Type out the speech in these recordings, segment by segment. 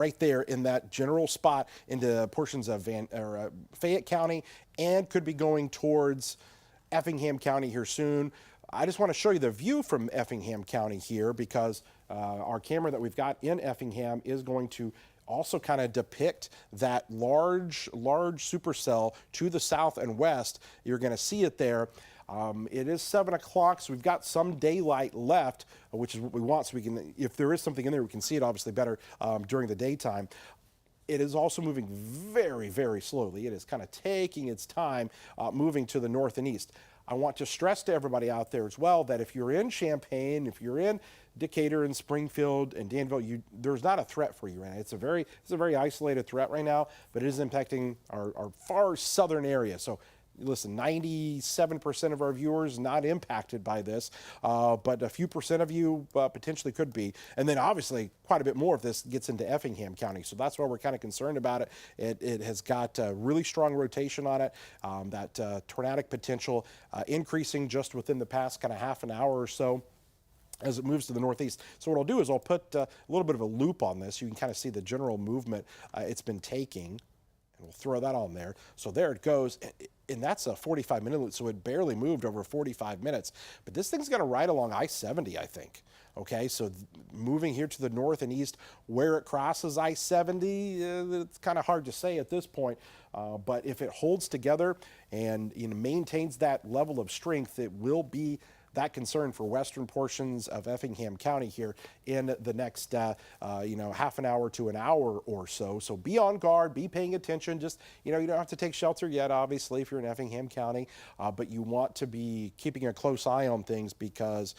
right there in that general spot into portions of Fayette County, and could be going towards Effingham County here soon. I just want to show you the view from Effingham County here, because our camera that we've got in Effingham is going to also kind of depict that large supercell to the south and west. You're going to see it there. It is 7 o'clock, so we've got some daylight left, which is what we want, so we can, if there is something in there, we can see it obviously better during the daytime. It is also moving very, very slowly. It is kind of taking its time moving to the north and east. I want to stress to everybody out there as well that if you're in Champaign, if you're in Decatur and Springfield and Danville, there's not a threat for you right now. It's a very isolated threat right now, but it is impacting our far southern area. So listen, 97% of our viewers not impacted by this, but a few percent of you potentially could be. And then obviously quite a bit more of this gets into Effingham County. So that's why we're kind of concerned about it. It has got really strong rotation on it, that tornadic potential increasing just within the past kind of half an hour or so as it moves to the northeast. So what I'll do is I'll put a little bit of a loop on this. You can kind of see the general movement it's been taking. And we'll throw that on there. So there it goes. And that's a 45-minute loop, so it barely moved over 45 minutes. But this thing's going to ride along I-70, I think. Okay, so moving here to the north and east, where it crosses I-70, it's kind of hard to say at this point. But if it holds together and maintains that level of strength, it will be that concern for western portions of Effingham County here in the next half an hour to an hour or so. So be on guard, be paying attention. Just, you don't have to take shelter yet, obviously, if you're in Effingham County, but you want to be keeping a close eye on things, because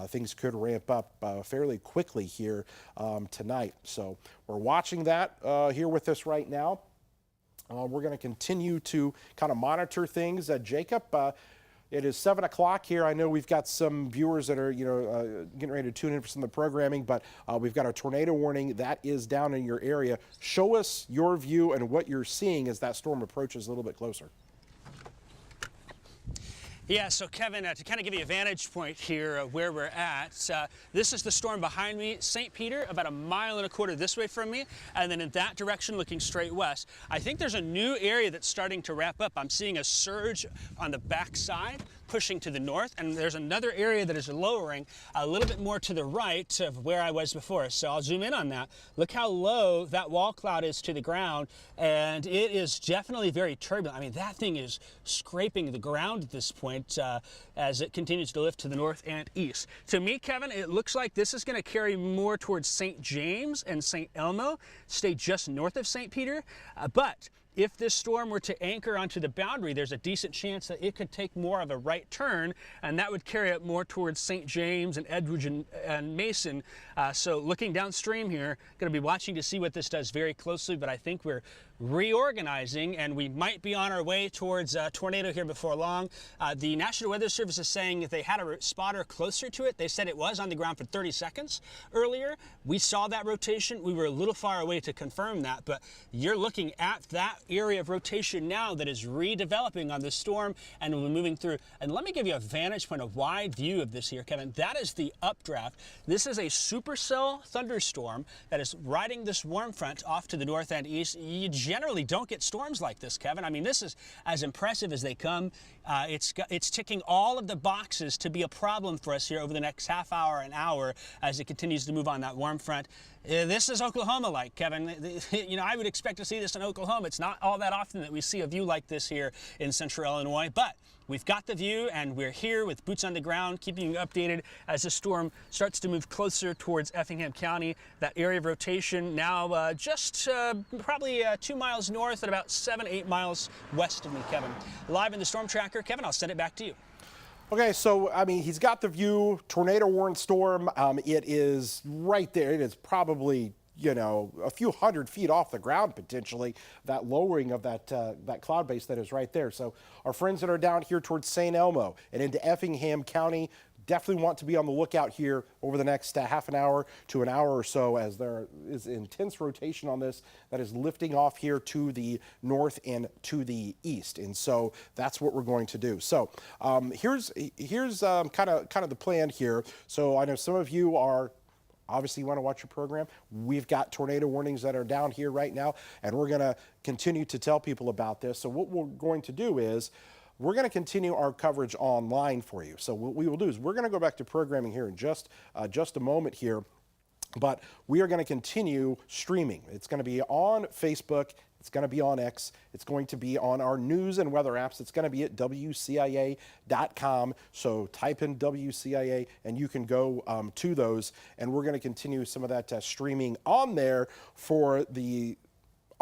things could ramp up fairly quickly here tonight. So we're watching that here with us right now. We're going to continue to kind of monitor things. Jacob, it is 7 o'clock here. I know we've got some viewers that are, getting ready to tune in for some of the programming, but we've got a tornado warning that is down in your area. Show us your view and what you're seeing as that storm approaches a little bit closer. Yeah, so Kevin, to kind of give you a vantage point here of where we're at, this is the storm behind me, St. Peter, about 1.25 miles this way from me, and then in that direction looking straight west. I think there's a new area that's starting to wrap up. I'm seeing a surge on the backside pushing to the north, and there's another area that is lowering a little bit more to the right of where I was before. So I'll zoom in on that. Look how low that wall cloud is to the ground, and it is definitely very turbulent. I mean, that thing is scraping the ground at this point as it continues to lift to the north and east. To me, Kevin, it looks like this is going to carry more towards St. James and St. Elmo, stay just north of St. Peter, but if this storm were to anchor onto the boundary, there's a decent chance that it could take more of a right turn, and that would carry it more towards St. James and Edgewood and Mason. So looking downstream here, going to be watching to see what this does very closely, but I think we're reorganizing, and we might be on our way towards a tornado here before long. The National Weather Service is saying if they had a spotter closer to it, they said it was on the ground for 30 seconds earlier. We saw that rotation. We were a little far away to confirm that, but you're looking at that area of rotation now that is redeveloping on this storm and will be moving through. And let me give you a vantage point, a wide view of this here, Kevin. That is the updraft. This is a supercell thunderstorm that is riding this warm front off to the north and east. You generally don't get storms like this, Kevin. I mean, this is as impressive as they come. It's ticking all of the boxes to be a problem for us here over the next half hour, an hour, as it continues to move on that warm front. This is Oklahoma-like, Kevin. I would expect to see this in Oklahoma. It's not all that often that we see a view like this here in central Illinois, but we've got the view, and we're here with boots on the ground, keeping you updated as the storm starts to move closer towards Effingham County. That area of rotation now just probably 2 miles north and about 7-8 miles west of me, Kevin. Live in the storm tracker, Kevin, I'll send it back to you. Okay, so, I mean, he's got the view, tornado warned storm. It is right there. It is probably, a few hundred feet off the ground, potentially, that lowering of that cloud base that is right there. So our friends that are down here towards St. Elmo and into Effingham County definitely want to be on the lookout here over the next half an hour to an hour or so, as there is intense rotation on this that is lifting off here to the north and to the east. And so that's what we're going to do. So here's kind of the plan here. So I know some of you are obviously you want to watch your program. We've got tornado warnings that are down here right now, and we're going to continue to tell people about this. So what we're going to do is we're going to continue our coverage online for you. So what we will do is we're going to go back to programming here in just a moment here. But we are going to continue streaming. It's going to be on Facebook. It's going to be on X. It's going to be on our news and weather apps. It's going to be at WCIA.com. So type in WCIA and you can go to those. And we're going to continue some of that streaming on there for the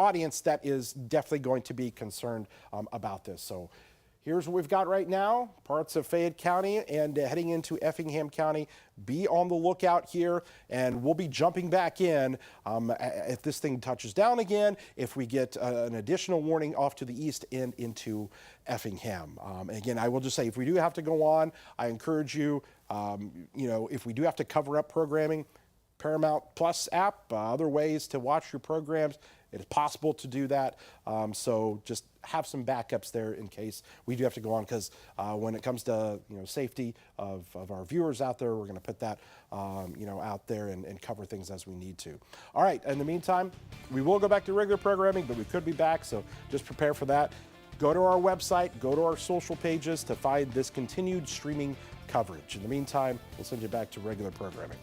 audience that is definitely going to be concerned about this. So here's what we've got right now, parts of Fayette County and heading into Effingham County. Be on the lookout here, and we'll be jumping back in if this thing touches down again, if we get an additional warning off to the east and into Effingham. Again, I will just say, if we do have to go on, I encourage you, if we do have to cover up programming, Paramount Plus app, other ways to watch your programs. It is possible to do that. So just have some backups there in case we do have to go on, because when it comes to safety of our viewers out there, we're going to put that out there and cover things as we need to. All right. In the meantime, we will go back to regular programming, but we could be back. So just prepare for that. Go to our website, go to our social pages to find this continued streaming coverage. In the meantime, we'll send you back to regular programming.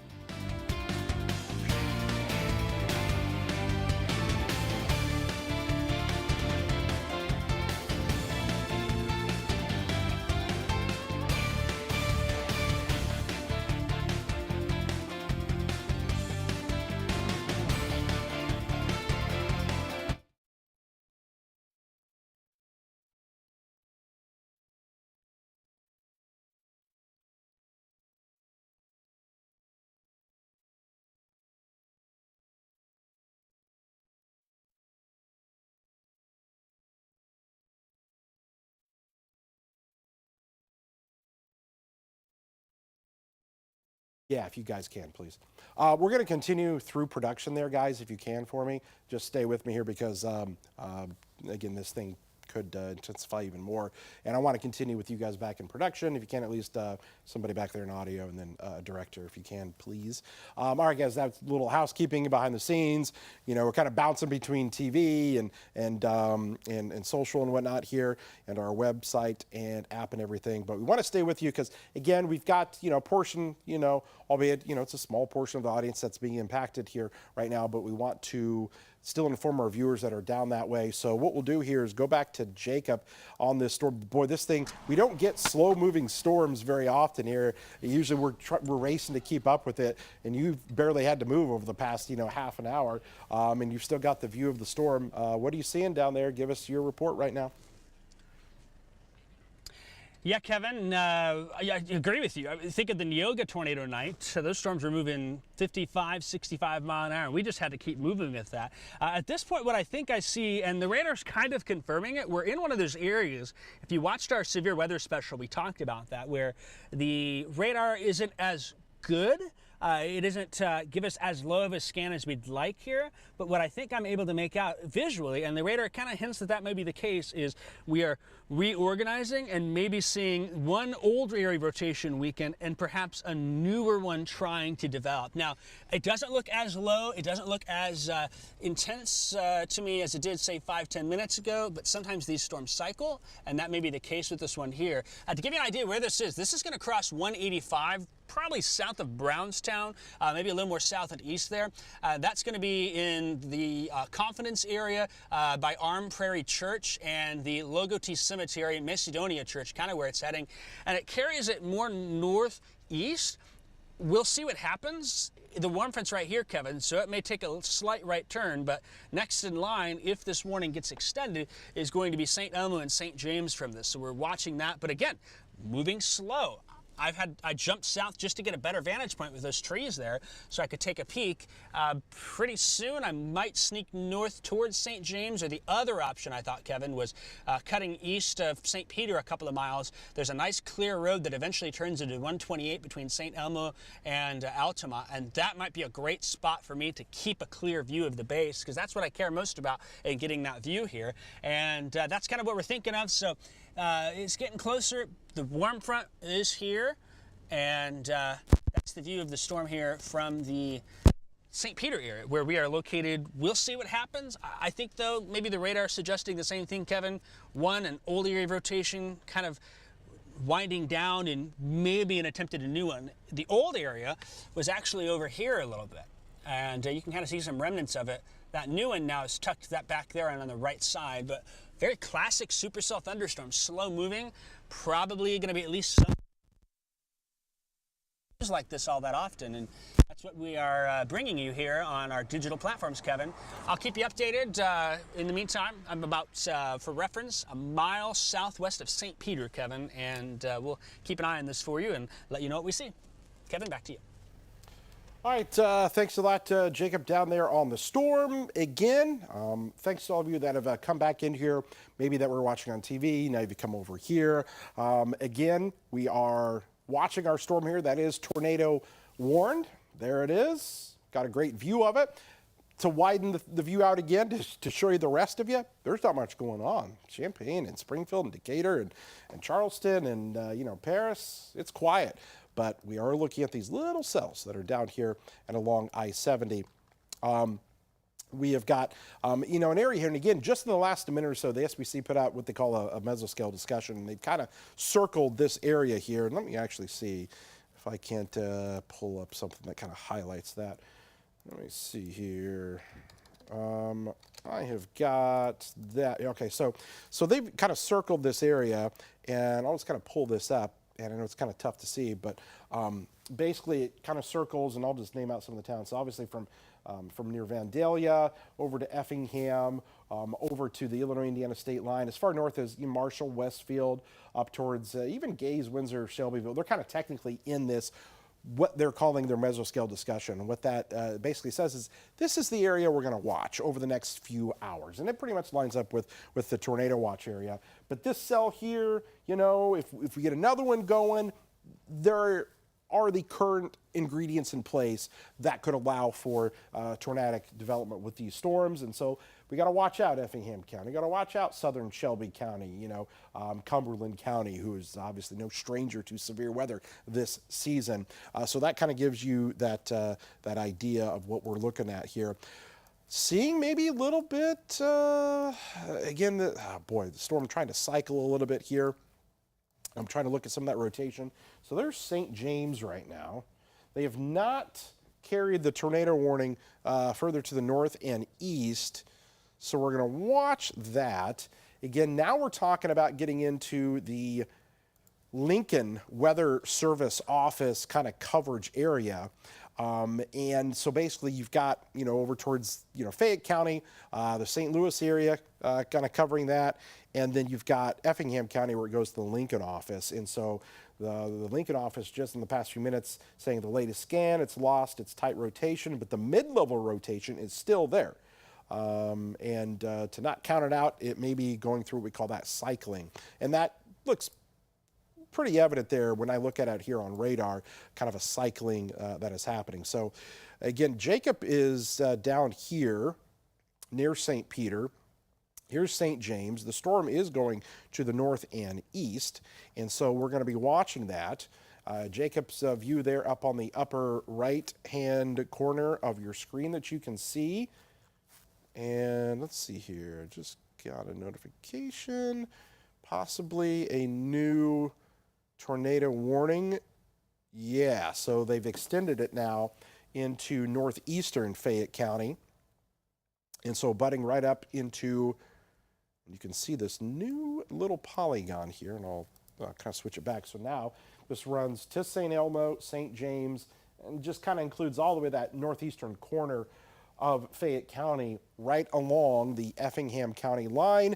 Yeah, if you guys can, please. We're going to continue through production there, guys, if you can for me. Just stay with me here because, again, this thing could intensify even more. And I want to continue with you guys back in production. If you can, at least somebody back there in audio, and then a director, if you can, please. All right, guys, that's a little housekeeping behind the scenes. We're kind of bouncing between TV and social and whatnot here, and our website and app and everything. But we want to stay with you because, again, we've got, portion, albeit, it's a small portion of the audience that's being impacted here right now, but we want to still inform our viewers that are down that way. So what we'll do here is go back to Jacob on this storm. Boy, this thing, we don't get slow moving storms very often here. Usually we're racing to keep up with it, and you've barely had to move over the past, half an hour, and you've still got the view of the storm. What are you seeing down there? Give us your report right now. Yeah, Kevin, I agree with you. I think of the Neoga tornado night. So those storms were moving 55, 65 mile an hour. And we just had to keep moving with that. At this point, what I think I see, and the radar's kind of confirming it, we're in one of those areas. If you watched our severe weather special, we talked about that, where the radar isn't as good. It doesn't give us as low of a scan as we'd like here, but what I think I'm able to make out visually, and the radar kind of hints that that may be the case, is we are reorganizing and maybe seeing one old area rotation weaken and perhaps a newer one trying to develop. Now, it doesn't look as low, it doesn't look as intense to me as it did, say, 5-10 minutes ago, but sometimes these storms cycle, and that may be the case with this one here. To give you an idea where this is going to cross 185, probably south of Brownstown, maybe a little more south and east there. That's going to be in the Confidence area by Arm Prairie Church and the Logoti Cemetery, Macedonia Church, kind of where it's heading. And it carries it more northeast. We'll see what happens. The warm front's right here, Kevin, so it may take a slight right turn, but next in line, if this warning gets extended, is going to be St. Elmo and St. James from this. So we're watching that, but again, moving slow. I jumped south just to get a better vantage point with those trees there so I could take a peek. Pretty soon I might sneak north towards St. James, or the other option I thought, Kevin, was cutting east of St. Peter a couple of miles. There's a nice clear road that eventually turns into 128 between St. Elmo and Altamont, and that might be a great spot for me to keep a clear view of the base, because that's what I care most about in getting that view here. And that's kind of what we're thinking of. So it's getting closer. The warm front is here, and that's the view of the storm here from the St. Peter area where we are located. We'll see what happens. I think, though, maybe the radar is suggesting the same thing, Kevin. One, an old area of rotation kind of winding down and maybe an attempt at a new one. The old area was actually over here a little bit, and you can kind of see some remnants of it. That new one now is tucked that back there and on the right side, but very classic supercell thunderstorm, slow moving, probably going to be at least some like this all that often, and that's what we are bringing you here on our digital platforms, Kevin. I'll keep you updated. In the meantime, I'm about, for reference, a mile southwest of St. Peter, Kevin, and we'll keep an eye on this for you and let you know what we see. Kevin, back to you. All right, thanks a lot, Jacob, down there on the storm. Again, thanks to all of you that have come back in here, maybe that were watching on TV. Now you've come over here. Again, we are watching our storm here. That is tornado warned. There it is. Got a great view of it. To widen the view out again, to show you the rest of you, there's not much going on. Champaign and Springfield and Decatur and Charleston and, you know, Paris, it's quiet. But we are looking at these little cells that are down here and along I-70. We have got, you know, an area here, and again, just in the last minute or so, the SBC put out what they call a mesoscale discussion, and they've kind of circled this area here. And let me actually see if I can't pull up something that kind of highlights that. Let me see here. I have got that. Okay, so they've kind of circled this area, and I'll just kind of pull this up, and I know it's kind of tough to see, but basically it kind of circles, and I'll just name out some of the towns. So obviously from near Vandalia over to Effingham, over to the Illinois-Indiana state line, as far north as Marshall, Westfield, up towards even Gaze, Windsor, Shelbyville. They're kind of technically in this, what they're calling their mesoscale discussion. And what that basically says is this is the area we're going to watch over the next few hours. And it pretty much lines up with the tornado watch area. But this cell here, you know, if we get another one going, there are the current ingredients in place that could allow for tornadic development with these storms. And so we got to watch out Effingham County, got to watch out southern Shelby County, you know, Cumberland County, who is obviously no stranger to severe weather this season. So that kind of gives you that, that idea of what we're looking at here. Seeing maybe a little bit, again, the storm trying to cycle a little bit here. I'm trying to look at some of that rotation. So there's St. James right now. They have not carried the tornado warning further to the north and east. So we're going to watch that. Again, now we're talking about getting into the Lincoln Weather Service Office kind of coverage area. And so basically you've got, you know, over towards, you know, Fayette County, the St. Louis area kind of covering that. And then you've got Effingham County where it goes to the Lincoln office. And so the Lincoln office just in the past few minutes saying the latest scan, it's lost its tight rotation, but the mid-level rotation is still there. To not count it out, it may be going through what we call that cycling. And that looks pretty evident there when I look at it here on radar, kind of a cycling that is happening. So again, Jacob is down here near St. Peter. Here's St. James. The storm is going to the north and east, and so we're going to be watching that. Jacob's view there up on the upper right-hand corner of your screen that you can see. And let's see here. Just got a notification. Possibly a new tornado warning. Yeah, so they've extended it now into northeastern Fayette County. And so butting right up into, you can see this new little polygon here, and I'll kind of switch it back. So now this runs to St. Elmo, St. James, and just kind of includes all the way that northeastern corner of Fayette County right along the Effingham County line.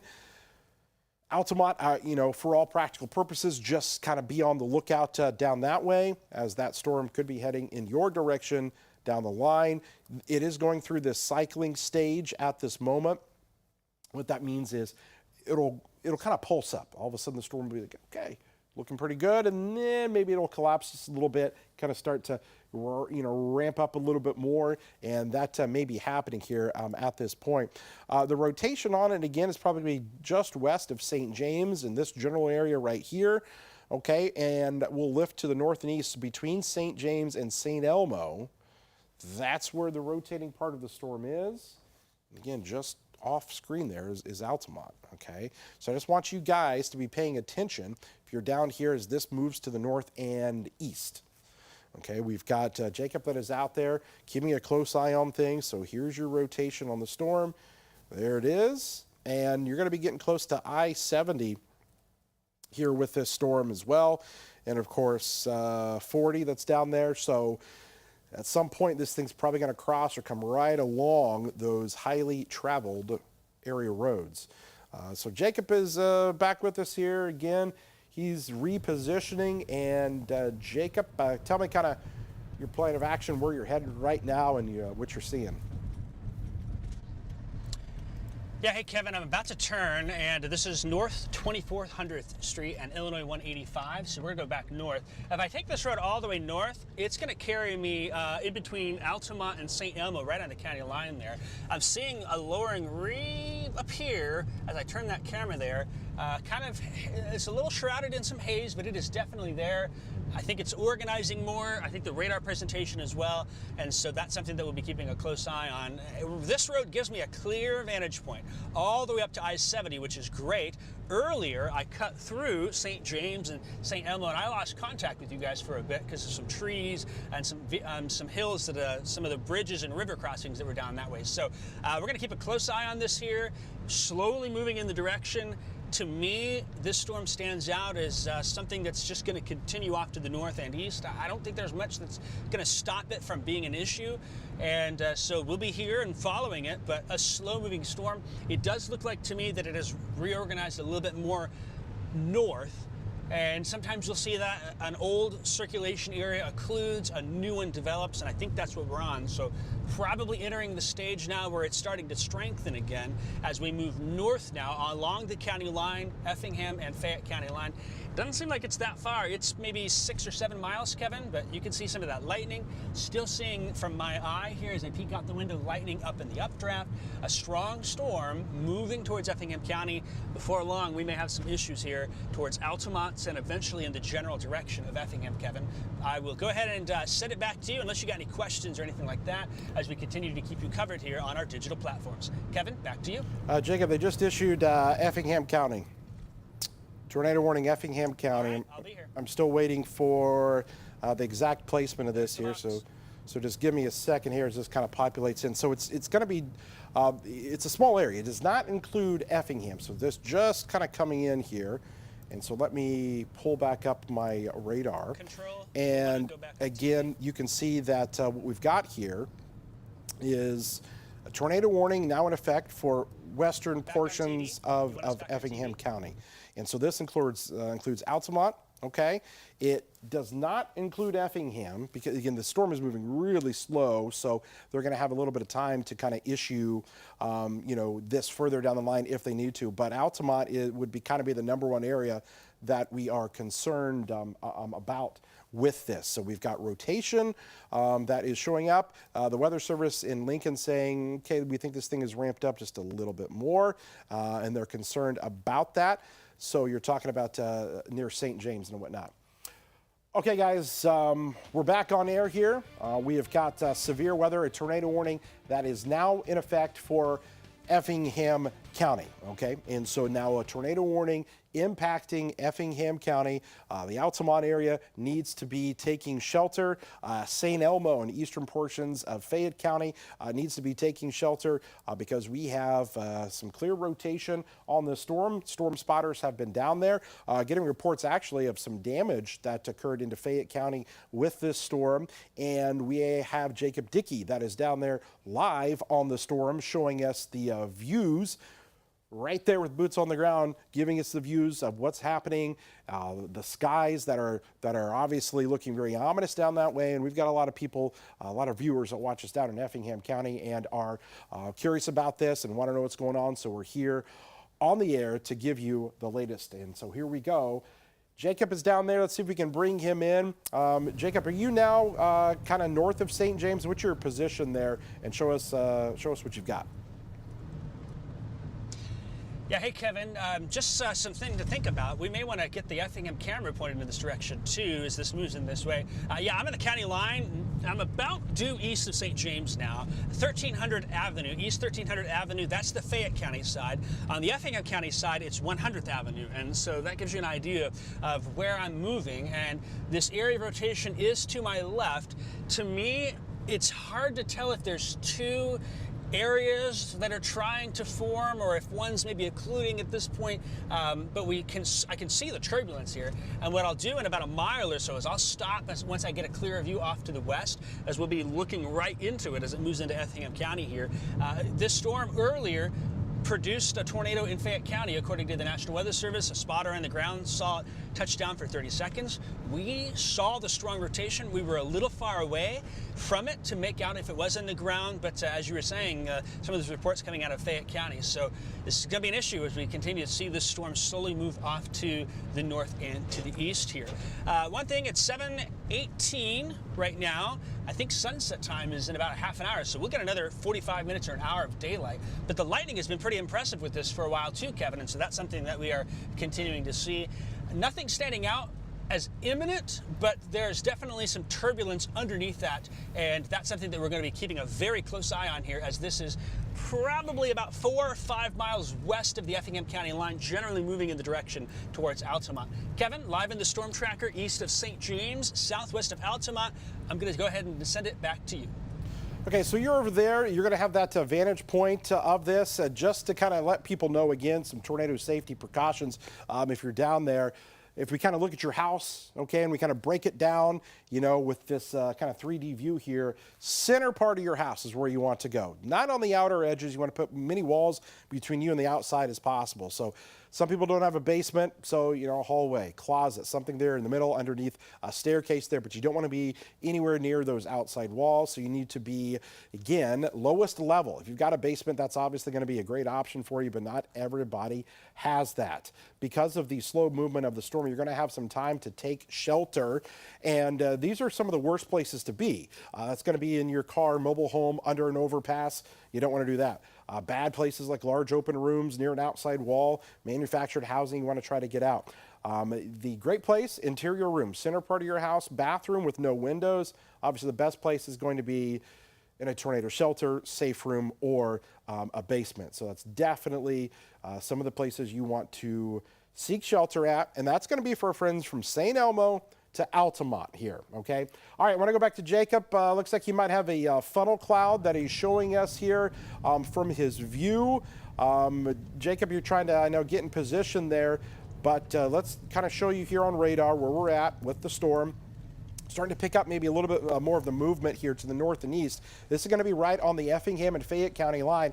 Altamont, you know, for all practical purposes, just kind of be on the lookout down that way, as that storm could be heading in your direction down the line. It is going through this cycling stage at this moment. What that means is it'll kind of pulse up. All of a sudden the storm will be like, okay, looking pretty good, and then maybe it'll collapse just a little bit, kind of start to, you know, ramp up a little bit more, and that may be happening here at this point. The rotation on it, again, is probably just west of St. James in this general area right here. okay, and will lift to the north and east between St. James and St. Elmo. That's where the rotating part of the storm is. Again, just off screen there is Altamont, okay? So I just want you guys to be paying attention if you're down here as this moves to the north and east. Okay, we've got Jacob that is out there keeping a close eye on things. So here's your rotation on the storm. There it is. And you're going to be getting close to I-70 here with this storm as well. And of course, 40 that's down there. So at some point, this thing's probably going to cross or come right along those highly traveled area roads. So Jacob is back with us here again. He's repositioning. And Jacob, tell me kind of your plan of action, where you're headed right now and what you're seeing. Yeah, hey Kevin, I'm about to turn, and this is North 2400th Street and Illinois 185, so we're gonna go back north. If I take this road all the way north, it's gonna carry me in between Altamont and St. Elmo, right on the county line there. I'm seeing a lowering reappear as I turn that camera there. It's a little shrouded in some haze, but it is definitely there. I think it's organizing more. I think the radar presentation as well. And so that's something that we'll be keeping a close eye on. This road gives me a clear vantage point all the way up to I-70, which is great. Earlier, I cut through St. James and St. Elmo, and I lost contact with you guys for a bit because of some trees and some hills that some of the bridges and river crossings that were down that way. So we're going to keep a close eye on this here, slowly moving in the direction. To me, this storm stands out as something that's just going to continue off to the north and east. I don't think there's much that's going to stop it from being an issue. And so we'll be here and following it, but a slow-moving storm. It does look like to me that it has reorganized a little bit more north. And sometimes you'll see that an old circulation area occludes, a new one develops, and I think that's what we're on. So probably entering the stage now where it's starting to strengthen again as we move north now along the county line, Effingham and Fayette County line. Doesn't seem like it's that far. It's maybe 6 or 7 miles, Kevin, but you can see some of that lightning. Still seeing from my eye here as I peek out the window, lightning up in the updraft. A strong storm moving towards Effingham County. Before long, we may have some issues here towards Altamont and eventually in the general direction of Effingham, Kevin. I will go ahead and send it back to you unless you got any questions or anything like that as we continue to keep you covered here on our digital platforms. Kevin, back to you. Jacob, they just issued Effingham County. Tornado warning, Effingham County. Right, I'll be here. I'm still waiting for the exact placement of this here, so just give me a second here as this kind of populates in. So it's going to be, it's a small area. It does not include Effingham, so this just kind of coming in here. And so let me pull back up my radar. Control. And again, you can see that what we've got here is a tornado warning now in effect for western portions of Effingham County. And so this includes Altamont, okay? It does not include Effingham because, again, the storm is moving really slow, so they're going to have a little bit of time to kind of issue, this further down the line if they need to. But Altamont would be kind of be the #1 area that we are concerned about with this. So we've got rotation that is showing up. The Weather Service in Lincoln saying, okay, we think this thing is ramped up just a little bit more, and they're concerned about that. So you're talking about near St. James and whatnot. Okay, guys, we're back on air here. We have got severe weather, a tornado warning that is now in effect for Effingham County, okay? And so now a tornado warning impacting Effingham County. The Altamont area needs to be taking shelter. St. Elmo and eastern portions of Fayette County needs to be taking shelter because we have some clear rotation on the storm. Storm spotters have been down there, getting reports actually of some damage that occurred into Fayette County with this storm. And we have Jacob Dickey that is down there live on the storm showing us the views right there with boots on the ground, giving us the views of what's happening, the skies that are obviously looking very ominous down that way. And we've got a lot of people, a lot of viewers that watch us down in Effingham County and are curious about this and want to know what's going on. So we're here on the air to give you the latest. And so here we go. Jacob is down there. Let's see if we can bring him in. Jacob, are you now kind of north of St. James? What's your position there? And show us what you've got. Yeah, hey Kevin, just something to think about. We may want to get the Effingham camera pointed in this direction too as this moves in this way. Yeah, I'm in the county line. I'm about due east of St. James now. 1300 Avenue, East 1300 Avenue, that's the Fayette County side. On the Effingham County side, it's 100th Avenue. And so that gives you an idea of where I'm moving. And this area of rotation is to my left. To me, it's hard to tell if there's two areas that are trying to form or if one's maybe occluding at this point, but I can see the turbulence here. And what I'll do in about a mile or so is I'll stop once I get a clearer view off to the west, as we'll be looking right into it as it moves into Effingham County here. This storm earlier produced a tornado in Fayette County, according to the National Weather Service. A spotter on the ground saw it touch down for 30 seconds. We saw the strong rotation. We were a little far away from it to make out if it was in the ground, but as you were saying, some of those reports coming out of Fayette County. So this is going to be an issue as we continue to see this storm slowly move off to the north and to the east here. One thing, it's 7:18 right now. I think sunset time is in about a half an hour, so we'll get another 45 minutes or an hour of daylight. But the lightning has been pretty impressive with this for a while too, Kevin, and so that's something that we are continuing to see. Nothing standing out as imminent, but there's definitely some turbulence underneath that, and that's something that we're going to be keeping a very close eye on here, as this is probably about 4 or 5 miles west of the Effingham County line, generally moving in the direction towards Altamont. Kevin, live in the storm tracker east of St. James, southwest of Altamont. I'm going to go ahead and send it back to you. Okay, so you're over there. You're going to have that vantage point of this, just to kind of let people know, again, some tornado safety precautions if you're down there. If we kind of look at your house, okay, and we kind of break it down, you know, with this kind of 3D view here, center part of your house is where you want to go. Not on the outer edges. You want to put many walls between you and the outside as possible. So some people don't have a basement, so, you know, a hallway, closet, something there in the middle underneath a staircase there, but you don't want to be anywhere near those outside walls, so you need to be, again, lowest level. If you've got a basement, that's obviously going to be a great option for you, but not everybody has that. Because of the slow movement of the storm, you're going to have some time to take shelter, and these are some of the worst places to be. That's going to be in your car, mobile home, under an overpass. You don't want to do that. Bad places like large open rooms near an outside wall, manufactured housing, you want to try to get out. The great place, interior room, center part of your house, bathroom with no windows. Obviously, the best place is going to be in a tornado shelter, safe room, or a basement. So that's definitely some of the places you want to seek shelter at, and that's going to be for our friends from St. Elmo to Altamont here, okay? All right, I want to go back to Jacob. Looks like he might have a funnel cloud that he's showing us here from his view. Jacob, you're trying to, I know, get in position there, but let's kind of show you here on radar where we're at with the storm. Starting to pick up maybe a little bit more of the movement here to the north and east. This is going to be right on the Effingham and Fayette County line.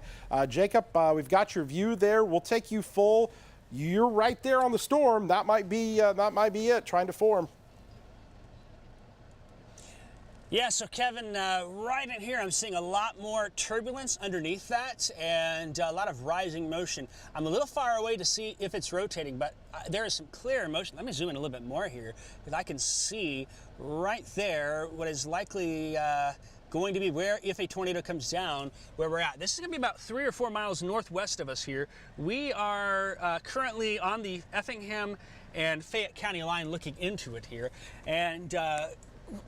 Jacob, we've got your view there. We'll take you full. You're right there on the storm. That might be it, trying to form. Yeah, so Kevin, right in here I'm seeing a lot more turbulence underneath that and a lot of rising motion. I'm a little far away to see if it's rotating, but there is some clear motion. Let me zoom in a little bit more here, because I can see right there what is likely going to be where, if a tornado comes down, where we're at. This is going to be about 3 or 4 miles northwest of us here. We are currently on the Effingham and Fayette County line looking into it here, and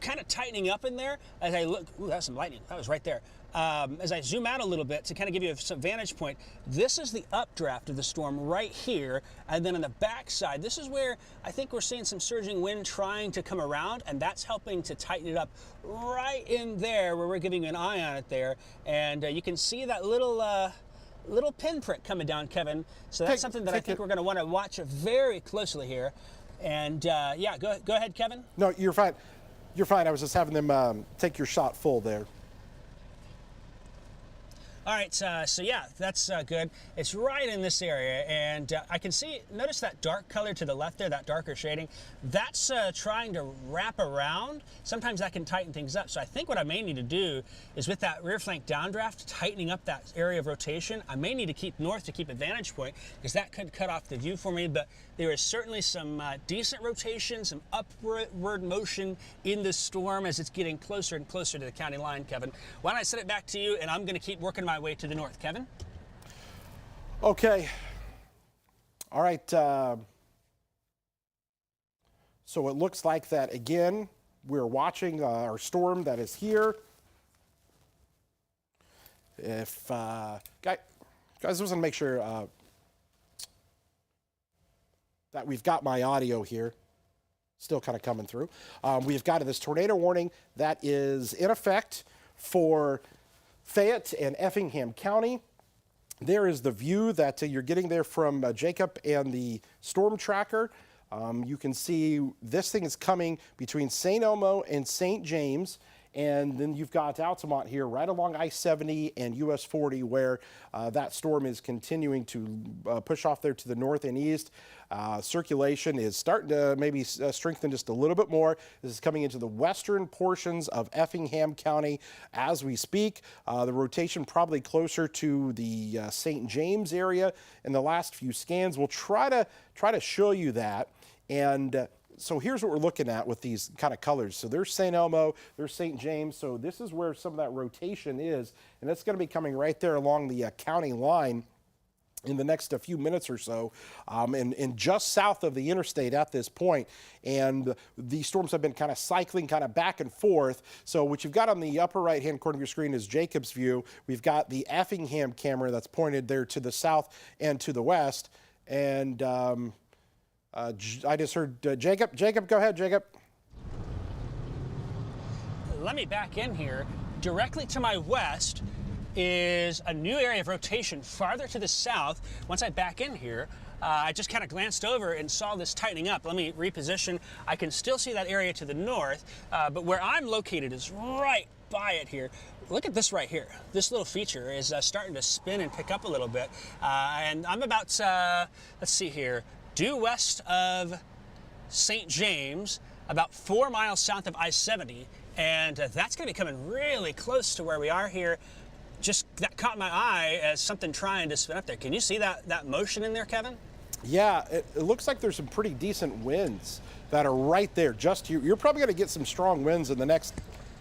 kind of tightening up in there as I look. Ooh, that's some lightning. That was right there. As I zoom out a little bit to kind of give you some vantage point, this is the updraft of the storm right here, and then on the backside, this is where I think we're seeing some surging wind trying to come around, and that's helping to tighten it up right in there where we're giving you an eye on it there, and you can see that little pinprick coming down, Kevin. So that's something that I think we're going to want to watch very closely here. And yeah, go ahead, Kevin. No, you're fine. You're fine. I was just having them take your shot full there. All right, so yeah, that's good. It's right in this area, and I can see, notice that dark color to the left there, that darker shading. That's trying to wrap around. Sometimes that can tighten things up. So I think what I may need to do is, with that rear flank downdraft, tightening up that area of rotation, I may need to keep north to keep a vantage point, because that could cut off the view for me. But there is certainly some decent rotation, some upward motion in this storm as it's getting closer and closer to the county line, Kevin. Why don't I send it back to you, and I'm going to keep working my way to the north. Kevin? Okay, All right. So it looks like that again. We're watching our storm that is here. If guys, just want to make sure that we've got my audio here. Still kind of coming through. We've got this tornado warning that is in effect for Fayette and Effingham County. There is the view that you're getting there from Jacob and the storm tracker. You can see this thing is coming between St. Elmo and St. James. And then you've got Altamont here right along I-70 and US 40 where that storm is continuing to push off there to the north and east. Circulation is starting to maybe strengthen just a little bit more. This is coming into the western portions of Effingham County as we speak. The rotation probably closer to the St. James area in the last few scans. We'll try to show you that. And so here's what we're looking at with these kind of colors. So there's St. Elmo, there's St. James. So this is where some of that rotation is. And it's going to be coming right there along the county line in the next few minutes or so, and just south of the interstate at this point. And these storms have been kind of cycling kind of back and forth. So what you've got on the upper right-hand corner of your screen is Jacob's view. We've got the Effingham camera that's pointed there to the south and to the west. And I just heard Jacob. Jacob, go ahead, Jacob. Let me back in here. Directly to my west is a new area of rotation farther to the south. Once I back in here, I just kind of glanced over and saw this tightening up. Let me reposition. I can still see that area to the north, but where I'm located is right by it here. Look at this right here. This little feature is starting to spin and pick up a little bit. And I'm about, let's see here, due west of St. James, about 4 miles south of I-70, and that's going to be coming really close to where we are here. Just that caught my eye as something trying to spin up there. Can you see that motion in there, Kevin? Yeah, it looks like there's some pretty decent winds that are right there. You're probably going to get some strong winds in the next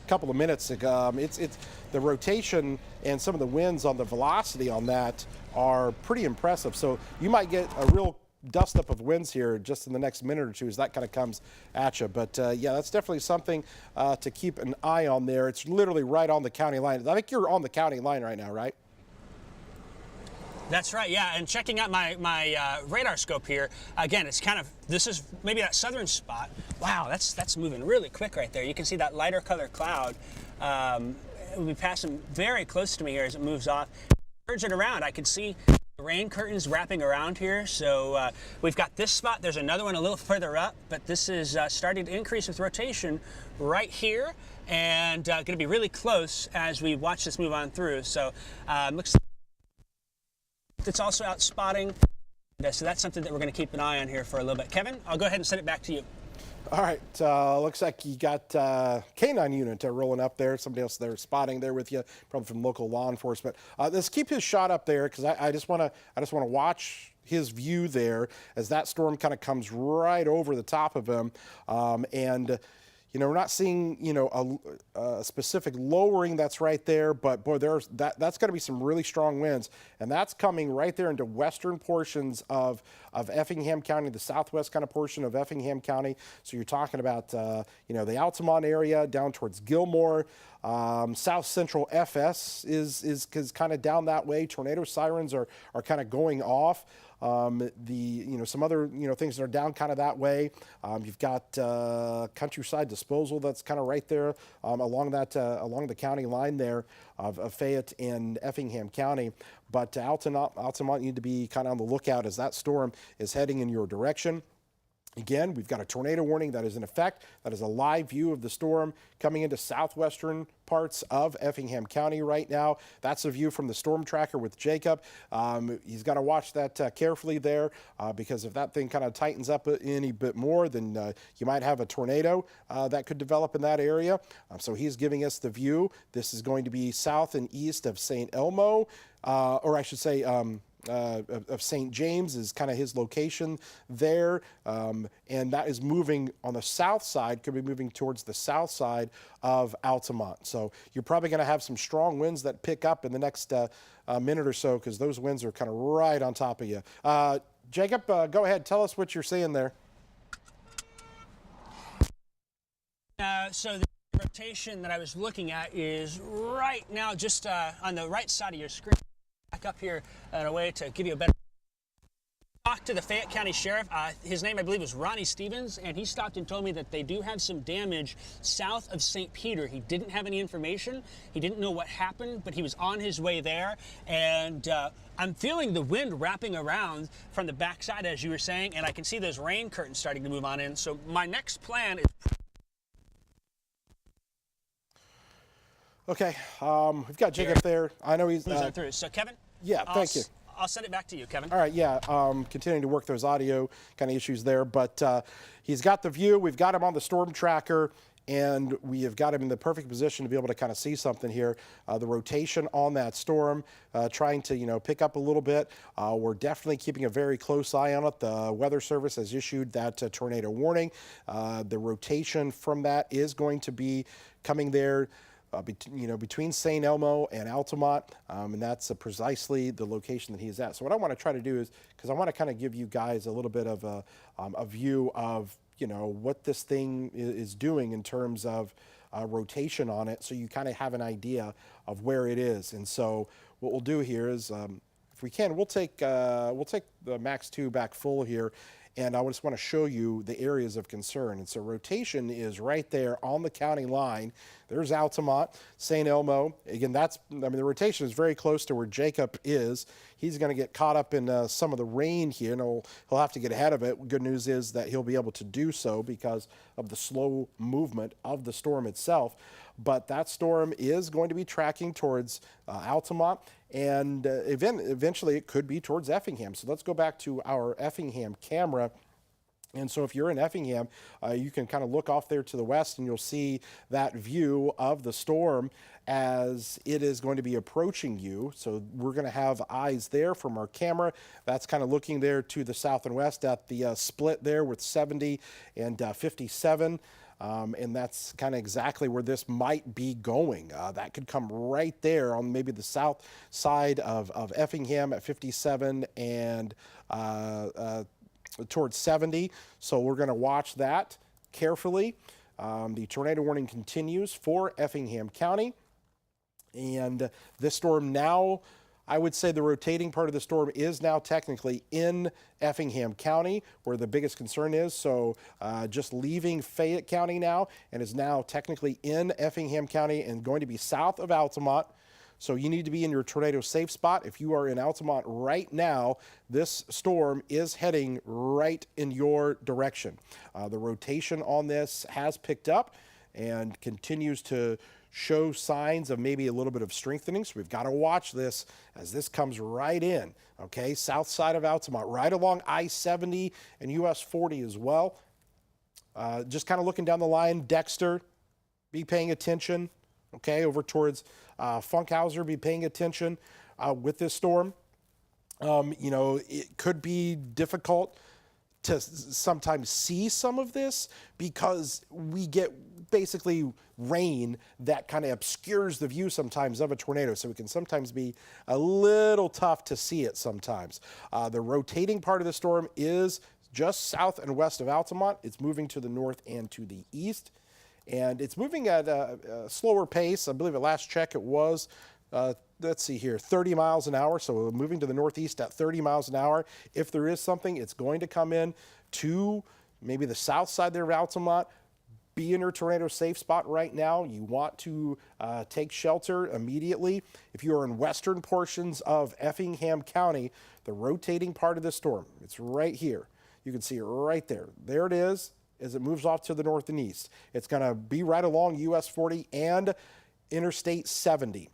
couple of minutes. It's the rotation and some of the winds on the velocity on that are pretty impressive. So you might get a real dust up of winds here just in the next minute or two as that kind of comes at you. But yeah, that's definitely something to keep an eye on there. It's literally right on the county line. I think you're on the county line right now, right? That's right, yeah. And checking out my radar scope here, again, it's kind of, this is maybe that southern spot. Wow, that's moving really quick right there. You can see that lighter color cloud. It will be passing very close to me here as it moves off. Turns it around, I can see the rain curtains wrapping around here. So we've got this spot. There's another one a little further up, but this is starting to increase with rotation right here, and going to be really close as we watch this move on through. So looks like it's also out spotting. So that's something that we're going to keep an eye on here for a little bit. Kevin, I'll go ahead and send it back to you. All right, looks like you got K9 unit rolling up there. Somebody else there spotting there with you, probably from local law enforcement. Let's keep his shot up there because I just want to watch his view there as that storm kind of comes right over the top of him, and. You know, we're not seeing, you know, a specific lowering that's right there, but boy, that's going to be some really strong winds, and that's coming right there into western portions of Effingham County, the southwest kind of portion of Effingham County. So you're talking about, you know, the Altamont area down towards Gilmore. South Central FS is kind of down that way. Tornado sirens are kind of going off. Some other, things that are down kind of that way. You've got Countryside Disposal that's kind of right there along the county line there of Fayette and Effingham County. But Altamont need to be kind of on the lookout as that storm is heading in your direction. Again, we've got a tornado warning that is in effect. That is a live view of the storm coming into southwestern parts of Effingham County right now. That's a view from the storm tracker with Jacob. He's got to watch that carefully there because if that thing kind of tightens up any bit more, then you might have a tornado that could develop in that area. So he's giving us the view. This is going to be south and east of St. Elmo, or I should say of St. James is kind of his location there, and that is moving on the south side, could be moving towards the south side of Altamont. So you're probably going to have some strong winds that pick up in the next minute or so because those winds are kind of right on top of you. Jacob, go ahead. Tell us what you're seeing there. So the rotation that I was looking at is right now just on the right side of your screen. Back up here in a way to give you a better. Talked to the Fayette County Sheriff. His name, I believe, was Ronnie Stevens, and he stopped and told me that they do have some damage south of St. Peter. He didn't have any information. He didn't know what happened, but he was on his way there, and I'm feeling the wind wrapping around from the backside, as you were saying, and I can see those rain curtains starting to move on in. So my next plan is... Okay, we've got Jacob there. I know he's... through. So, Kevin? Yeah, thank you. I'll send it back to you, Kevin. All right, yeah, continuing to work those audio kind of issues there, but he's got the view. We've got him on the storm tracker, and we have got him in the perfect position to be able to kind of see something here. The rotation on that storm, trying to, pick up a little bit. We're definitely keeping a very close eye on it. The Weather Service has issued that tornado warning. The rotation from that is going to be coming there between St. Elmo and Altamont, and that's precisely the location that he's at. So what I want to try to do is, because I want to kind of give you guys a little bit of a view of, what this thing is doing in terms of rotation on it, so you kind of have an idea of where it is. And so what we'll do here is, if we can, we'll take the Max 2 back full here. And I just want to show you the areas of concern. And so rotation is right there on the county line. There's Altamont, St. Elmo. Again, the rotation is very close to where Jacob is. He's going to get caught up in some of the rain here, and he'll have to get ahead of it. Good news is that he'll be able to do so because of the slow movement of the storm itself. But that storm is going to be tracking towards Altamont, and eventually it could be towards Effingham. So let's go back to our Effingham camera. And so if you're in Effingham, you can kind of look off there to the west, and you'll see that view of the storm as it is going to be approaching you. So we're going to have eyes there from our camera. That's kind of looking there to the south and west at the split there with 70 and 57. And that's kind of exactly where this might be going. That could come right there on maybe the south side of Effingham at 57 and towards 70. So we're going to watch that carefully. The tornado warning continues for Effingham County. And this storm now, I would say the rotating part of the storm is now technically in Effingham County, where the biggest concern is. So just leaving Fayette County now, and is now technically in Effingham County and going to be south of Altamont. So you need to be in your tornado safe spot. If you are in Altamont right now, this storm is heading right in your direction. The rotation on this has picked up and continues to show signs of maybe a little bit of strengthening. So we've got to watch this as this comes right in, okay? South side of Altamont, right along I-70 and US 40 as well. Just kind of looking down the line, Dexter, be paying attention, okay? Over towards Funkhauser, be paying attention with this storm. It could be difficult to sometimes see some of this because we get basically rain that kind of obscures the view sometimes of a tornado, so it can sometimes be a little tough to see it sometimes. The rotating part of the storm is just south and west of Altamont. It's moving to the north and to the east, and it's moving at a slower pace. I believe at last check it was let's see here, 30 miles an hour. So we're moving to the northeast at 30 miles an hour. If there is something, it's going to come in to maybe the south side there of Altamont. Be in your tornado safe spot right now. You want to take shelter immediately. If you are in western portions of Effingham County, the rotating part of the storm, it's right here. You can see it right there. There it is as it moves off to the north and east. It's going to be right along US 40 and Interstate 70.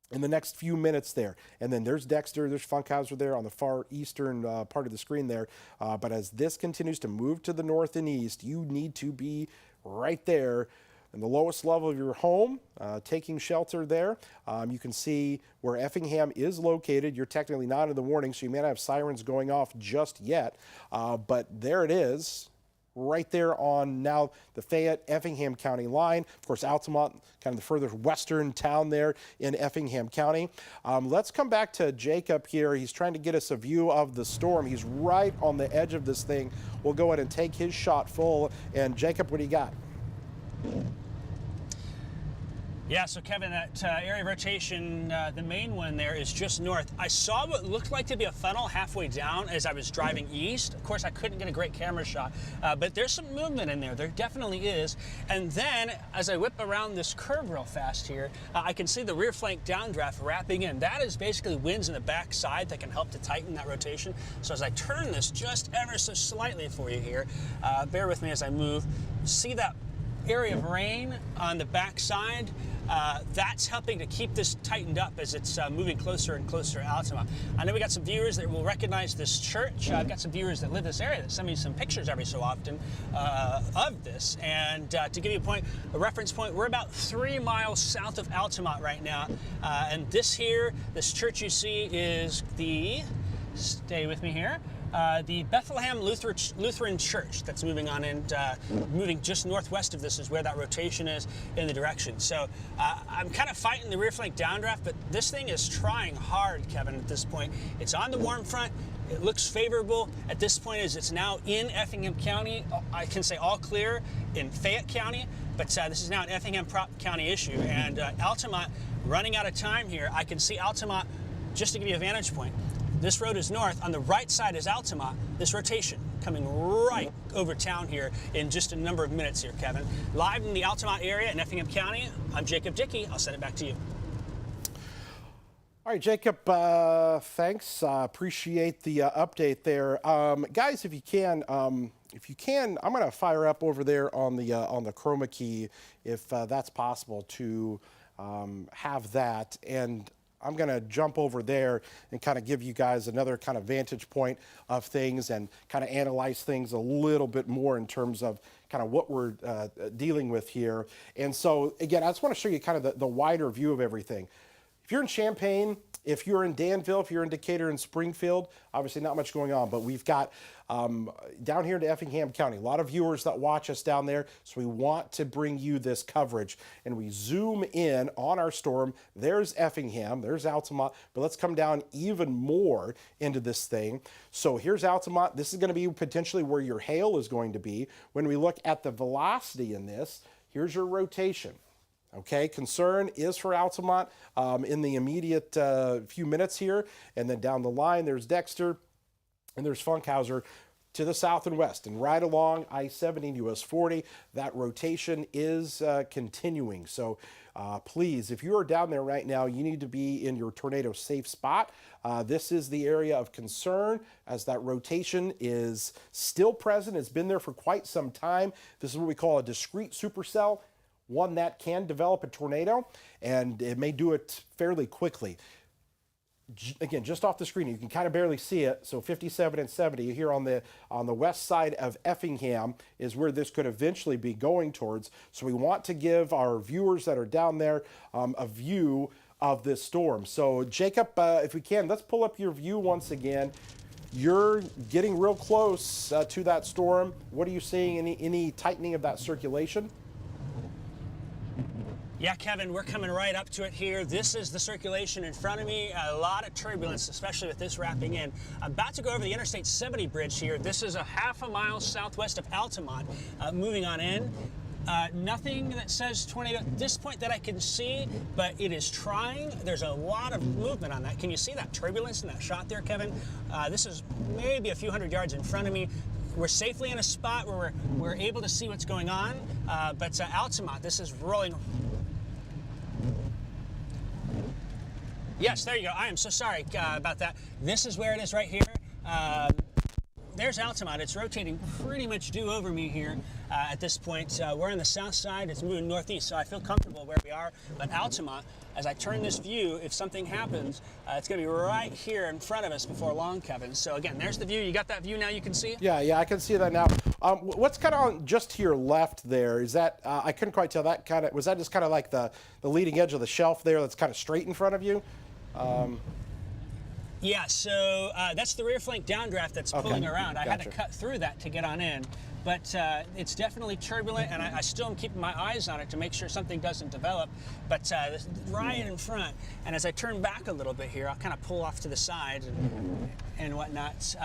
In the next few minutes there. And then there's Dexter, there's Funkhauser there on the far eastern part of the screen there. But as this continues to move to the north and east, you need to be right there in the lowest level of your home, taking shelter there. You can see where Effingham is located. You're technically not in the warning, so you may not have sirens going off just yet. But there it is. right there on now the Fayette-Effingham County line. Of course, Altamont, kind of the further western town there in Effingham County. Let's come back to Jacob here. He's trying to get us a view of the storm. He's right on the edge of this thing. We'll go ahead and take his shot full. And Jacob, what do you got? Yeah, so Kevin, that area of rotation, the main one there is just north. I saw what looked like to be a funnel halfway down as I was driving east. Of course, I couldn't get a great camera shot, but there's some movement in there. There definitely is. And then, as I whip around this curve real fast here, I can see the rear flank downdraft wrapping in. That is basically winds in the back side that can help to tighten that rotation. So as I turn this just ever so slightly for you here, bear with me as I move, see that area of rain on the back side? That's helping to keep this tightened up as it's moving closer and closer to Altamont. I know we got some viewers that will recognize this church. I've got some viewers that live in this area that send me some pictures every so often of this. And to give you a reference point, we're about 3 miles south of Altamont right now. And this church you see is stay with me here, the Bethlehem Lutheran Church that's moving on, and moving just northwest of this is where that rotation is in the direction. So I'm kind of fighting the rear flank downdraft, but this thing is trying hard, Kevin, at this point. It's on the warm front. It looks favorable at this point as it's now in Effingham County. I can say all clear in Fayette County, but this is now an Effingham County issue. And Altamont running out of time here. I can see Altamont, just to give you a vantage point. This road is north. On the right side is Altamont. This rotation coming right over town here in just a number of minutes here, Kevin. Live in the Altamont area in Effingham County, I'm Jacob Dickey. I'll send it back to you. All right, Jacob, thanks. Appreciate the update there. Guys, if you can, I'm going to fire up over there on the chroma key, if that's possible, to have that. And I'm going to jump over there and kind of give you guys another kind of vantage point of things and kind of analyze things a little bit more in terms of kind of what we're dealing with here. And so, again, I just want to show you kind of the wider view of everything. If you're in Champaign, if you're in Danville, if you're in Decatur and Springfield, obviously not much going on, but we've got down here to Effingham County, a lot of viewers that watch us down there, so we want to bring you this coverage. And we zoom in on our storm. There's Effingham, there's Altamont, but let's come down even more into this thing. So here's Altamont. This is going to be potentially where your hail is going to be. When we look at the velocity in this, here's your rotation. Okay, concern is for Altamont in the immediate few minutes here. And then down the line, there's Dexter and there's Funkhauser to the south and west. And right along I-70 and US 40, that rotation is continuing. So please, if you are down there right now, you need to be in your tornado safe spot. This is the area of concern as that rotation is still present. It's been there for quite some time. This is what we call a discrete supercell, one that can develop a tornado, and it may do it fairly quickly. Again, just off the screen, you can kind of barely see it. So 57 and 70 here on the west side of Effingham is where this could eventually be going towards. So we want to give our viewers that are down there a view of this storm. So Jacob, if we can, let's pull up your view once again. You're getting real close to that storm. What are you seeing? Any tightening of that circulation? Yeah, Kevin, we're coming right up to it here. This is the circulation in front of me. A lot of turbulence, especially with this wrapping in. I'm about to go over the Interstate 70 bridge here. This is a half a mile southwest of Altamont, moving on in. Nothing that says tornado at this point that I can see, but it is trying. There's a lot of movement on that. Can you see that turbulence in that shot there, Kevin? This is maybe a few hundred yards in front of me. We're safely in a spot where we're able to see what's going on, but Altamont, this is rolling. Yes, there you go. I am so sorry about that. This is where it is right here. There's Altamont. It's rotating pretty much due over me here at this point. We're on the south side. It's moving northeast, so I feel comfortable where we are. But Altamont, as I turn this view, if something happens, it's going to be right here in front of us before long, Kevin. So again, there's the view. You got that view now? You can see it? Yeah, I can see that now. What's kind of on just to your left there? Is that, I couldn't quite tell, that kind of, was that just kind of like the leading edge of the shelf there that's kind of straight in front of you? Yeah, so that's the rear flank downdraft that's pulling around. I had to cut through that to get on in, but it's definitely turbulent, and I still am keeping my eyes on it to make sure something doesn't develop. But right in front, and as I turn back a little bit here, I'll kind of pull off to the side and whatnot.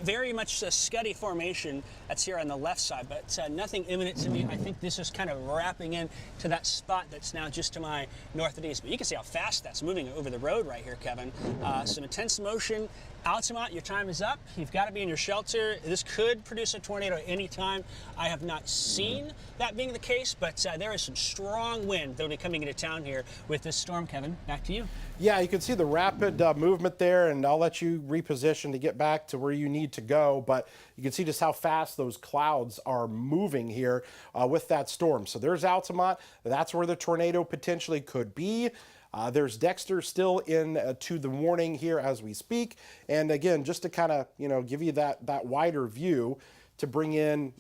Very much a scuddy formation that's here on the left side, but nothing imminent to me. I think this is kind of wrapping in to that spot that's now just to my north and east. But you can see how fast that's moving over the road right here, Kevin. Some intense motion. Altamont, your time is up. You've got to be in your shelter. This could produce a tornado any time. I have not seen that being the case, but there is some strong wind that will be coming into town here with this storm, Kevin. Back to you. Yeah, you can see the rapid movement there, and I'll let you reposition to get back to where you need to go, but you can see just how fast those clouds are moving here with that storm. So there's Altamont. That's where the tornado potentially could be. There's Dexter still in to the warning here as we speak. And again, just to kind of, give you that wider view to bring in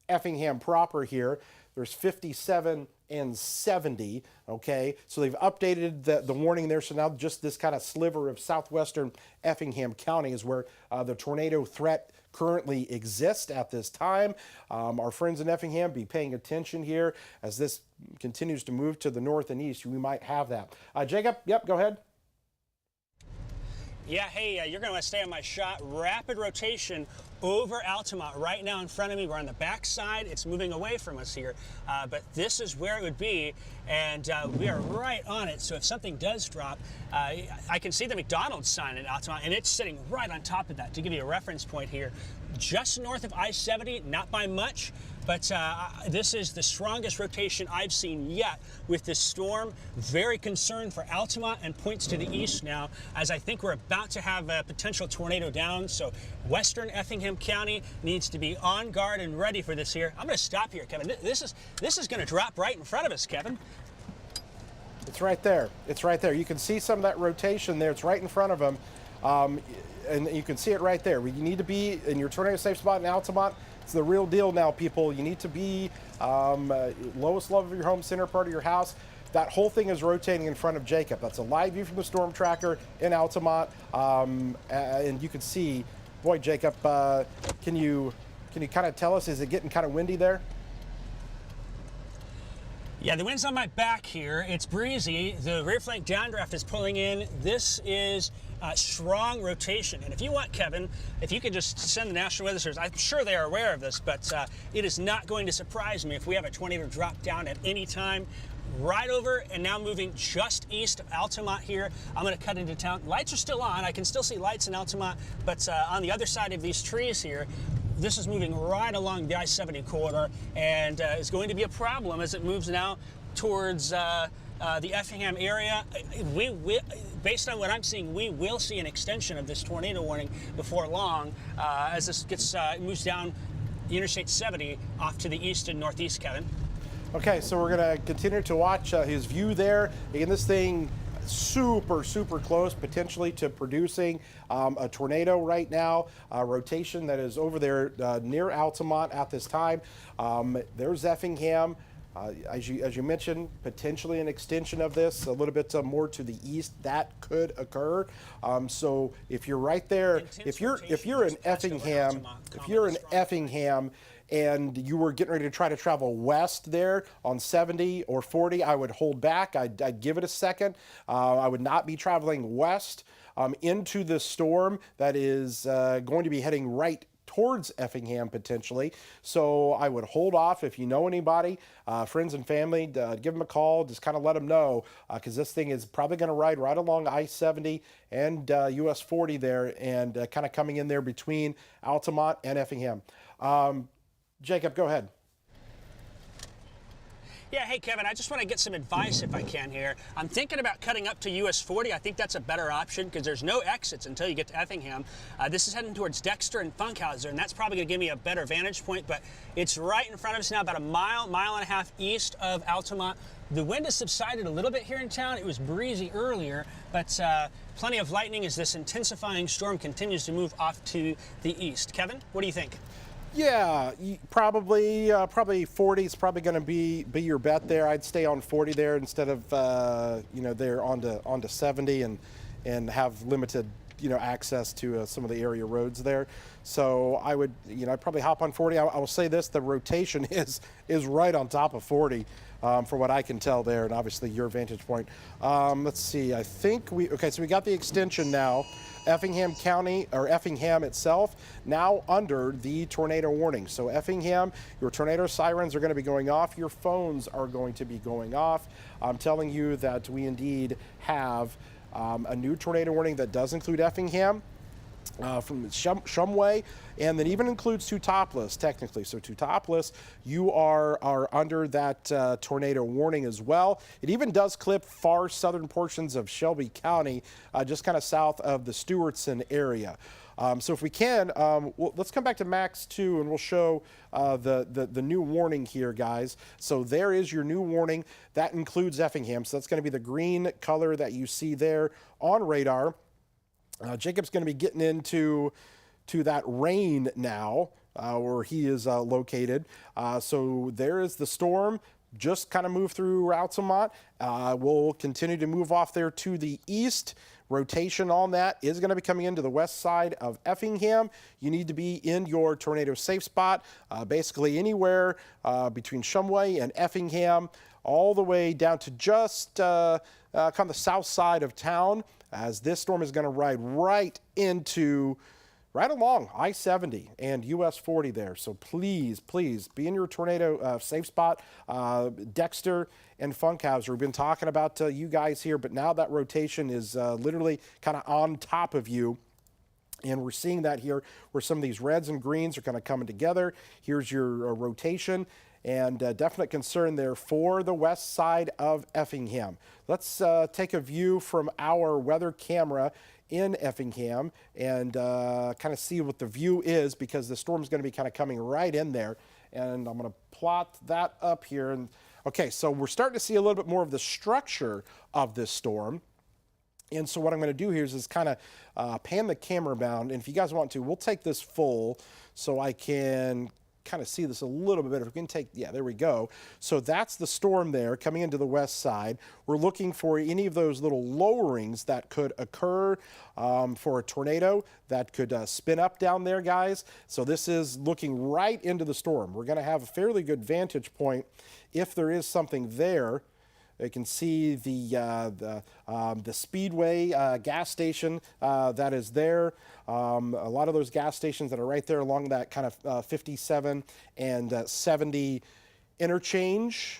Effingham proper here, there's 57 and 70, okay? So they've updated the warning there. So now just this kind of sliver of southwestern Effingham County is where the tornado threat currently exists at this time. Our friends in Effingham, be paying attention here as this continues to move to the north and east. We might have that. Jacob, yep, go ahead. Yeah, hey, you're going to want to stay on my shot. Rapid rotation over Altamont right now in front of me. We're on the back side. It's moving away from us here, but this is where it would be, and we are right on it. So if something does drop, I can see the McDonald's sign in Altamont, and it's sitting right on top of that. To give you a reference point here, just north of I-70, not by much, but this is the strongest rotation I've seen yet with this storm. Very concerned for Altamont and points to the east now, as I think we're about to have a potential tornado down. So western Effingham County needs to be on guard and ready for this here. I'm going to stop here, Kevin. This is going to drop right in front of us, Kevin. It's right there. It's right there. You can see some of that rotation there. It's right in front of them. And you can see it right there. You need to be in your tornado safe spot in Altamont. It's the real deal now, people. You need to be lowest level of your home, center part of your house. That whole thing is rotating in front of Jacob. That's a live view from the storm tracker in Altamont. And you can see, boy, Jacob, can you kind of tell us, is it getting kind of windy there? Yeah, the wind's on my back here. It's breezy. The rear flank downdraft is pulling in. This is strong rotation. And if you want, Kevin, if you could just send the National Weather Service, I'm sure they are aware of this, but it is not going to surprise me if we have a tornado drop down at any time. Right over and now moving just east of Altamont here. I'm going to cut into town. Lights are still on. I can still see lights in Altamont, but on the other side of these trees here, this is moving right along the I-70 corridor and is going to be a problem as it moves now towards the Effingham area. Based on what I'm seeing, we will see an extension of this tornado warning before long as this moves down Interstate 70 off to the east and northeast, Kevin. Okay, so we're going to continue to watch his view there. Again, this thing super close potentially to producing a tornado right now. Rotation that is over there near Altamont at this time. There's Effingham. As you mentioned, potentially an extension of this, a little bit more to the east, that could occur. So if you're right there, if you're in Effingham, and you were getting ready to try to travel west there on 70 or 40, I would hold back. I'd give it a second. I would not be traveling west into the storm that is going to be heading right towards Effingham potentially. So I would hold off. If you know anybody, friends and family, give them a call. Just kind of let them know because this thing is probably going to ride right along I-70 and US 40 there and kind of coming in there between Altamont and Effingham. Jacob, go ahead. Yeah, hey, Kevin, I just want to get some advice if I can here. I'm thinking about cutting up to US 40. I think that's a better option because there's no exits until you get to Effingham. This is heading towards Dexter and Funkhauser, and that's probably going to give me a better vantage point, but it's right in front of us now, about a mile and a half east of Altamont. The wind has subsided a little bit here in town. It was breezy earlier, but plenty of lightning as this intensifying storm continues to move off to the east. Kevin, what do you think? Yeah, probably 40 is probably going to be your bet there. I'd stay on 40 there instead of there onto 70 and and have limited access to some of the area roads there. So I would, I'd probably hop on 40. I will say this: the rotation is right on top of 40, from what I can tell there, and obviously your vantage point. Let's see. I think so we got the extension now. Effingham County, or Effingham itself, now under the tornado warning. So Effingham, your tornado sirens are going to be going off. Your phones are going to be going off. I'm telling you that we indeed have a new tornado warning that does include Effingham, from Shumway, and that even includes Teutopolis, technically. So Teutopolis, you are under that tornado warning as well. It even does clip far southern portions of Shelby County, just kind of south of the Stewartson area. So if we can, let's come back to Max 2 and we'll show the new warning here, guys. So there is your new warning. That includes Effingham. So that's going to be the green color that you see there on radar. Jacob's going to be getting into that rain now, where he is located. So there is the storm. Just kind of move through Altamont. We'll continue to move off there to the east. Rotation on that is going to be coming into the west side of Effingham. You need to be in your tornado safe spot, basically anywhere between Shumway and Effingham, all the way down to just kind of the south side of town, as this storm is going to ride right along I-70 and US 40 there. So please be in your tornado safe spot. Dexter and Funkhauser, we've been talking about you guys here, but now that rotation is literally kind of on top of you. And we're seeing that here where some of these reds and greens are kind of coming together. Here's your rotation. And definite concern there for the west side of Effingham. Let's take a view from our weather camera in Effingham and kind of see what the view is, because the storm's going to be kind of coming right in there. And I'm going to plot that up here. And okay, so we're starting to see a little bit more of the structure of this storm. And so what I'm going to do here is kind of pan the camera down. And if you guys want to, we'll take this full so I can kind of see this a little bit better. If we can take, yeah, there we go. So that's the storm there coming into the west side. We're looking for any of those little lowerings that could occur for a tornado that could spin up down there, guys. So this is looking right into the storm. We're going to have a fairly good vantage point if there is something there. You can see the Speedway gas station that is there. A lot of those gas stations that are right there along that kind of 57 and 70 interchange.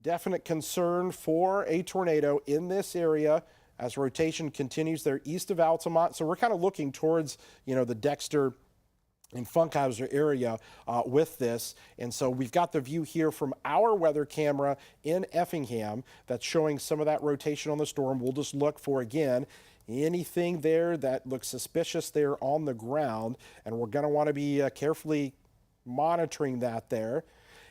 Definite concern for a tornado in this area as rotation continues there east of Altamont. So we're kind of looking towards, the Dexter in Funkhauser area with this. And so we've got the view here from our weather camera in Effingham that's showing some of that rotation on the storm. We'll just look for, again, anything there that looks suspicious there on the ground. And we're going to want to be carefully monitoring that there.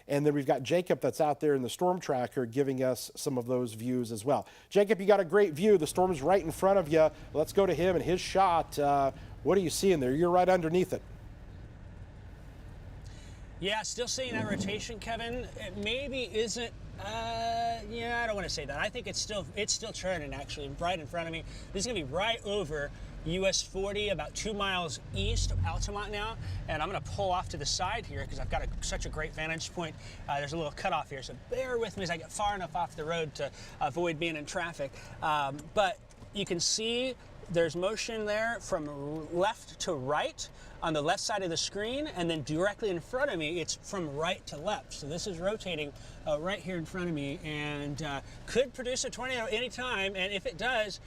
And then we've got Jacob that's out there in the storm tracker giving us some of those views as well. Jacob, you got a great view. The storm is right in front of you. Let's go to him and his shot. What are you seeing there? You're right underneath it. Yeah, still seeing that rotation, Kevin. It maybe isn't, I don't want to say that. I think it's still churning, actually, right in front of me. This is going to be right over US 40, about 2 miles east of Altamont now. And I'm going to pull off to the side here because I've got such a great vantage point. There's a little cutoff here, so bear with me as I get far enough off the road to avoid being in traffic. But you can see there's motion there from left to right on the left side of the screen, and then directly in front of me, it's from right to left. So this is rotating right here in front of me, and could produce a tornado anytime, and if it does,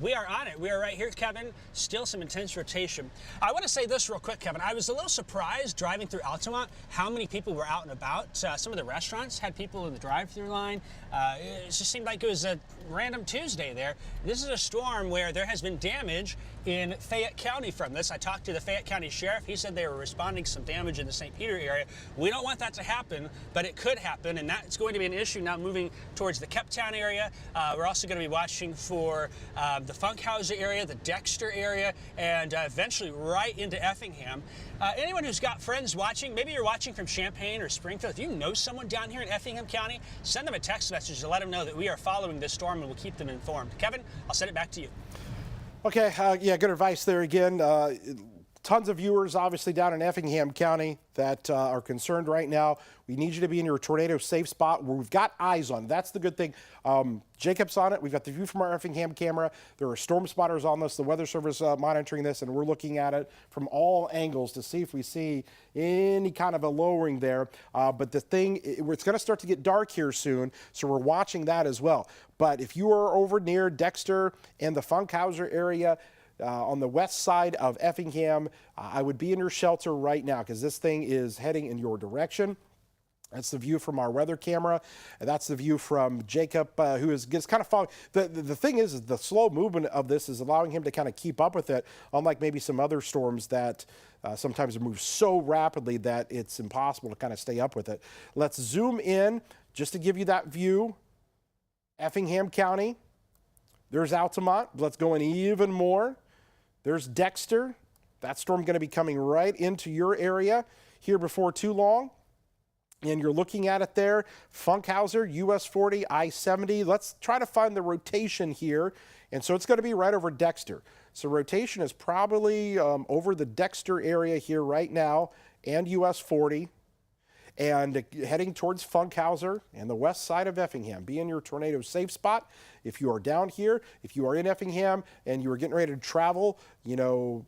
we are on it. We are right here, Kevin. Still some intense rotation. I want to say this real quick, Kevin. I was a little surprised driving through Altamont how many people were out and about. Some of the restaurants had people in the drive-through line. It just seemed like it was a random Tuesday there. This is a storm where there has been damage in Fayette County from this. I talked to the Fayette County Sheriff. He said they were responding to some damage in the St. Peter area. We don't want that to happen, but it could happen, and that's going to be an issue now moving towards the Keptown area. We're also going to be watching for the Funkhauser area, the Dexter area, and eventually right into Effingham. Anyone who's got friends watching, maybe you're watching from Champaign or Springfield, if you know someone down here in Effingham County, send them a text message to let them know that we are following this storm and we'll keep them informed. Kevin, I'll send it back to you. Okay, yeah, good advice there again. Tons of viewers obviously down in Effingham County that are concerned right now. We need you to be in your tornado safe spot where we've got eyes on. That's the good thing. Jacob's on it. We've got the view from our Effingham camera. There are storm spotters on this, the Weather Service monitoring this, and we're looking at it from all angles to see if we see any kind of a lowering there. But the thing, it's going to start to get dark here soon, so we're watching that as well. But if you are over near Dexter and the Funkhauser area, on the west side of Effingham, I would be in your shelter right now because this thing is heading in your direction. That's the view from our weather camera. And that's the view from Jacob, who gets kind of following. The thing is the slow movement of this is allowing him to kind of keep up with it, unlike maybe some other storms that sometimes move so rapidly that it's impossible to kind of stay up with it. Let's zoom in just to give you that view. Effingham County. There's Altamont. Let's go in even more. There's Dexter. That storm going to be coming right into your area here before too long. And you're looking at it there. Funkhauser, US 40, I-70. Let's try to find the rotation here. And so it's going to be right over Dexter. So rotation is probably over the Dexter area here right now and US 40. And heading towards Funkhauser and the west side of Effingham. Be in your tornado safe spot. If you are down here, if you are in Effingham and you are getting ready to travel,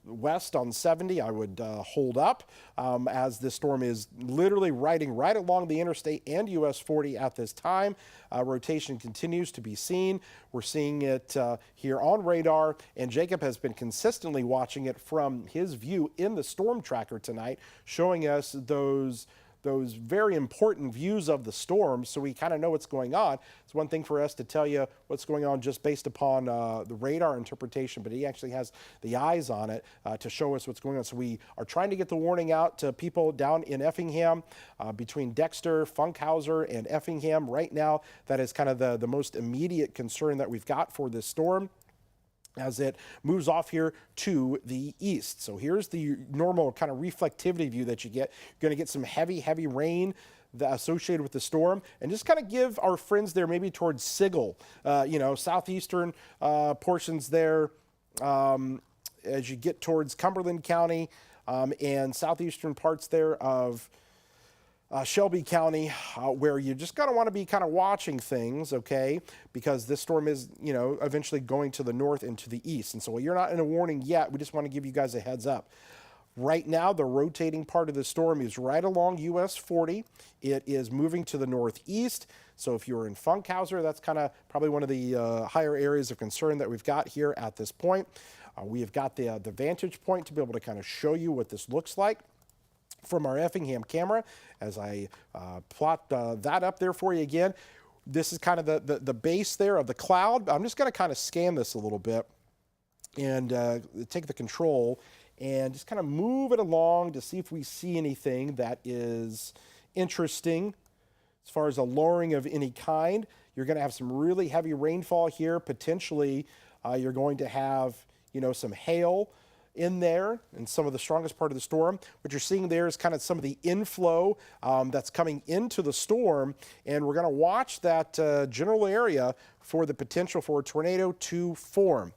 west on 70, I would hold up as this storm is literally riding right along the interstate and US 40 at this time. Rotation continues to be seen. We're seeing it here on radar, and Jacob has been consistently watching it from his view in the storm tracker tonight, showing us those very important views of the storm, so we kind of know what's going on. It's one thing for us to tell you what's going on just based upon the radar interpretation, but he actually has the eyes on it to show us what's going on. So we are trying to get the warning out to people down in Effingham, between Dexter, Funkhauser, and Effingham. Right now, that is kind of the most immediate concern that we've got for this storm as it moves off here to the east. So here's the normal kind of reflectivity view that you get. You're going to get some heavy rain associated with the storm, and just kind of give our friends there maybe towards Sigel, southeastern portions there as you get towards Cumberland County and southeastern parts there of Shelby County, where you just gotta want to be kind of watching things, okay? Because this storm is, eventually going to the north and to the east. And so you're not in a warning yet. We just want to give you guys a heads up. Right now, the rotating part of the storm is right along US 40. It is moving to the northeast. So if you're in Funkhauser, that's kind of probably one of the higher areas of concern that we've got here at this point. We have got the vantage point to be able to kind of show you what this looks like from our Effingham camera as I plot that up there for you again. This is kind of the base there of the cloud. I'm just going to kind of scan this a little bit and take the control and just kind of move it along to see if we see anything that is interesting as far as a lowering of any kind. You're going to have some really heavy rainfall here. Potentially, you're going to have, some hail in there and some of the strongest part of the storm. What you're seeing there is kind of some of the inflow that's coming into the storm, and we're going to watch that general area for the potential for a tornado to form.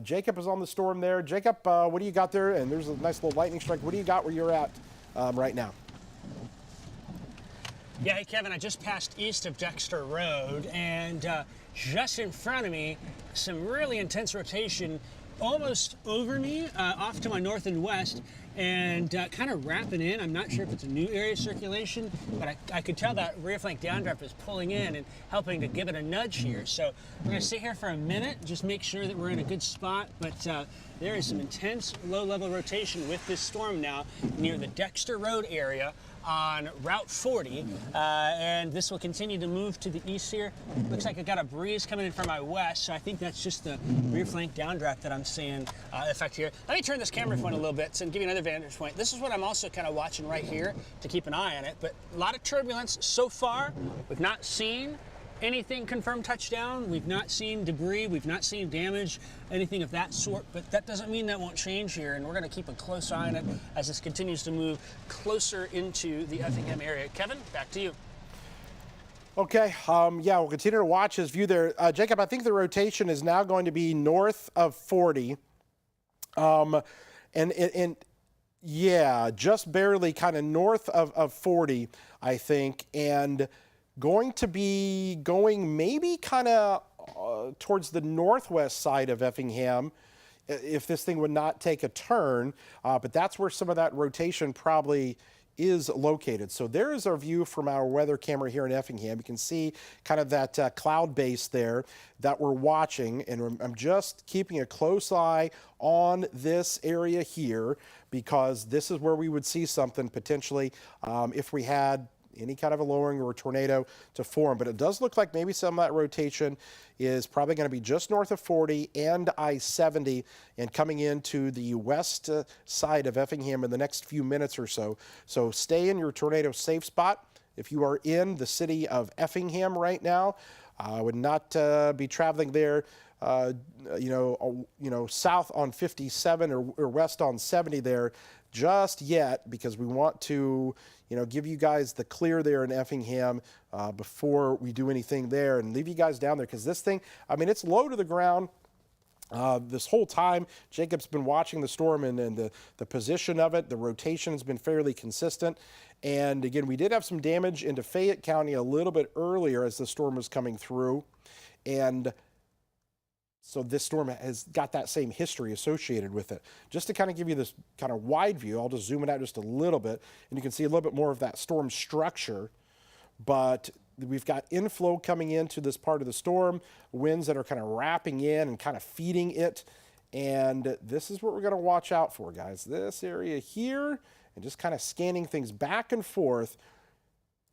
Jacob is on the storm there. Jacob, what do you got there? And there's a nice little lightning strike. What do you got where you're at right now? Yeah, hey Kevin, I just passed east of Dexter Road, and just in front of me, some really intense rotation almost over me, off to my north and west, and kind of wrapping in. I'm not sure if it's a new area of circulation, but I could tell that rear flank downdraft is pulling in and helping to give it a nudge here. So we're going to sit here for a minute, just make sure that we're in a good spot, but there is some intense low-level rotation with this storm now near the Dexter Road area on Route 40, and this will continue to move to the east here. Looks like I got a breeze coming in from my west, so I think that's just the rear flank downdraft that I'm seeing effect here. Let me turn this camera point a little bit and give you another vantage point. This is what I'm also kind of watching right here to keep an eye on it, but a lot of turbulence so far. We've not seen anything confirmed touchdown. We've not seen debris, we've not seen damage, anything of that sort, but that doesn't mean that won't change here, and we're going to keep a close eye on it as this continues to move closer into the Effingham area. Kevin, back to you. Okay, yeah, we'll continue to watch his view there. Jacob, I think the rotation is now going to be north of 40. And yeah, just barely kind of north of 40, I think, and going to be going maybe kind of towards the northwest side of Effingham if this thing would not take a turn, but that's where some of that rotation probably is located. So there is our view from our weather camera here in Effingham. You can see kind of that cloud base there that we're watching, and I'm just keeping a close eye on this area here because this is where we would see something potentially if we had any kind of a lowering or a tornado to form. But it does look like maybe some of that rotation is probably going to be just north of 40 and I-70 and coming into the west side of Effingham in the next few minutes or so. So stay in your tornado safe spot. If you are in the city of Effingham right now, I would not be traveling there south on 57 or west on 70 there just yet, because we want to, give you guys the clear there in Effingham before we do anything there and leave you guys down there, because this thing, I mean, it's low to the ground. This whole time, Jacob's been watching the storm and the position of it. The rotation has been fairly consistent. And again, we did have some damage into Fayette County a little bit earlier as the storm was coming through. And so this storm has got that same history associated with it. Just to kind of give you this kind of wide view, I'll just zoom it out just a little bit, and you can see a little bit more of that storm structure. But we've got inflow coming into this part of the storm, winds that are kind of wrapping in and kind of feeding it. And this is what we're going to watch out for, guys. This area here, and just kind of scanning things back and forth.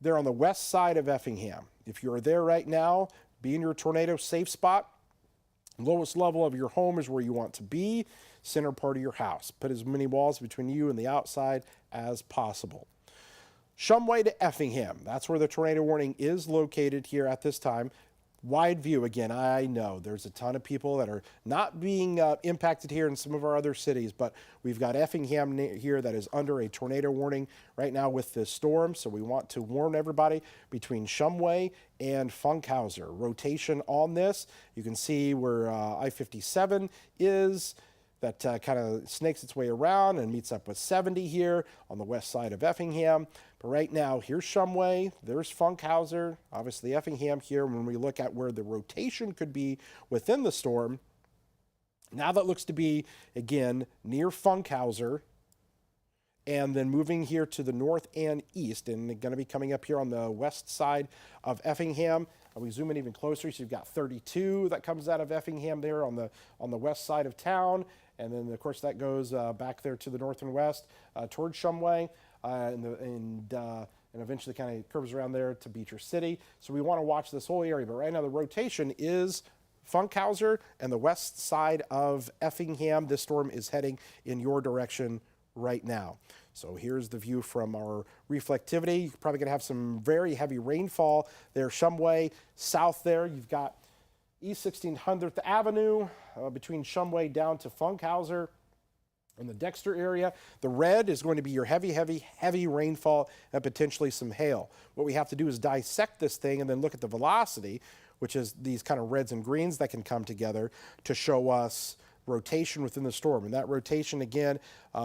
They're on the west side of Effingham. If you're there right now, be in your tornado safe spot. Lowest level of your home is where you want to be, center part of your house. Put as many walls between you and the outside as possible. Shumway to Effingham, that's where the tornado warning is located here at this time. Wide view, again, I know there's a ton of people that are not being impacted here in some of our other cities, but we've got Effingham here that is under a tornado warning right now with this storm, so we want to warn everybody between Shumway and Funkhauser. Rotation on this, you can see where I-57 is. That kind of snakes its way around and meets up with 70 here on the west side of Effingham. But right now, here's Shumway, there's Funkhauser, obviously Effingham here. When we look at where the rotation could be within the storm, now that looks to be, again, near Funkhauser, and then moving here to the north and east, and going to be coming up here on the west side of Effingham. We zoom in even closer, so you've got 32 that comes out of Effingham there on the west side of town. And then, of course, that goes back there to the north and west towards Shumway, and eventually kind of curves around there to Beecher City. So we want to watch this whole area. But right now, the rotation is Funkhauser and the west side of Effingham. This storm is heading in your direction right now. So here's the view from our reflectivity. You're probably going to have some very heavy rainfall there. Shumway, south there, you've got East 1600th Avenue between Shumway down to Funkhauser in the Dexter area. The red is going to be your heavy rainfall and potentially some hail. What we have to do is dissect this thing and then look at the velocity, which is these kind of reds and greens that can come together to show us rotation within the storm. And that rotation, again,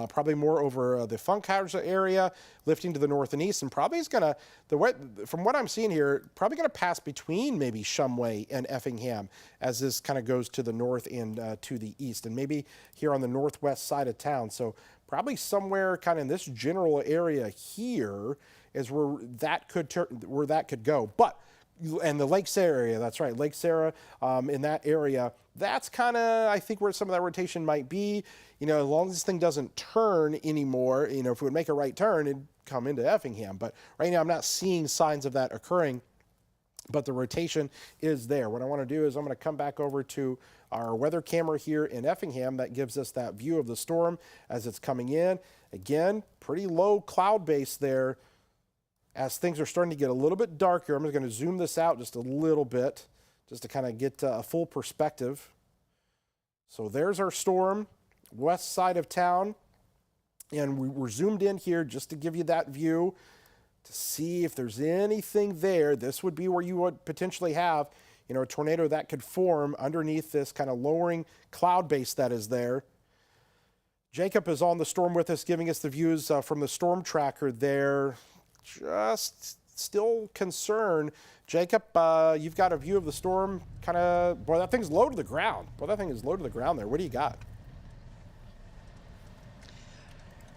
probably more over the Funkhauser area, lifting to the north and east, and probably is going to, from what I'm seeing here, probably going to pass between maybe Shumway and Effingham as this kind of goes to the north and to the east, and maybe here on the northwest side of town. So probably somewhere kind of in this general area here is where that could go. But and the Lake Sarah area, that's right, Lake Sarah in that area, that's kind of, I think, where some of that rotation might be. As long as this thing doesn't turn anymore, if it would make a right turn, it'd come into Effingham. But right now, I'm not seeing signs of that occurring, but the rotation is there. What I want to do is I'm going to come back over to our weather camera here in Effingham that gives us that view of the storm as it's coming in. Again, pretty low cloud base there as things are starting to get a little bit darker. I'm just going to zoom this out just a little bit just to kind of get a full perspective. So there's our storm, west side of town. And we're zoomed in here just to give you that view to see if there's anything there. This would be where you would potentially have, a tornado that could form underneath this kind of lowering cloud base that is there. Jacob is on the storm with us, giving us the views from the storm tracker there. Just still concerned. Jacob, you've got a view of the storm kind of, boy, that thing's low to the ground. Boy, that thing is low to the ground there. What do you got?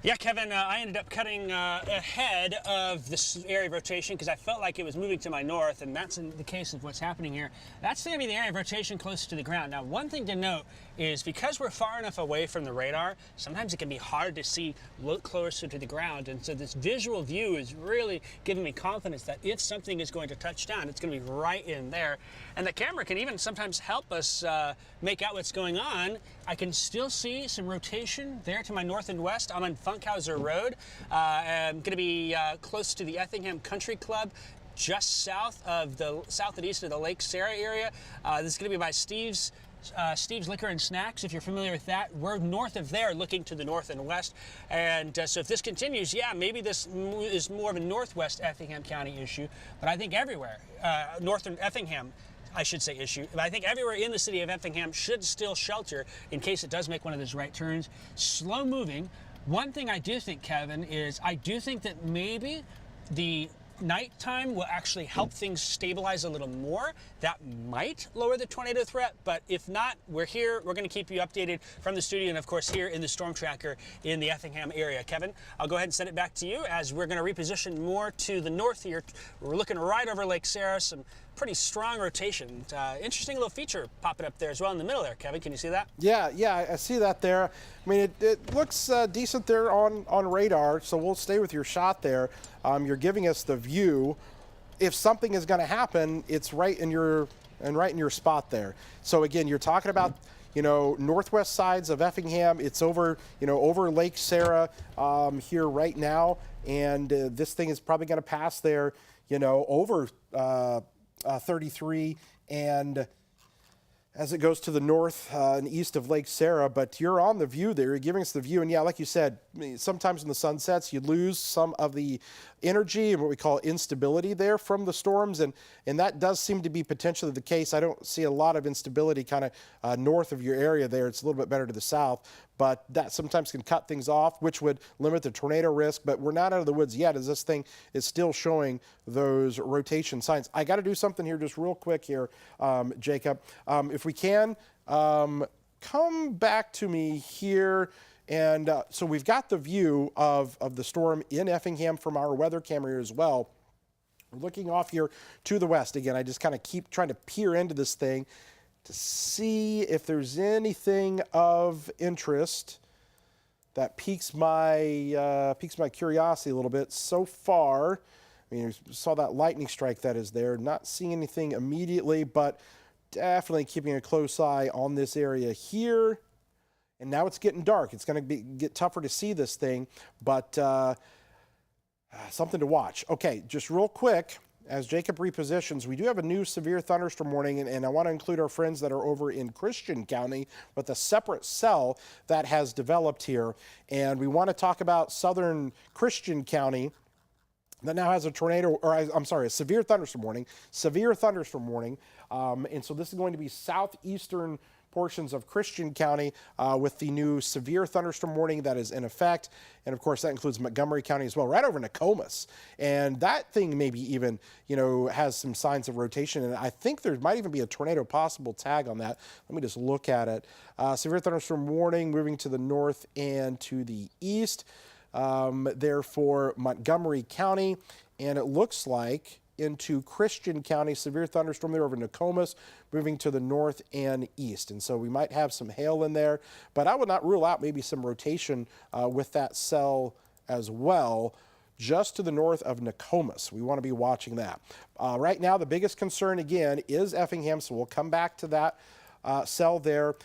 Yeah, Kevin, I ended up cutting ahead of this area of rotation because I felt like it was moving to my north, and that's in the case of what's happening here. That's going to be the area of rotation closest to the ground. Now, one thing to note is because we're far enough away from the radar, sometimes it can be hard to see look closer to the ground, and so this visual view is really giving me confidence that if something is going to touch down, it's going to be right in there. And the camera can even sometimes help us make out what's going on. I can still see some rotation there to my north and west. I'm on Funkhauser Road. I'm going to be close to the Effingham Country Club, just south and east of the Lake Sarah area. This is going to be by Steve's Liquor and Snacks, if you're familiar with that. We're north of there, looking to the north and west. And so if this continues, yeah, maybe this is more of a northwest Effingham County issue. But I think everywhere, northern Effingham, I should say issue, but I think everywhere in the city of Effingham should still shelter in case it does make one of those right turns. Slow moving. One thing I do think, Kevin, is I do think that maybe the nighttime will actually help things stabilize a little more. That might lower the tornado threat, but if not, we're here. We're going to keep you updated from the studio and, of course, here in the storm tracker in the Effingham area. Kevin, I'll go ahead and send it back to you as we're going to reposition more to the north here. We're looking right over Lake Sarah, some pretty strong rotation. Interesting little feature popping up there as well in the middle there. Kevin, can you see that? Yeah, I see that there. I mean, it looks decent there on radar, so we'll stay with your shot there. You're giving us the view. If something is going to happen, it's right in your spot there. So again, you're talking about northwest sides of Effingham. It's over over Lake Sarah here right now, and this thing is probably going to pass there over 33 and as it goes to the north and east of Lake Sarah. But you're on the view there. You're giving us the view. And yeah, like you said, sometimes when the sun sets, you lose some of the energy and what we call instability there from the storms. And that does seem to be potentially the case. I don't see a lot of instability kind of north of your area there. It's a little bit better to the south. But that sometimes can cut things off, which would limit the tornado risk. But we're not out of the woods yet, as this thing is still showing those rotation signs. I got to do something here just real quick here, Jacob. If we can, come back to me here. And so we've got the view of the storm in Effingham from our weather camera as well. We're looking off here to the west. Again, I just kind of keep trying to peer into this thing to see if there's anything of interest that piques my curiosity a little bit. So far, I mean, you saw that lightning strike that is there. Not seeing anything immediately, but definitely keeping a close eye on this area here. And now it's getting dark. It's going to get tougher to see this thing, but something to watch. Okay, just real quick. As Jacob repositions, we do have a new severe thunderstorm warning, and I want to include our friends that are over in Christian County with a separate cell that has developed here. And we want to talk about southern Christian County that now has a a severe thunderstorm warning. And so this is going to be southeastern portions of Christian County with the new severe thunderstorm warning that is in effect. And of course, that includes Montgomery County as well, right over Nokomis. And that thing maybe even, has some signs of rotation. And I think there might even be a tornado possible tag on that. Let me just look at it. Severe thunderstorm warning moving to the north and to the east. Therefore, Montgomery County. And it looks like into Christian County, severe thunderstorm there over Nokomis, moving to the north and east. And so we might have some hail in there, but I would not rule out maybe some rotation with that cell as well, just to the north of Nokomis. We want to be watching that. Right now, the biggest concern, again, is Effingham, so we'll come back to that cell there.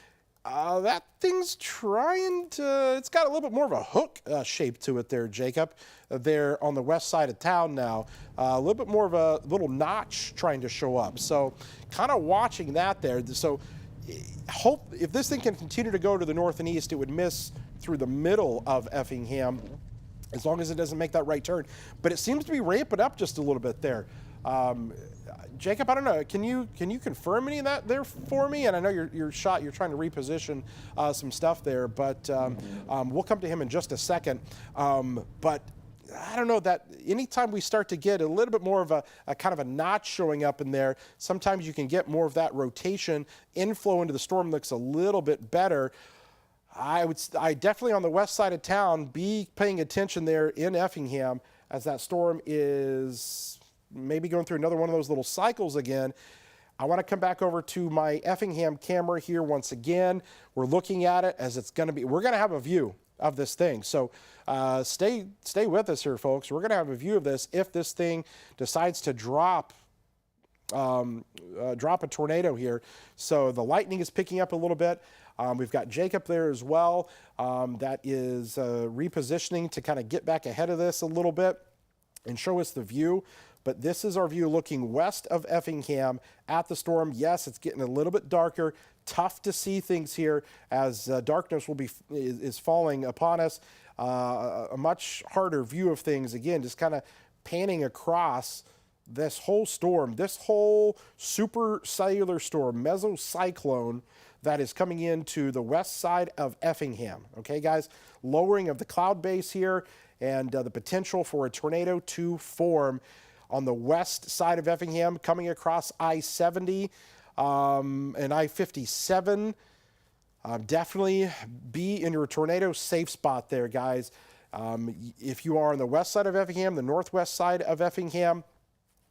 That thing's trying to, it's got a little bit more of a hook shape to it there, Jacob. There on the west side of town now. A little bit more of a little notch trying to show up. So kind of watching that there. So hope if this thing can continue to go to the north and east, it would miss through the middle of Effingham as long as it doesn't make that right turn. But it seems to be ramping up just a little bit there. Jacob, I don't know. Can you confirm any of that there for me? And I know you're trying to reposition some stuff there, but we'll come to him in just a second. But I don't know that anytime we start to get a little bit more of a kind of a notch showing up in there, sometimes you can get more of that rotation inflow into the storm looks a little bit better. I definitely on the west side of town be paying attention there in Effingham as that storm is maybe going through another one of those little cycles again. I want to come back over to my Effingham camera here once again. We're looking at it as it's going to be, we're going to have a view of this thing. So stay with us here, folks. We're going to have a view of this if this thing decides to drop a tornado here. So the lightning is picking up a little bit. We've got Jacob there as well. That is repositioning to kind of get back ahead of this a little bit and show us the view. But this is our view looking west of Effingham at the storm. Yes, it's getting a little bit darker. Tough to see things here as darkness is falling upon us. A much harder view of things. Again, just kind of panning across this whole storm, this whole supercellular storm, mesocyclone that is coming into the west side of Effingham. Okay, guys, lowering of the cloud base here and the potential for a tornado to form on the west side of Effingham coming across I-70 and I-57. Definitely be in your tornado safe spot there, guys. If you are on the west side of Effingham, the northwest side of Effingham,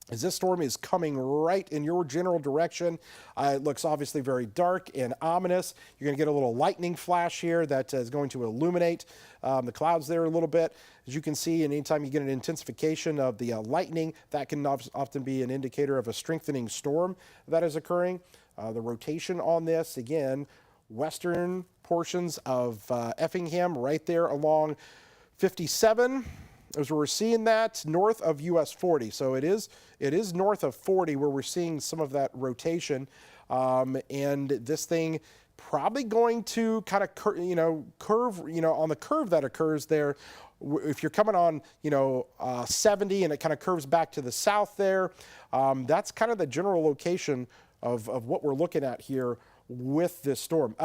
as this storm is coming right in your general direction, it looks obviously very dark and ominous. You're going to get a little lightning flash here that is going to illuminate the clouds there a little bit. As you can see, and anytime you get an intensification of the lightning, that can often be an indicator of a strengthening storm that is occurring. The rotation on this, again, western portions of Effingham right there along 57. As we're seeing that north of US 40. So it is north of 40 where we're seeing some of that rotation. And this thing probably going to kind of curve, on the curve that occurs there. If you're coming on, 70 and it kind of curves back to the south there, that's kind of the general location of what we're looking at here with this storm.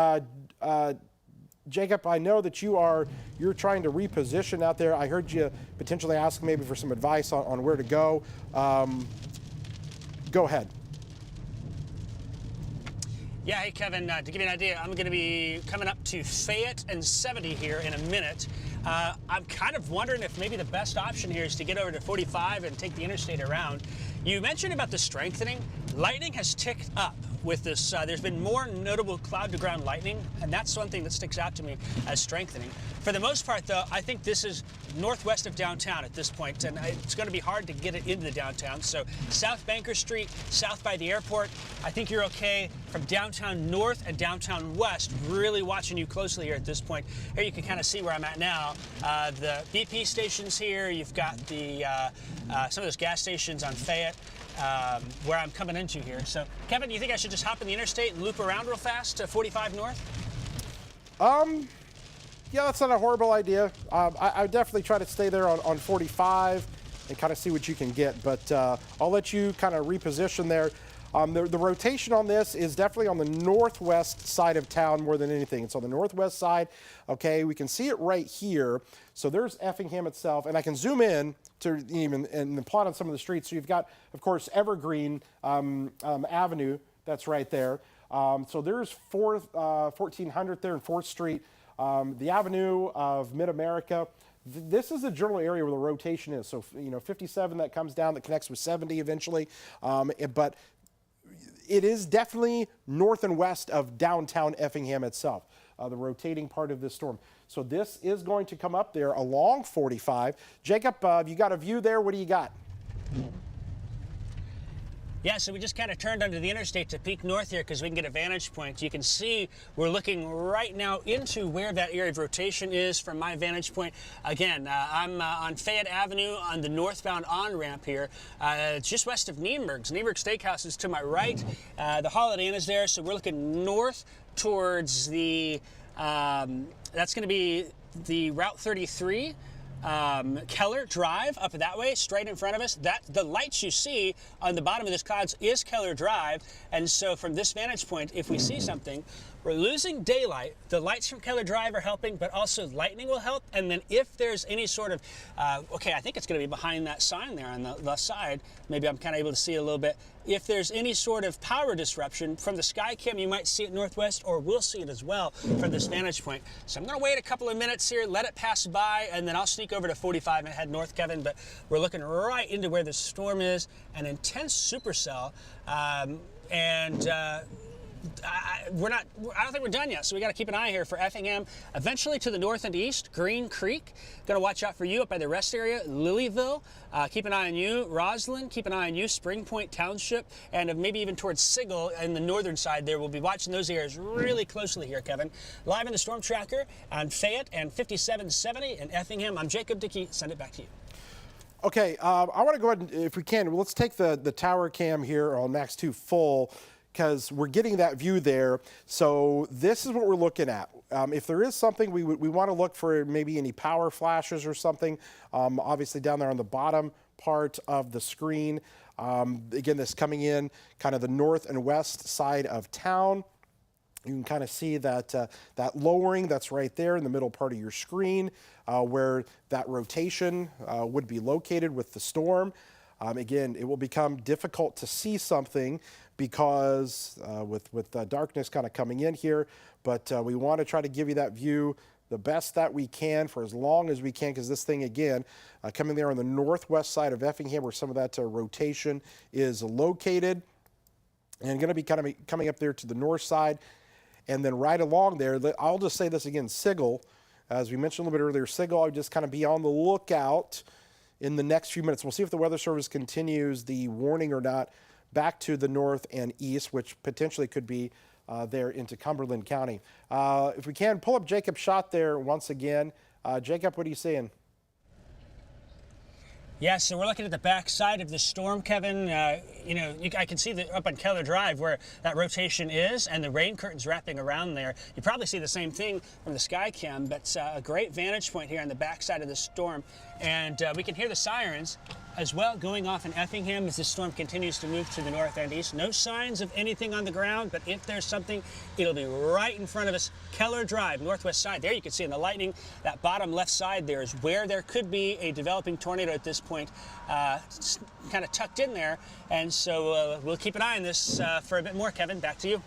Jacob, I know that you're trying to reposition out there. I heard you potentially ask maybe for some advice on where to go. Go ahead. Yeah, hey Kevin, to give you an idea, I'm going to be coming up to Fayette and 70 here in a minute. I'm kind of wondering if maybe the best option here is to get over to 45 and take the interstate around. You mentioned about the strengthening. Lightning has ticked up with this. There's been more notable cloud-to-ground lightning, and that's one thing that sticks out to me as strengthening. For the most part, though, I think this is northwest of downtown at this point, and it's going to be hard to get it into the downtown. So South Banker Street, south by the airport, I think you're okay. From downtown north and downtown west, really watching you closely here at this point. Here you can kind of see where I'm at now. The BP stations here, you've got the some of those gas stations on Fayette. Where I'm coming into here. So, Kevin, do you think I should just hop in the interstate and loop around real fast to 45 north? Yeah, that's not a horrible idea. I would definitely try to stay there on 45 and kind of see what you can get. But I'll let you kind of reposition there. The rotation on this is definitely on the northwest side of town more than anything. It's on the northwest side. Okay, we can see it right here. So there's Effingham itself, and I can zoom in to even and plot on some of the streets. So you've got, of course, Evergreen Avenue. That's right there. So there's 1400 there in 4th Street, the Avenue of Mid-America. This is the general area where the rotation is. So 57 that comes down that connects with 70 eventually, but it is definitely north and west of downtown Effingham itself, the rotating part of this storm. So this is going to come up there along 45. Jacob, you got a view there? What do you got? Yeah, so we just kind of turned onto the interstate to peek north here because we can get a vantage point. You can see we're looking right now into where that area of rotation is from my vantage point. Again, I'm on Fayette Avenue on the northbound on-ramp here. It's just west of Nienberg's. Nienberg Steakhouse is to my right. The Holiday Inn is there, so we're looking north towards the, that's going to be the Route 33. Keller Drive up that way, straight in front of us. The lights you see on the bottom of this clouds is Keller Drive, and so from this vantage point, if we see something, we're losing daylight. The lights from Keller Drive are helping, but also lightning will help. And then if there's any sort of, okay, I think it's going to be behind that sign there on the left side. Maybe I'm kind of able to see a little bit. If there's any sort of power disruption from the sky cam, you might see it northwest, or we'll see it as well from this vantage point. So I'm going to wait a couple of minutes here, let it pass by, and then I'll sneak over to 45 and head north, Kevin. But we're looking right into where the storm is, an intense supercell, I don't think we're done yet, so we got to keep an eye here for Effingham. Eventually to the north and east, Green Creek. Going to watch out for you up by the rest area, Lilyville. Keep an eye on you, Roslyn. Keep an eye on you, Spring Point Township, and maybe even towards Sigel and the northern side there. We'll be watching those areas really closely here, Kevin. Live in the Storm Tracker on Fayette and 5770 in Effingham. I'm Jacob Dickey. Send it back to you. Okay, I want to go ahead and, if we can, let's take the tower cam here on Max 2 full, because we're getting that view there. So this is what we're looking at. If there is something, we want to look for maybe any power flashes or something, obviously down there on the bottom part of the screen. Again, this coming in kind of the north and west side of town. You can kind of see that that lowering that's right there in the middle part of your screen, where that rotation would be located with the storm. Again, it will become difficult to see something because with darkness kind of coming in here, but we want to try to give you that view the best that we can for as long as we can, because this thing, again, coming there on the northwest side of Effingham where some of that rotation is located, and going to be kind of coming up there to the north side, and then right along there, I'll just say this again, Sigel, as we mentioned a little bit earlier, Sigel, I'll just kind of be on the lookout in the next few minutes. We'll see if the Weather Service continues the warning or not back to the north and east, which potentially could be there into Cumberland County. If we can, pull up Jacob's shot there once again. Jacob, what are you seeing? Yeah, so we're looking at the back side of the storm, Kevin. I can see up on Keller Drive where that rotation is, and the rain curtain's wrapping around there. You probably see the same thing from the sky cam, but a great vantage point here on the back side of the storm. And we can hear the sirens as well going off in Effingham as the storm continues to move to the north and east. No signs of anything on the ground, but if there's something, it'll be right in front of us. Keller Drive, northwest side. There you can see in the lightning, that bottom left side there is where there could be a developing tornado at this point, kind of tucked in there. And so we'll keep an eye on this for a bit more. Kevin, back to you.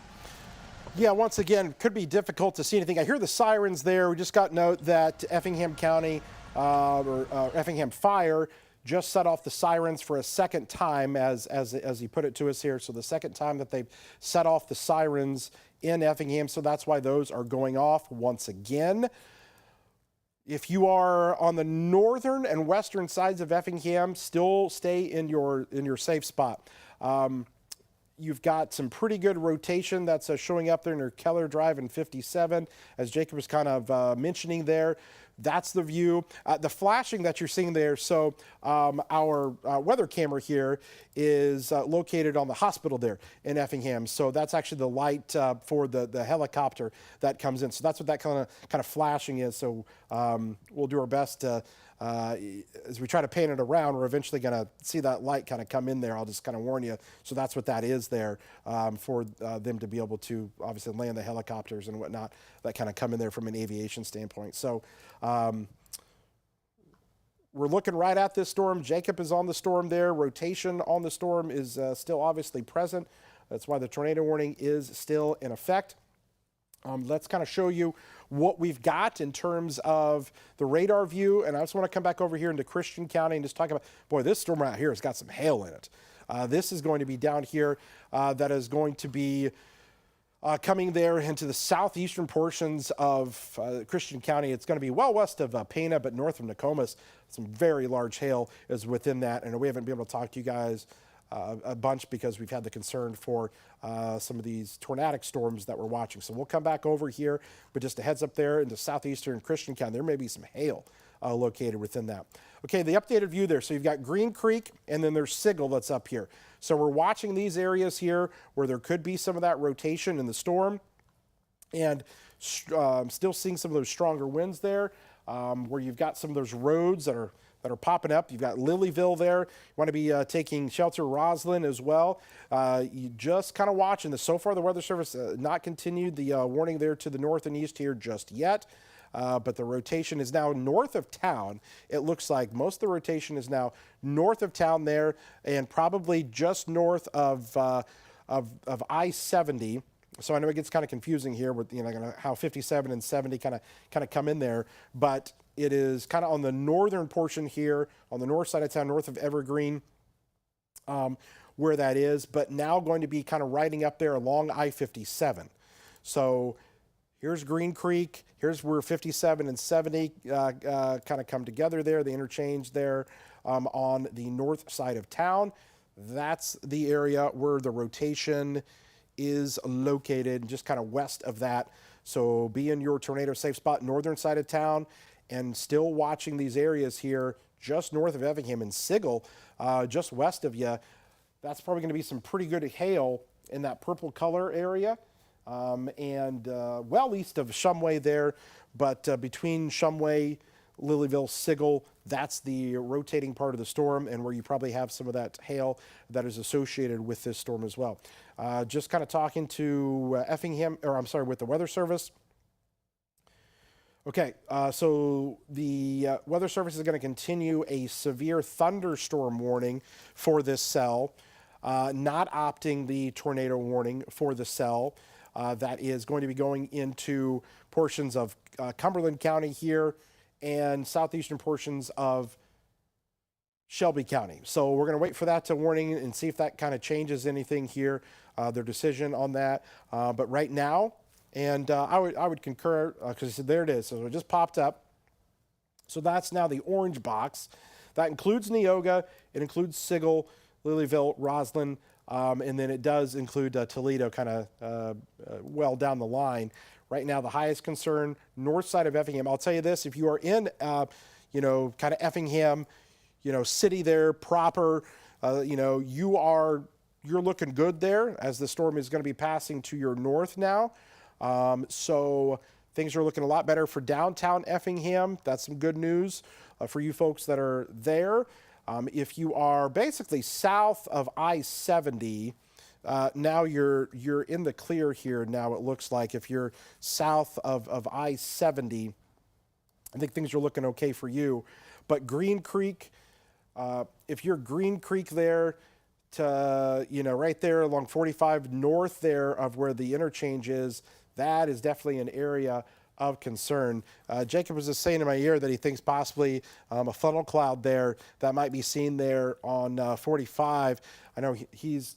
Yeah, once again, could be difficult to see anything. I hear the sirens there. We just got note that Effingham County, or Effingham Fire, just set off the sirens for a second time, as he put it to us here. So the second time that they've set off the sirens in Effingham, so that's why those are going off once again. If you are on the northern and western sides of Effingham, still stay in your safe spot. You've got some pretty good rotation that's showing up there near Keller Drive and 57, as Jacob was kind of mentioning there. That's the view. The flashing that you're seeing there, so our weather camera here is located on the hospital there in Effingham. So that's actually the light for the helicopter that comes in. So that's what that kind of flashing is. So we'll do our best to, as we try to pan it around, we're eventually going to see that light kind of come in there. I'll just kind of warn you. So that's what that is there, for them to be able to obviously land the helicopters and whatnot that kind of come in there from an aviation standpoint. So we're looking right at this storm. Jacob is on the storm there. Rotation on the storm is still obviously present. That's why the tornado warning is still in effect. Let's kind of show you what we've got in terms of the radar view. And I just want to come back over here into Christian County and just talk about, boy, this storm right here has got some hail in it. This is going to be down here. That is going to be coming there into the southeastern portions of Christian County. It's going to be well west of Pana, but north of Nokomis. Some very large hail is within that. And we haven't been able to talk to you guys a bunch because we've had the concern for some of these tornadic storms that we're watching. So we'll come back over here, but just a heads up there into southeastern Christian County, there may be some hail located within that. Okay, the updated view there. So you've got Green Creek, and then there's Sigel that's up here. So we're watching these areas here where there could be some of that rotation in the storm, and still seeing some of those stronger winds there, where you've got some of those roads that are popping up. You've got Lilyville there. You want to be taking shelter. Roslyn as well. You just kind of watching this. So far, the Weather Service not continued the warning there to the north and east here just yet. But the rotation is now north of town. It looks like most of the rotation is now north of town there, and probably just north of I-70. So I know it gets kind of confusing here with how 57 and 70 kind of come in there, but it is kind of on the northern portion here, on the north side of town, north of Evergreen, where that is. But now going to be kind of riding up there along I-57. So here's Green Creek. Here's where 57 and 70 kind of come together there, the interchange there on the north side of town. That's the area where the rotation is located, just kind of west of that. So be in your tornado safe spot, northern side of town, and still watching these areas here just north of Effingham and Sigel, just west of you. That's probably going to be some pretty good hail in that purple color area. And well east of Shumway there, but between Shumway, Lilyville, Sigel, that's the rotating part of the storm, and where you probably have some of that hail that is associated with this storm as well. Just kind of talking to with the Weather Service. Okay, so the Weather Service is going to continue a severe thunderstorm warning for this cell, not opting the tornado warning for the cell. That is going to be going into portions of Cumberland County here and southeastern portions of Shelby County. So we're going to wait for that to warning and see if that kind of changes anything here, their decision on that. But right now, and I would concur, because there it is. So it just popped up. So that's now the orange box. That includes Neoga. It includes Sigel, Lilyville, Roslyn, and then it does include Toledo kind of well down the line. Right now, the highest concern, north side of Effingham. I'll tell you this, if you are in, kind of Effingham, city there proper, you're looking good there as the storm is going to be passing to your north now. So things are looking a lot better for downtown Effingham. That's some good news for you folks that are there. If you are basically south of I-70, now you're in the clear here now, it looks like. If you're south of I-70, I think things are looking okay for you. But Green Creek, if you're Green Creek there to, right there along 45 north there of where the interchange is, that is definitely an area of concern. Jacob was just saying in my ear that he thinks possibly a funnel cloud there that might be seen there on 45. I know he's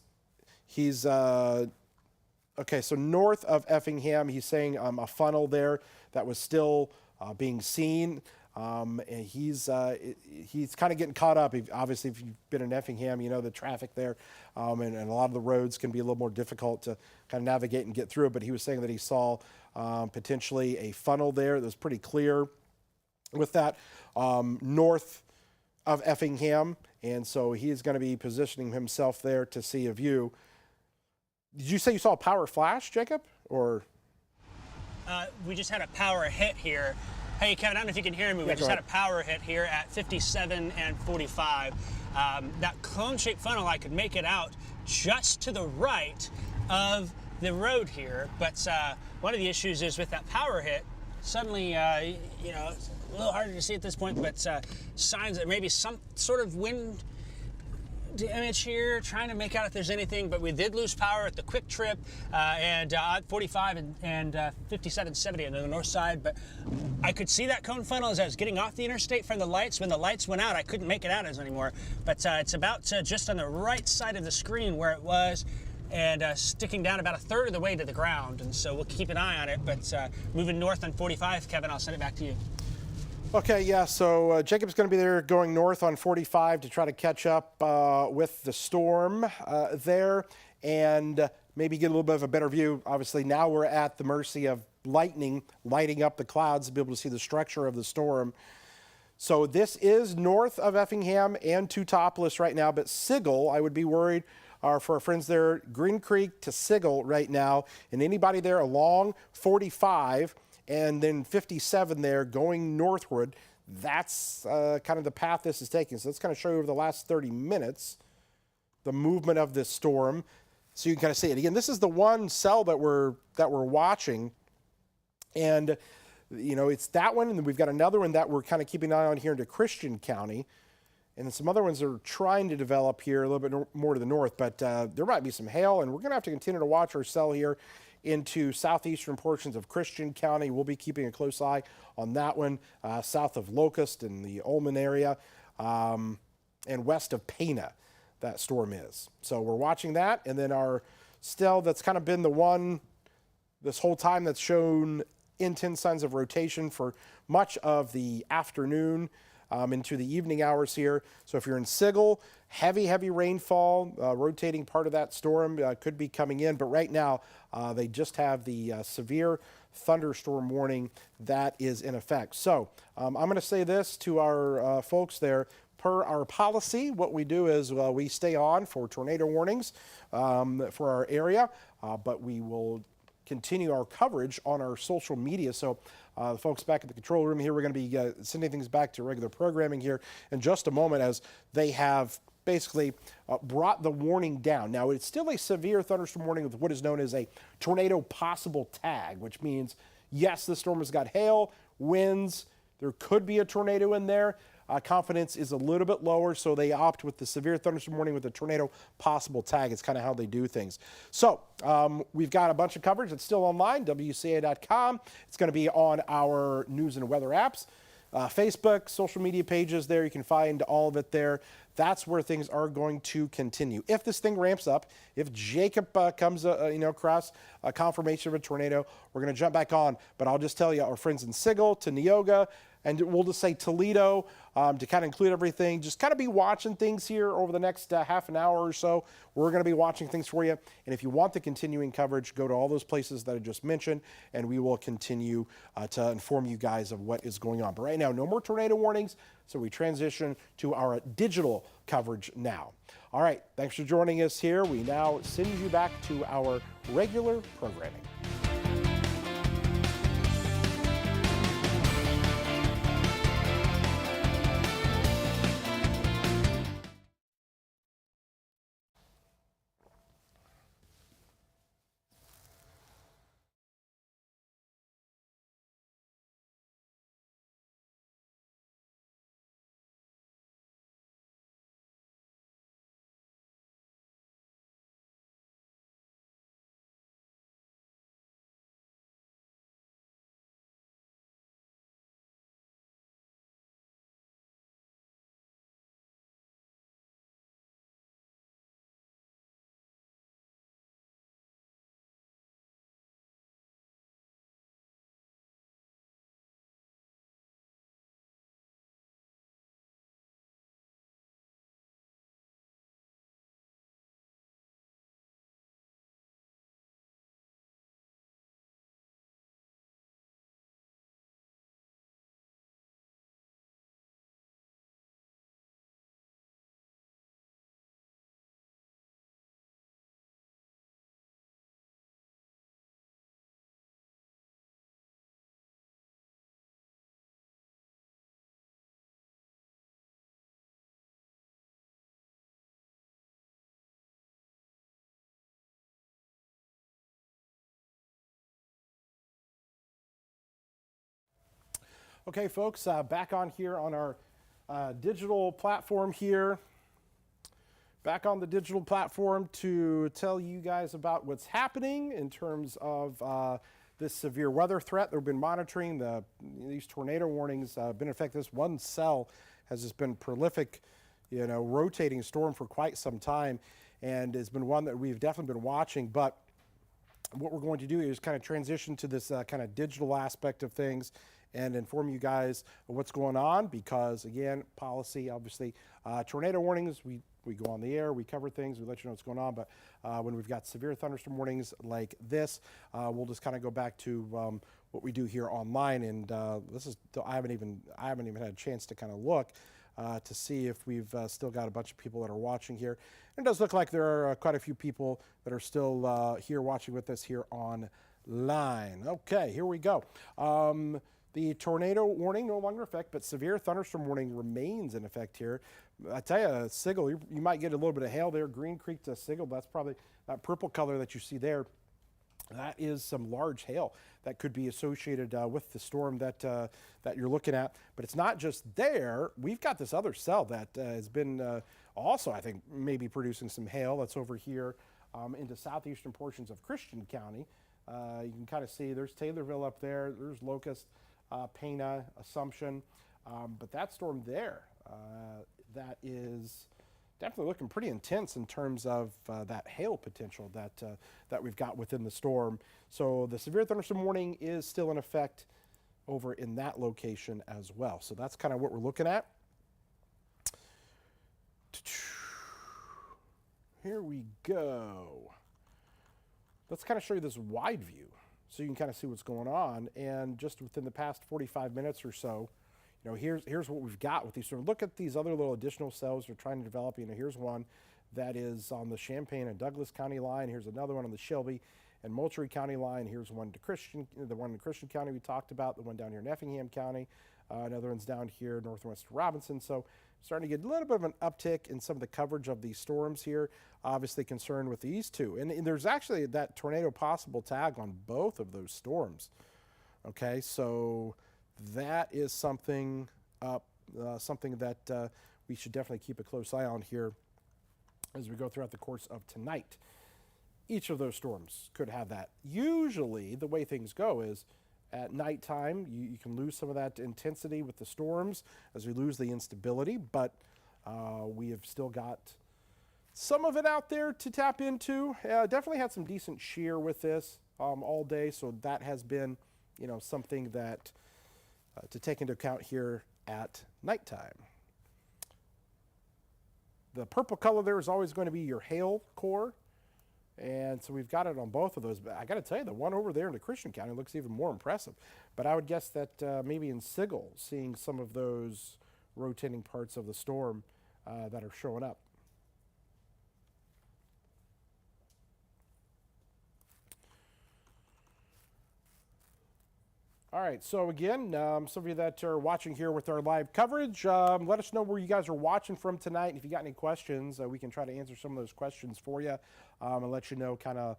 okay, so north of Effingham, he's saying a funnel there that was still being seen. And he's kind of getting caught up. Obviously, if you've been in Effingham, the traffic there, and a lot of the roads can be a little more difficult to kind of navigate and get through. But he was saying that he saw potentially a funnel there that was pretty clear with that north of Effingham. And so he's going to be positioning himself there to see a view. Did you say you saw a power flash, Jacob? Or we just had a power hit here. Hey, Kevin, I don't know if you can hear me. We just had a power hit here at 57 and 45. That cone-shaped funnel, I could make it out just to the right of the road here. But one of the issues is with that power hit, suddenly, it's a little harder to see at this point, but signs that maybe some sort of wind damage here, trying to make out if there's anything, but we did lose power at the quick trip and 45 and 57, 70 on the north side, but I could see that cone funnel as I was getting off the interstate from the lights. When the lights went out, I couldn't make it out as anymore, but it's about just on the right side of the screen where it was, and sticking down about a third of the way to the ground, and so we'll keep an eye on it, but moving north on 45, Kevin, I'll send it back to you. Okay, yeah, so Jacob's going to be there going north on 45 to try to catch up with the storm there and maybe get a little bit of a better view. Obviously, now we're at the mercy of lightning lighting up the clouds to be able to see the structure of the storm. So this is north of Effingham and Teutopolis right now, but Sigel, I would be worried for our friends there, Green Creek to Sigel right now, and anybody there along 45 and then 57 there going northward. That's kind of the path this is taking. So let's kind of show you over the last 30 minutes the movement of this storm, so you can kind of see it. Again, this is the one cell that we're watching, and you know it's that one, and then we've got another one that we're kind of keeping an eye on here into Christian County, and then some other ones are trying to develop here a little bit more to the north. But there might be some hail, and we're going to have to continue to watch our cell here into southeastern portions of Christian County. We'll be keeping a close eye on that one, south of Locust in the Ullman area, and west of Pana, that storm is. So we're watching that, and then our cell that's kind of been the one this whole time that's shown intense signs of rotation for much of the afternoon into the evening hours here. So if you're in Sigel, heavy rainfall, rotating part of that storm could be coming in. But right now, they just have the severe thunderstorm warning that is in effect. So I'm going to say this to our folks there. Per our policy, what we do is we stay on for tornado warnings for our area, but we will continue our coverage on our social media. So the folks back at the control room here, we're going to be sending things back to regular programming here in just a moment as they have basically brought the warning down. Now, it's still a severe thunderstorm warning with what is known as a tornado possible tag, which means, yes, the storm has got hail, winds, there could be a tornado in there. Confidence is a little bit lower, so they opt with the severe thunderstorm warning with the tornado possible tag. It's kind of how they do things. So we've got a bunch of coverage that's still online, WCIA.com. It's going to be on our news and weather apps, Facebook, social media pages there. You can find all of it there. That's where things are going to continue. If this thing ramps up, if Jacob comes across a confirmation of a tornado, we're going to jump back on. But I'll just tell you, our friends in Sigel, to Neoga, and we'll just say Toledo to kind of include everything. Just kind of be watching things here over the next half an hour or so. We're going to be watching things for you. And if you want the continuing coverage, go to all those places that I just mentioned, and we will continue to inform you guys of what is going on. But right now, no more tornado warnings, so we transition to our digital coverage now. All right, thanks for joining us here. We now send you back to our regular programming. Okay, folks, back on here on our digital platform here. Back on the digital platform to tell you guys about what's happening in terms of this severe weather threat that we've been monitoring. These tornado warnings have been in effect. This one cell has just been prolific, rotating storm for quite some time, and has been one that we've definitely been watching. But what we're going to do is kind of transition to this kind of digital aspect of things and inform you guys of what's going on because, again, policy, obviously, tornado warnings, we go on the air, we cover things, we let you know what's going on, but when we've got severe thunderstorm warnings like this, we'll just kind of go back to what we do here online, and this is, I haven't even had a chance to kind of look to see if we've still got a bunch of people that are watching here. And it does look like there are quite a few people that are still here watching with us here online. Okay, here we go. The tornado warning no longer in effect, but severe thunderstorm warning remains in effect here. I tell you, Sigel, you might get a little bit of hail there. Green Creek to Sigel, that's probably that purple color that you see there. That is some large hail that could be associated with the storm that that you're looking at. But it's not just there. We've got this other cell that has been also, I think, maybe producing some hail. That's over here into southeastern portions of Christian County. You can kind of see there's Taylorville up there. There's Locust, Pana, Assumption. But that storm there, that is definitely looking pretty intense in terms of that hail potential that we've got within the storm. So the severe thunderstorm warning is still in effect over in that location as well. So that's kind of what we're looking at. Here we go. Let's kind of show you this wide view so you can kind of see what's going on. And just within the past 45 minutes or so, you know, here's what we've got with these storms. Look at these other little additional cells they're trying to develop. You know, here's one that is on the Champaign and Douglas County line. Here's another one on the Shelby and Moultrie County line. Here's one to the one in Christian County we talked about, the one down here in Effingham County. Another one's down here northwest Robinson. So starting to get a little bit of an uptick in some of the coverage of these storms here. Obviously concerned with these two. And there's actually that tornado possible tag on both of those storms. Okay, so that is something that we should definitely keep a close eye on here as we go throughout the course of tonight. Each of those storms could have that. Usually the way things go is at nighttime you can lose some of that intensity with the storms as we lose the instability, but we have still got some of it out there to tap into. Definitely had some decent shear with this all day, so that has been, you know, something that to take into account here at nighttime. The purple color there is always going to be your hail core, and so we've got it on both of those. But I got to tell you, the one over there in the Christian County looks even more impressive. But I would guess that maybe in Sigel, seeing some of those rotating parts of the storm that are showing up. All right, so again, some of you that are watching here with our live coverage, let us know where you guys are watching from tonight. And if you got any questions, we can try to answer some of those questions for you and let you know kind of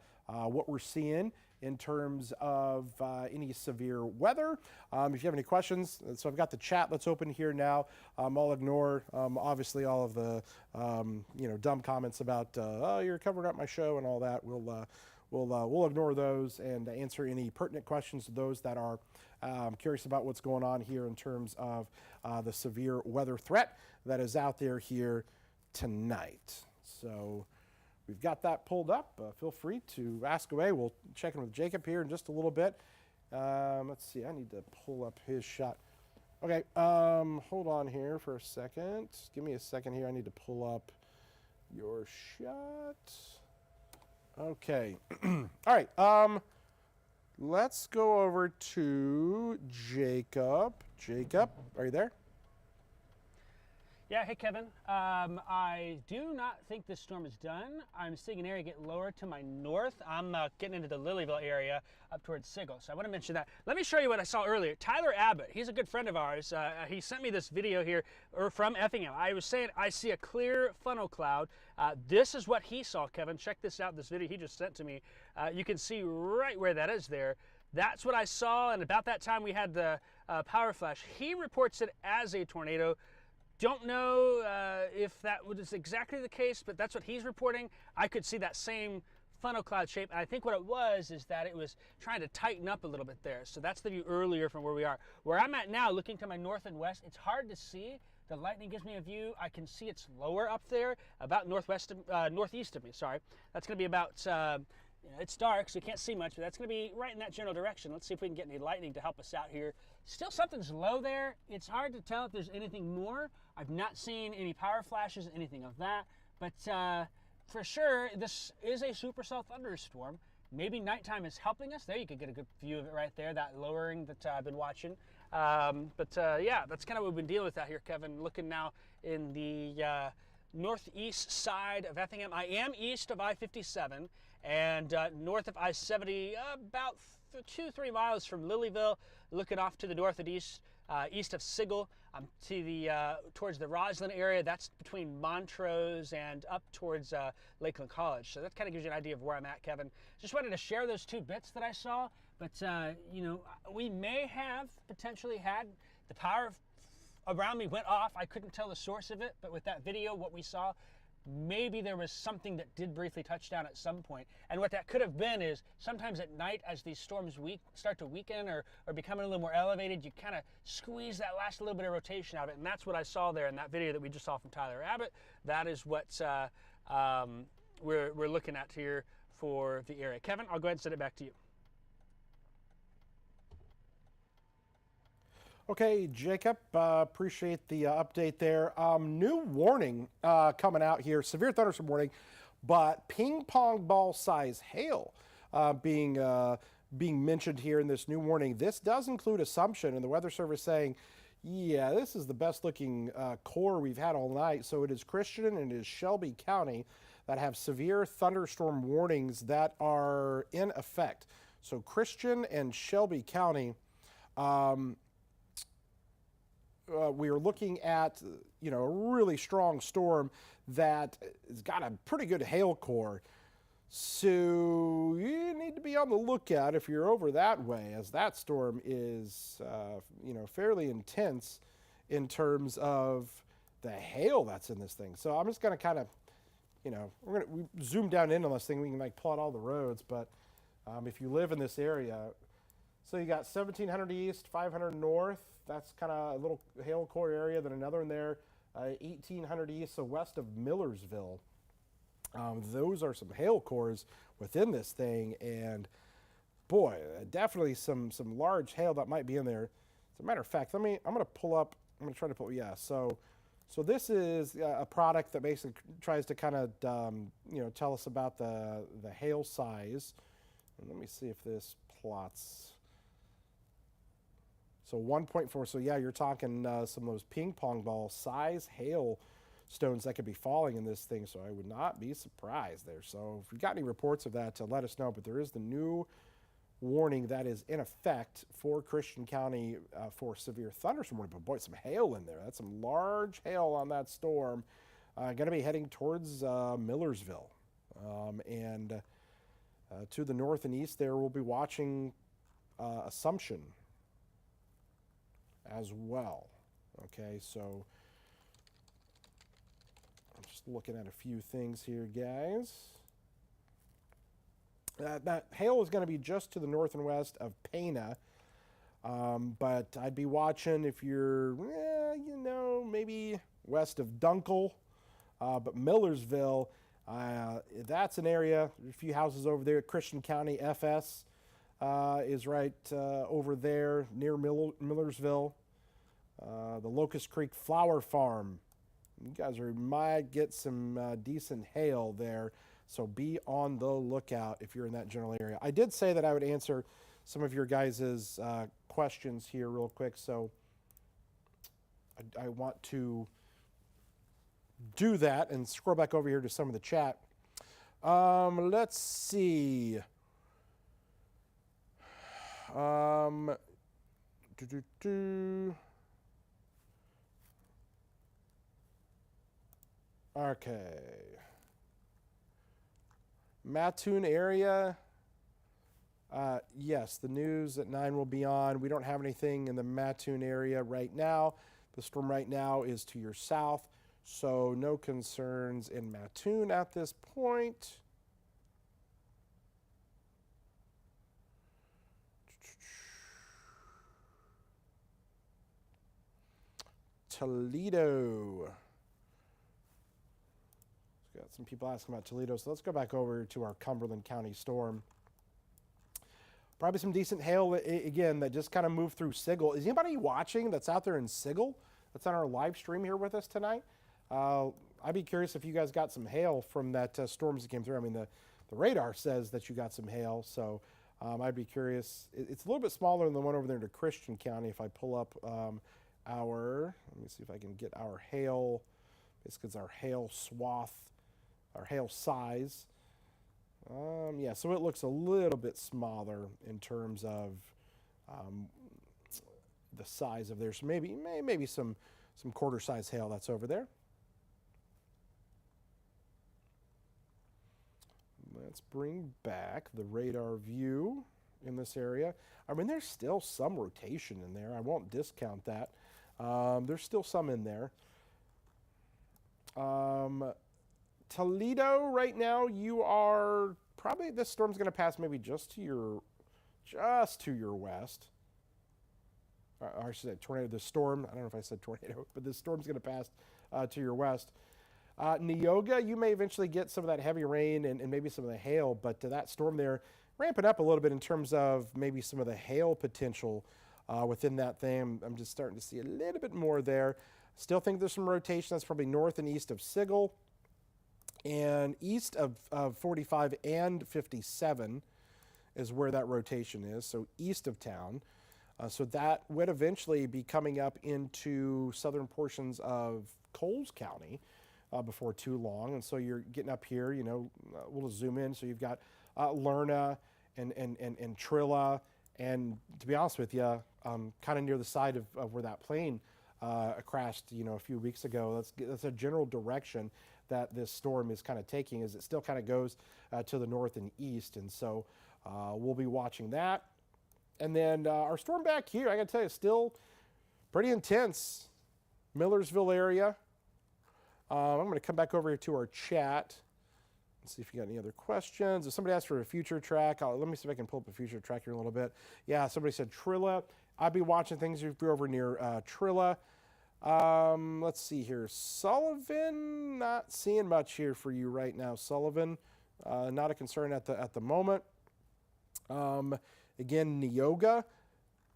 what we're seeing in terms of any severe weather. If you have any questions, so I've got the chat that's open here now. I'll ignore, obviously, all of the dumb comments about, oh, you're covering up my show and all that. We'll ignore those and answer any pertinent questions to those that are curious about what's going on here in terms of the severe weather threat that is out there here tonight. So we've got that pulled up. Feel free to ask away. We'll check in with Jacob here in just a little bit. Let's see. I need to pull up his shot. Okay. Hold on here for a second. Give me a second here. I need to pull up your shot. Okay. All right. Let's go over to Jacob. Jacob, are you there? Yeah, hey Kevin. I do not think this storm is done. I'm seeing an area get lower to my north. I'm getting into the Lilyville area up towards Sigel, so I want to mention that. Let me show you what I saw earlier. Tyler Abbott, he's a good friend of ours. He sent me this video here from Effingham. I was saying I see a clear funnel cloud. This is what he saw, Kevin. Check this out, this video he just sent to me. You can see right where that is there. That's what I saw, and about that time we had the power flash. He reports it as a tornado. Don't know if that was exactly the case, but that's what he's reporting. I could see that same funnel cloud shape. And I think what it was is that it was trying to tighten up a little bit there. So that's the view earlier from where we are. Where I'm at now, looking to my north and west, it's hard to see. The lightning gives me a view. I can see it's lower up there, about northeast of me, sorry. That's gonna be about, it's dark, so you can't see much, but that's gonna be right in that general direction. Let's see if we can get any lightning to help us out here Still something's low there. It's hard to tell if there's anything more. I've not seen any power flashes, anything of that. But for sure, this is a supercell thunderstorm. Maybe nighttime is helping us. There, you could get a good view of it right there, that lowering that I've been watching. Yeah, that's kind of what we've been dealing with out here, Kevin. Looking now in the northeast side of Effingham. I am east of I-57 and north of I-70, about 2-3 miles from Lilyville, looking off to the north and east, east of Sigel, to the towards the Roslyn area. That's between Montrose and up towards Lakeland College. So that kind of gives you an idea of where I'm at, Kevin. Just wanted to share those two bits that I saw, but you know, we may have potentially had the power around me went off. I couldn't tell the source of it, but with that video, what we saw, maybe there was something that did briefly touch down at some point. And what that could have been is sometimes at night, as these storms start to weaken or become a little more elevated, you kind of squeeze that last little bit of rotation out of it. And that's what I saw there in that video that we just saw from Tyler Abbott. That is what we're looking at here for the area. Kevin, I'll go ahead and send it back to you. Okay, Jacob, appreciate the update there. New warning coming out here, severe thunderstorm warning, but ping pong ball size hail being mentioned here in this new warning. This does include Assumption, and the Weather Service saying, yeah, this is the best looking core we've had all night. So it is Christian and it is Shelby County that have severe thunderstorm warnings that are in effect. So Christian and Shelby County, we are looking at, you know, a really strong storm that has got a pretty good hail core. So you need to be on the lookout if you're over that way, as that storm is, you know, fairly intense in terms of the hail that's in this thing. So I'm just going to kind of, you know, we zoom down in on this thing. We can like plot all the roads, but if you live in this area, so you got 1700 east, 500 north. That's kind of a little hail core area. Then another one there, 1800 east, so west of Millersville. Those are some hail cores within this thing, and boy, definitely some large hail that might be in there. As a matter of fact, I'm going to pull up. I'm going to try to pull. Yeah, so this is a product that basically tries to kind of you know, tell us about the hail size. And let me see if this plots. So 1.4, so yeah, you're talking some of those ping pong ball size hail stones that could be falling in this thing, so I would not be surprised there. So if you've got any reports of that, let us know. But there is the new warning that is in effect for Christian County for severe thunderstorm warning. But boy, some hail in there. That's some large hail on that storm. Going to be heading towards Millersville. And to the north and east there, we'll be watching Assumption as well. Okay, so I'm just looking at a few things here, guys. That hail is going to be just to the north and west of Pana, but I'd be watching if you're, you know, maybe west of Dunkel, but Millersville, that's an area, a few houses over there. Christian County FS is right over there near Millersville. The Locust Creek Flower Farm. You guys might get some decent hail there, so be on the lookout if you're in that general area. I did say that I would answer some of your guys' questions here real quick, so I want to do that and scroll back over here to some of the chat. Let's see. Okay. Mattoon area. Yes, the news at 9 will be on. We don't have anything in the Mattoon area right now. The storm right now is to your south, so no concerns in Mattoon at this point. Toledo. Got some people asking about Toledo, so let's go back over to our Cumberland County storm. Probably some decent hail, again, that just kind of moved through Sigel. Is anybody watching that's out there in Sigel that's on our live stream here with us tonight? I'd be curious if you guys got some hail from that storms that came through. I mean, the radar says that you got some hail, so I'd be curious. It's a little bit smaller than the one over there in Christian County. If I pull up let me see if I can get our hail. Basically, it's our hail swath, our hail size. Yeah, so it looks a little bit smaller in terms of the size of there. So maybe some quarter size hail that's over there. Let's bring back the radar view in this area. I mean, there's still some rotation in there. I won't discount that. There's still some in there. Toledo, right now, you are probably, this storm's going to pass maybe just to your west. Or I should say tornado. The storm, I don't know if I said tornado, but the storm's going to pass to your west. Neoga, you may eventually get some of that heavy rain and maybe some of the hail, but that storm there ramping up a little bit in terms of maybe some of the hail potential within that thing. I'm just starting to see a little bit more there. Still think there's some rotation. That's probably north and east of Sigel and east of 45 and 57 is where that rotation is, so east of town. So that would eventually be coming up into southern portions of Coles County before too long. And so you're getting up here, you know, we'll zoom in. So you've got Lerna and Trilla. And to be honest with you, kind of near the side of where that plane crashed, you know, a few weeks ago. That's a general direction that this storm is kind of taking, is it still kind of goes to the north and east. And so we'll be watching that. And then our storm back here, I got to tell you, still pretty intense. Millersville area. I'm going to come back over here to our chat and see if you got any other questions. If somebody asked for a future track, let me see if I can pull up a future track here in a little bit. Yeah, somebody said Trilla. I'd be watching things if you're over near Trilla. Let's see here. Sullivan, not seeing much here for you right now, Sullivan. Not a concern at the moment. Again, Neoga.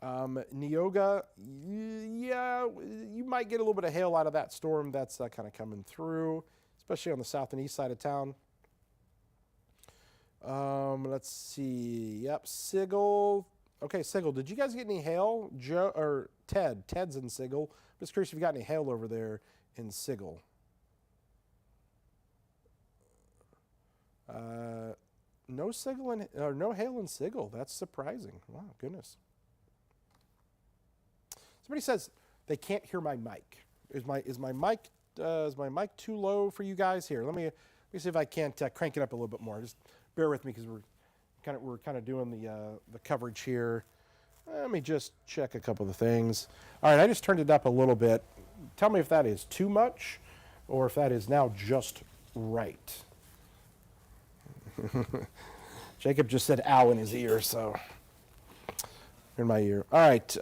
Neoga, yeah, you might get a little bit of hail out of that storm that's kind of coming through, especially on the south and east side of town. Let's see. Yep, Sigel. Okay, Sigel, did you guys get any hail? Joe or Ted? Ted's in Sigel. I'm just curious if you got any hail over there in Sigel. No Sigel or no hail in Sigel. That's surprising. Wow, goodness. Somebody says they can't hear my mic. Is my mic too low for you guys? Here, let me see if I can't crank it up a little bit more. Just bear with me because we're kind of doing the coverage here. Let me just check a couple of things. All right, I just turned it up a little bit. Tell me if that is too much or if that is now just right. Jacob just said ow in his ear, so in my ear. All right,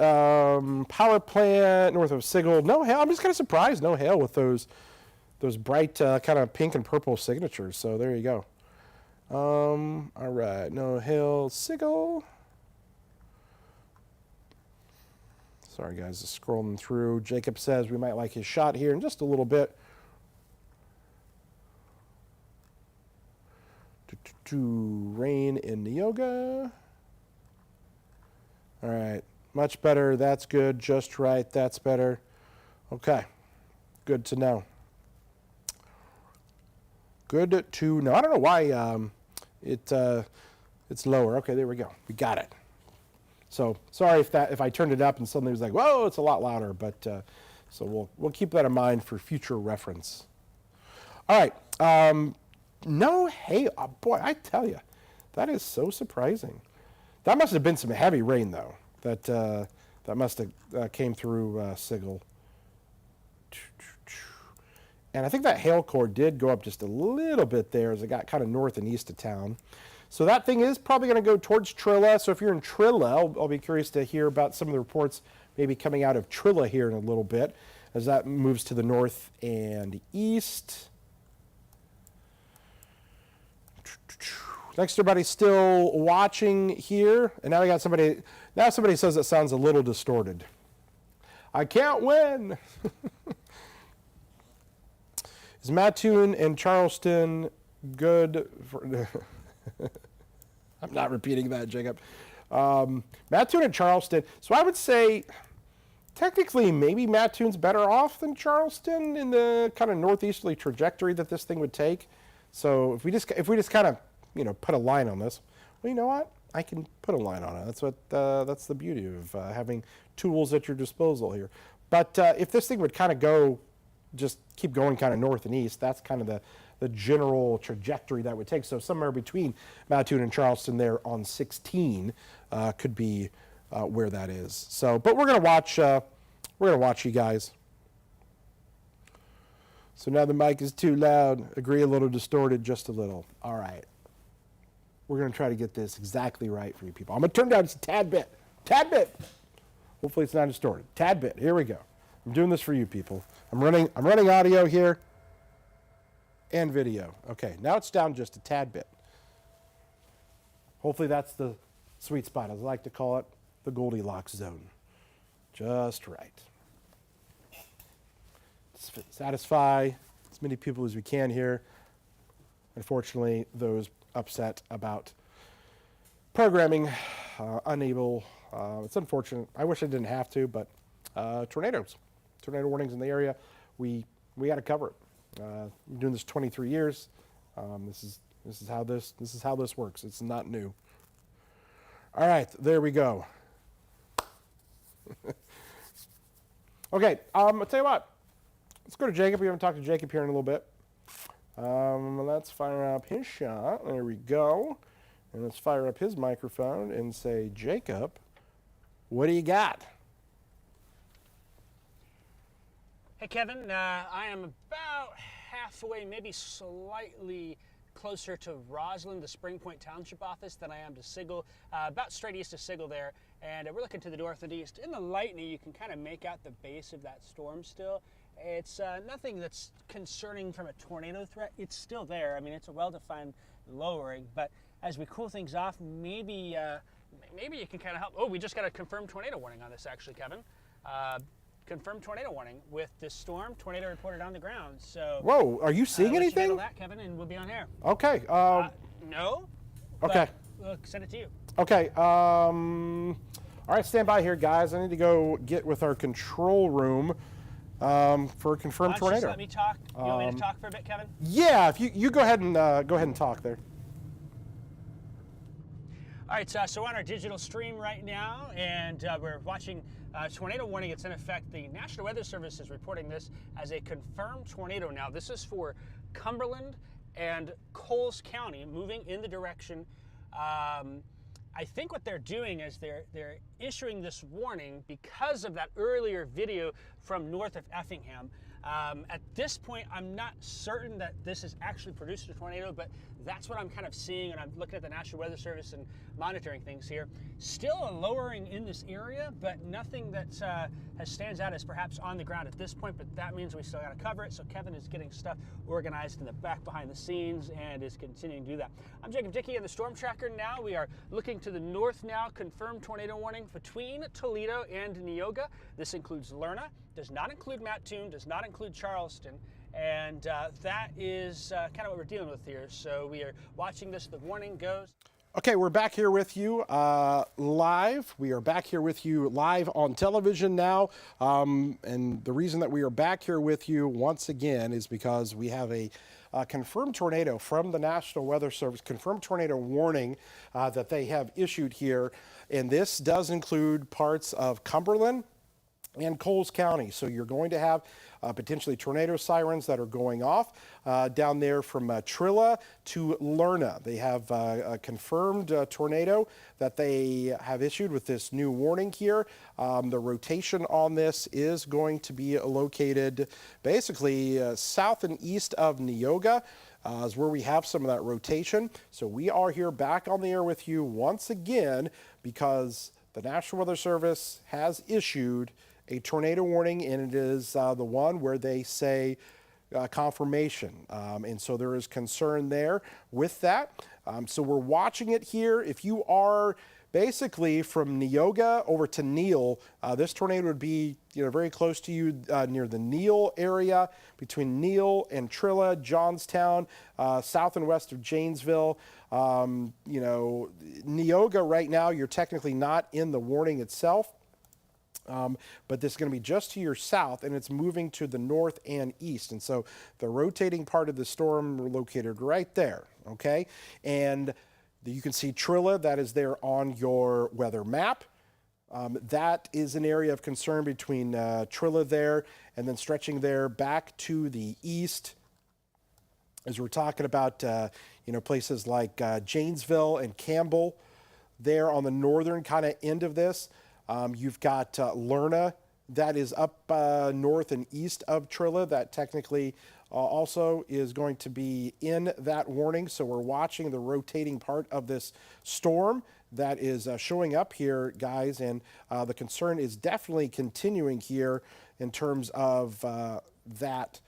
power plant north of Sigel. No hail. I'm just kind of surprised no hail with those bright kind of pink and purple signatures. So there you go. All right, no hail, Sigel. Sorry guys, just scrolling through. Jacob says we might like his shot here in just a little bit. Rain in Neoga. All right, much better. That's good. Just right. That's better. Okay, good to know. Good to know. I don't know why it's lower. Okay, there we go. We got it. So sorry if I turned it up and suddenly it was like, whoa, it's a lot louder. But so we'll keep that in mind for future reference. All right. No hail. Oh, boy, I tell you, that is so surprising. That must have been some heavy rain, though. That must have came through Sigel. And I think that hail core did go up just a little bit there as it got kind of north and east of town. So that thing is probably going to go towards Trilla. So if you're in Trilla, I'll be curious to hear about some of the reports maybe coming out of Trilla here in a little bit as that moves to the north and east. Thanks to everybody still watching here. And now we got somebody. Now somebody says it sounds a little distorted. I can't win. Is Mattoon and Charleston good for... I'm not repeating that, Jacob. Mattoon and Charleston. So I would say, technically, maybe Mattoon's better off than Charleston in the kind of northeasterly trajectory that this thing would take. So if we just kind of, put a line on this, well, you know what? I can put a line on it. That's the beauty of having tools at your disposal here. But if this thing would kind of just keep going kind of north and east, that's kind of the general trajectory that would take. So somewhere between Mattoon and Charleston there on 16 could be where that is. So, but we're gonna watch you guys. So now the mic is too loud. Agree, a little distorted, just a little. All right. We're gonna try to get this exactly right for you people. I'm gonna turn down just a tad bit. Tad bit. Hopefully it's not distorted. Tad bit. Here we go. I'm doing this for you people. I'm running audio here and video. Okay, now it's down just a tad bit. Hopefully that's the sweet spot, as I like to call it, the Goldilocks zone. Just right. Satisfy as many people as we can here. Unfortunately, those upset about programming, unable. It's unfortunate. I wish I didn't have to, but tornado warnings in the area. We got to cover it. I'm doing this 23 years. This is how this works. It's not new. All right, there we go. Okay, I'll tell you what. Let's go to Jacob. We haven't talked to Jacob here in a little bit. Let's fire up his shot. There we go. And let's fire up his microphone and say, Jacob, what do you got? Hey, Kevin, I am about halfway, maybe slightly closer to Roslyn, the Spring Point Township office, than I am to Sigel, about straight east of Sigel there. And we're looking to the north and east. In the lightning, you can kind of make out the base of that storm still. It's nothing that's concerning from a tornado threat. It's still there. I mean, it's a well-defined lowering, but as we cool things off, maybe you can kind of help. Oh, we just got a confirmed tornado warning on this, actually, Kevin. Confirmed tornado warning with this storm. Tornado reported on the ground. So. Whoa, are you seeing anything? Handle that, Kevin, and we'll be on air. Okay. No. Okay. Look, send it to you. Okay. All right, stand by here, guys. I need to go get with our control room for a confirmed tornado. Just let me talk. You want me to talk for a bit, Kevin? Yeah. If you go ahead and talk there. All right, so we're on our digital stream right now, and we're watching tornado warning. It's in effect. The National Weather Service is reporting this as a confirmed tornado now. This is for Cumberland and Coles County, moving in the direction. I think what they're doing is they're issuing this warning because of that earlier video from north of Effingham. At this point, I'm not certain that this has actually produced a tornado, but that's what I'm kind of seeing, and I'm looking at the National Weather Service and monitoring things here. Still a lowering in this area, but nothing that stands out as perhaps on the ground at this point, but that means we still got to cover it. So Kevin is getting stuff organized in the back behind the scenes and is continuing to do that. I'm Jacob Dickey in the Storm Tracker now. We are looking to the north now, confirmed tornado warning between Toledo and Neoga. This includes Lerna, does not include Mattoon, does not include Charleston. And that is kind of what we're dealing with here. So we are watching this. The warning goes. Okay, we're back here with you live. We are back here with you live on television now. And the reason that we are back here with you once again is because we have a confirmed tornado from the National Weather Service, confirmed tornado warning that they have issued here. And this does include parts of Cumberland and Coles County. So you're going to have potentially tornado sirens that are going off down there from Trilla to Lerna. They have a confirmed tornado that they have issued with this new warning here. The rotation on this is going to be located basically south and east of Neoga. Is where we have some of that rotation. So we are here back on the air with you once again because the National Weather Service has issued a tornado warning, and it is the one where they say confirmation. And so there is concern there with that. So we're watching it here. If you are basically from Neoga over to Neal, this tornado would be very close to you near the Neal area, between Neal and Trilla, Johnstown, south and west of Janesville. Neoga right now, you're technically not in the warning itself. But this is going to be just to your south, and it's moving to the north and east. And so the rotating part of the storm located right there, okay? And you can see Trilla, that is there on your weather map. That is an area of concern between Trilla there and then stretching there back to the east. As we're talking about, places like Janesville and Campbell there on the northern kind of end of this. You've got Lerna, that is up north and east of Trilla, that technically also is going to be in that warning. So we're watching the rotating part of this storm that is showing up here, guys, and the concern is definitely continuing here in terms of that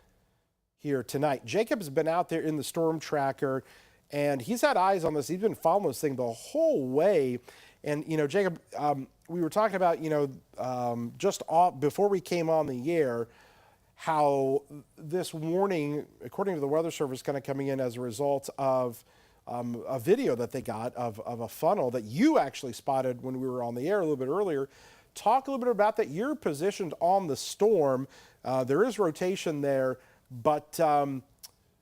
here tonight. Jacob's been out there in the storm tracker, and he's had eyes on this. He's been following this thing the whole way. And, Jacob, we were talking about, before we came on the air, how this warning, according to the Weather Service, kind of coming in as a result of a video that they got of a funnel that you actually spotted when we were on the air a little bit earlier. Talk a little bit about that. You're positioned on the storm. There is rotation there, but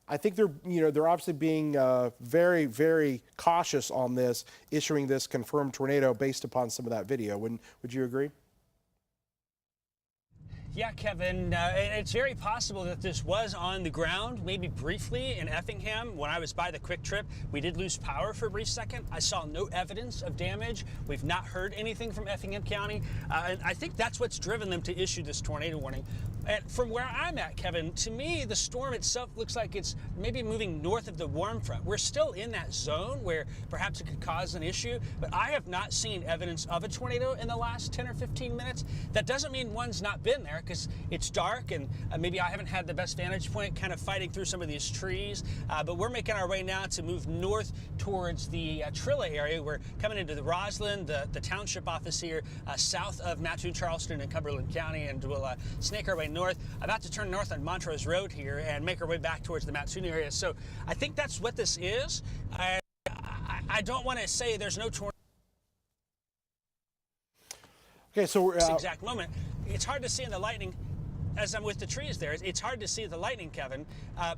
I think they're obviously being very, very cautious on this, issuing this confirmed tornado based upon some of that video. Would you agree? Yeah, Kevin, it's very possible that this was on the ground, maybe briefly in Effingham. When I was by the Quick Trip, we did lose power for a brief second. I saw no evidence of damage. We've not heard anything from Effingham County. And I think that's what's driven them to issue this tornado warning. And from where I'm at, Kevin, to me, the storm itself looks like it's maybe moving north of the warm front. We're still in that zone where perhaps it could cause an issue, but I have not seen evidence of a tornado in the last 10 or 15 minutes. That doesn't mean one's not been there, because it's dark and maybe I haven't had the best vantage point kind of fighting through some of these trees. But we're making our way now to move north towards the Trilla area. We're coming into the Roslyn, the township office here, south of Mattoon, Charleston, and Cumberland County, and we'll snake our way north. About to turn north on Montrose Road here and make our way back towards the Mattoon area. So I think that's what this is. I don't want to say there's no tornado. Okay, so This exact moment, it's hard to see in the lightning. As I'm with the trees there, it's hard to see the lightning, Kevin,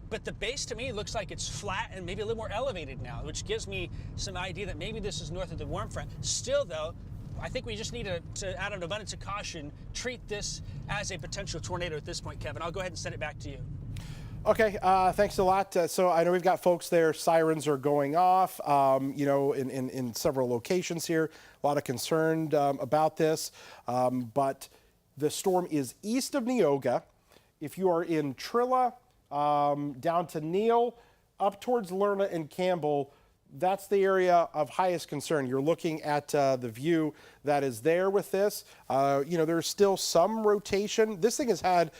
but the base to me looks like it's flat and maybe a little more elevated now, which gives me some idea that maybe this is north of the warm front. Still, though, I think we just need to, out of an abundance of caution, treat this as a potential tornado at this point, Kevin. I'll go ahead and send it back to you. Okay, thanks a lot. So I know we've got folks there. Sirens are going off, in several locations here. A lot of concern about this, but the storm is east of Neoga. If you are in Trilla, down to Neal, up towards Lerna and Campbell, that's the area of highest concern. You're looking at the view that is there with this. There's still some rotation. This thing has had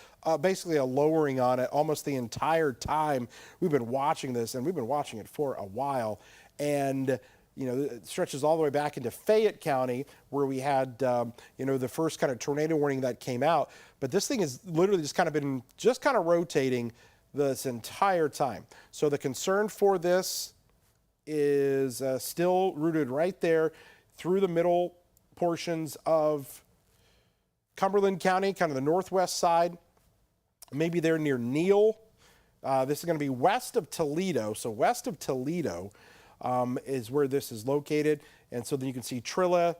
basically a lowering on it almost the entire time we've been watching this, and we've been watching it for a while. And it stretches all the way back into Fayette County, where we had, the first kind of tornado warning that came out. But this thing has literally just kind of rotating this entire time. So the concern for this is still rooted right there through the middle portions of Cumberland County, kind of the northwest side. Maybe they're near Neal. This is going to be west of Toledo. So west of Toledo is where this is located. And so then you can see Trilla,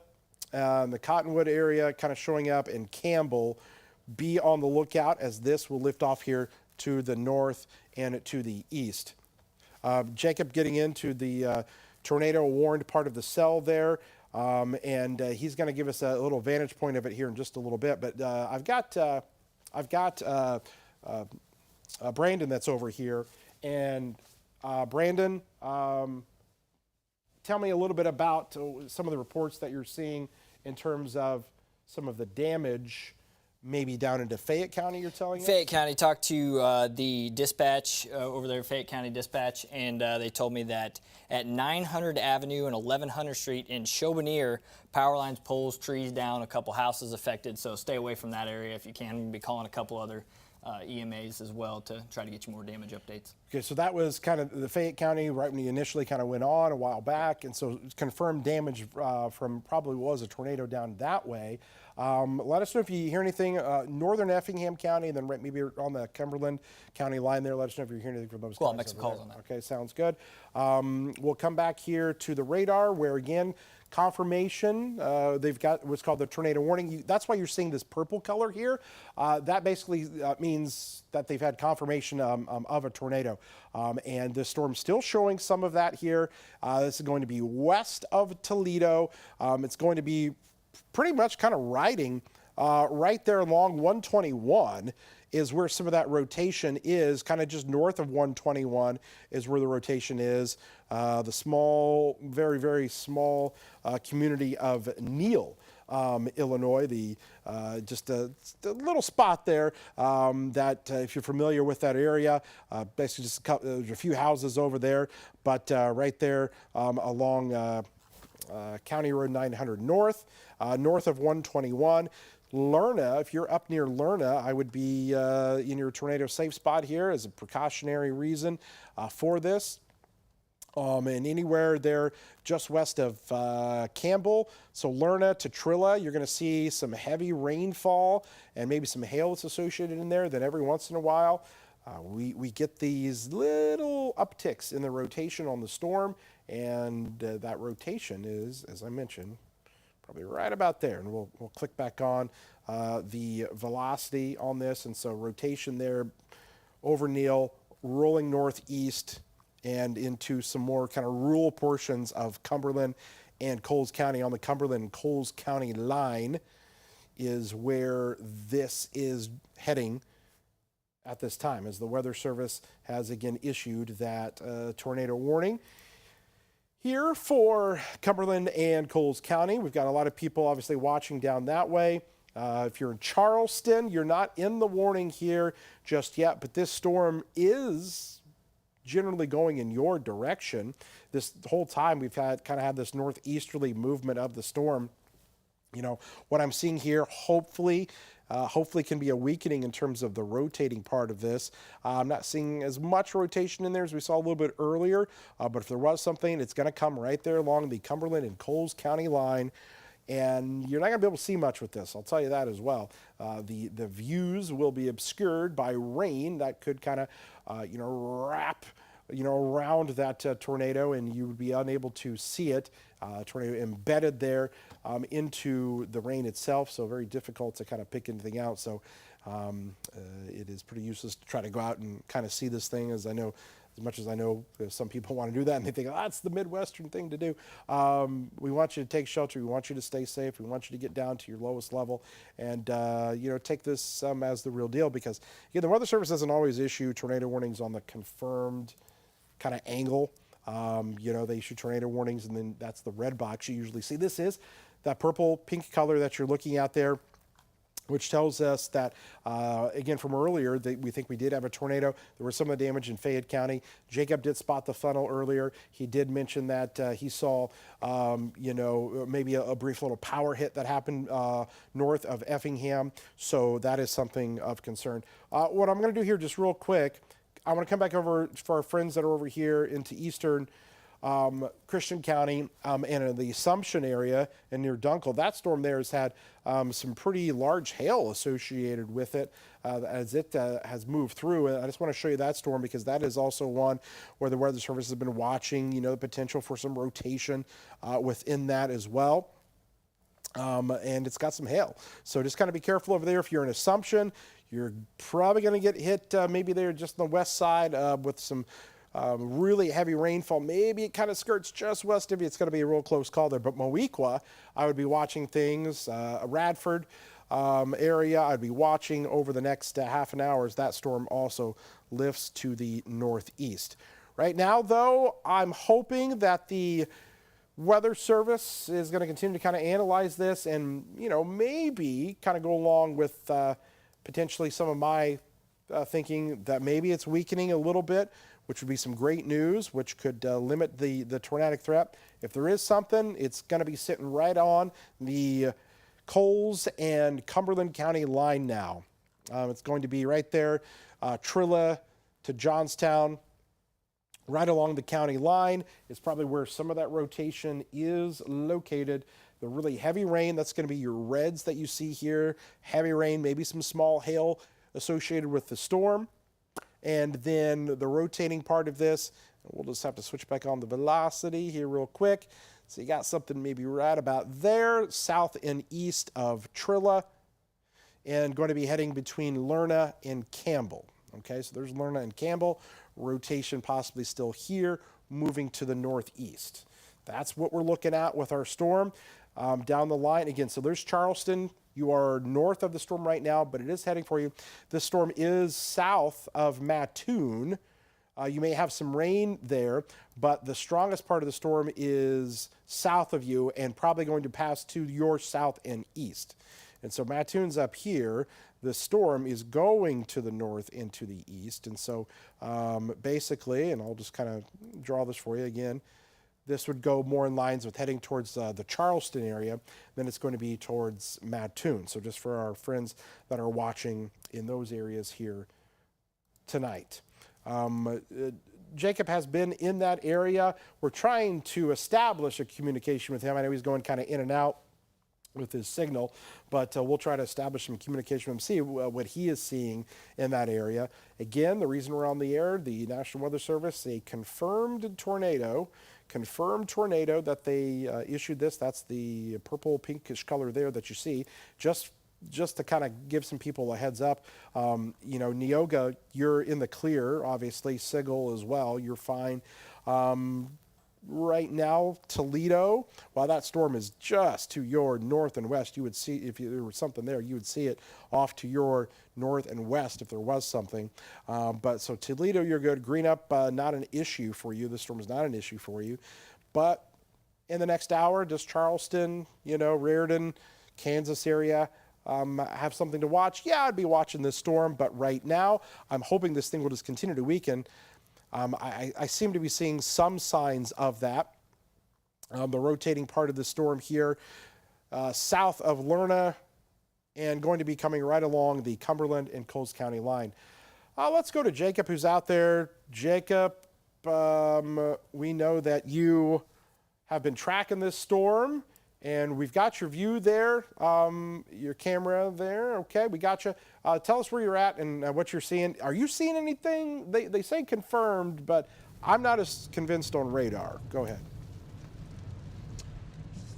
the Cottonwood area kind of showing up, and Campbell. Be on the lookout as this will lift off here to the north and to the east. Jacob getting into the tornado warned part of the cell there, and he's going to give us a little vantage point of it here in just a little bit. But I've got Brandon that's over here, and Brandon, tell me a little bit about some of the reports that you're seeing in terms of some of the damage maybe down into Fayette County, you're telling us? Fayette County, talked to the dispatch over there, Fayette County Dispatch, and they told me that at 900 Avenue and 1100 Street in Chauboneer, power lines, poles, trees down, a couple houses affected, so stay away from that area if you can. We'll be calling a couple other EMAs as well to try to get you more damage updates. Okay, so that was kind of the Fayette County right when you initially kind of went on a while back, and so confirmed damage from probably was a tornado down that way. Let us know if you hear anything northern Effingham County, and then maybe on the Cumberland County line there. Let us know if you're hearing anything from those Cool, guys I'll make some over calls there. on that. Okay, sounds good. We'll come back here to the radar where, again, confirmation. They've got what's called the tornado warning. That's why you're seeing this purple color here. That basically means that they've had confirmation of a tornado. And this storm's still showing some of that here. This is going to be west of Toledo. It's going to be pretty much kind of riding right there along 121 is where some of that rotation is, kind of just north of 121 is where the rotation is. The small, very, very small community of Neal, Illinois, just a little spot there that if you're familiar with that area, basically just there's a few houses over there, but right there along County Road 900 North, north of 121. Lerna, if you're up near Lerna, I would be in your tornado safe spot here as a precautionary reason for this. And anywhere there just west of Campbell, so Lerna to Trilla, you're going to see some heavy rainfall and maybe some hail that's associated in there. Then every once in a while, we get these little upticks in the rotation on the storm, and that rotation is, as I mentioned, probably right about there. And we'll click back on the velocity on this, and so rotation there over Neal, rolling northeast and into some more kind of rural portions of Cumberland and Coles County. On the Cumberland and Coles County line is where this is heading at this time, as the Weather Service has again issued that tornado warning here for Cumberland and Coles County. We've got a lot of people obviously watching down that way. If you're in Charleston, you're not in the warning here just yet, but this storm is generally going in your direction. This whole time we've kind of had this northeasterly movement of the storm. You know, what I'm seeing here, hopefully can be a weakening in terms of the rotating part of this. I'm not seeing as much rotation in there as we saw a little bit earlier, but if there was something, it's going to come right there along the Cumberland and Coles County line, and you're not going to be able to see much with this. I'll tell you that as well. The views will be obscured by rain that could kind of, wrap around that tornado, and you would be unable to see it. Tornado embedded there into the rain itself, so very difficult to kind of pick anything out. So it is pretty useless to try to go out and kind of see this thing, as much as I know some people want to do that and they think, oh, that's the Midwestern thing to do. We want you to take shelter. We want you to stay safe. We want you to get down to your lowest level and, take this as the real deal, because, again, the Weather Service doesn't always issue tornado warnings on the confirmed kind of angle. They issue tornado warnings, and then that's the red box you usually see. This is that purple pink color that you're looking at there, which tells us that, again, from earlier, that we think we did have a tornado. There was some of the damage in Fayette County. Jacob did spot the funnel earlier. He did mention that he saw, maybe a brief little power hit that happened north of Effingham. So that is something of concern. What I'm going to do here just real quick, I want to come back over for our friends that are over here into eastern Christian County and in the Assumption area and near Dunkel. That storm there has had some pretty large hail associated with it as it has moved through. And I just want to show you that storm, because that is also one where the Weather Service has been watching, the potential for some rotation within that as well. And it's got some hail. So just kind of be careful over there. If you're in Assumption, you're probably going to get hit maybe there just on the west side with some really heavy rainfall. Maybe it kind of skirts just west of you. It's going to be a real close call there. But Moequa, I would be watching things. Radford area, I'd be watching over the next half an hour as that storm also lifts to the northeast. Right now, though, I'm hoping that the Weather Service is going to continue to kind of analyze this and, maybe kind of go along with potentially some of my thinking that maybe it's weakening a little bit, which would be some great news, which could limit the tornadic threat. If there is something, it's going to be sitting right on the Coles and Cumberland County line now. It's going to be right there, Trilla to Johnstown, right along the county line is probably where some of that rotation is located. The really heavy rain, that's going to be your reds that you see here. Heavy rain, maybe some small hail associated with the storm. And then the rotating part of this, we'll just have to switch back on the velocity here real quick. So you got something maybe right about there, south and east of Trilla, and going to be heading between Lerna and Campbell. Okay, so there's Lerna and Campbell. Rotation possibly still here, moving to the northeast. That's what we're looking at with our storm down the line. Again, so there's Charleston. You are north of the storm right now, but it is heading for you. This storm is south of Mattoon. You may have some rain there, but the strongest part of the storm is south of you and probably going to pass to your south and east. And so Mattoon's up here. The storm is going to the north and to the east. And so basically, and I'll just kind of draw this for you again, this would go more in lines with heading towards the Charleston area. Then it's going to be towards Mattoon. So just for our friends that are watching in those areas here tonight. Jacob has been in that area. We're trying to establish a communication with him. I know he's going kind of in and out with his signal, but we'll try to establish some communication with him, see what he is seeing in that area. Again, the reason we're on the air, the National Weather Service, a confirmed tornado that they issued this. That's the purple pinkish color there that you see. Just to kind of give some people a heads up, Neoga, you're in the clear, obviously. Sigel as well, you're fine. Right now, Toledo, while that storm is just to your north and west, you would see, if there was something there, you would see it off to your north and west if there was something. But so Toledo, you're good. Green up, not an issue for you. The storm is not an issue for you. But in the next hour, just Charleston, Raritan, Kansas area, have something to watch. Yeah, I'd be watching this storm, but right now, I'm hoping this thing will just continue to weaken. I seem to be seeing some signs of that. The rotating part of the storm here, south of Lerna, and going to be coming right along the Cumberland and Coles County line. Let's go to Jacob, who's out there. Jacob, we know that you have been tracking this storm, and we've got your view there, your camera there. Okay, we got you. Tell us where you're at and what you're seeing. Are you seeing anything? They say confirmed, but I'm not as convinced on radar. Go ahead.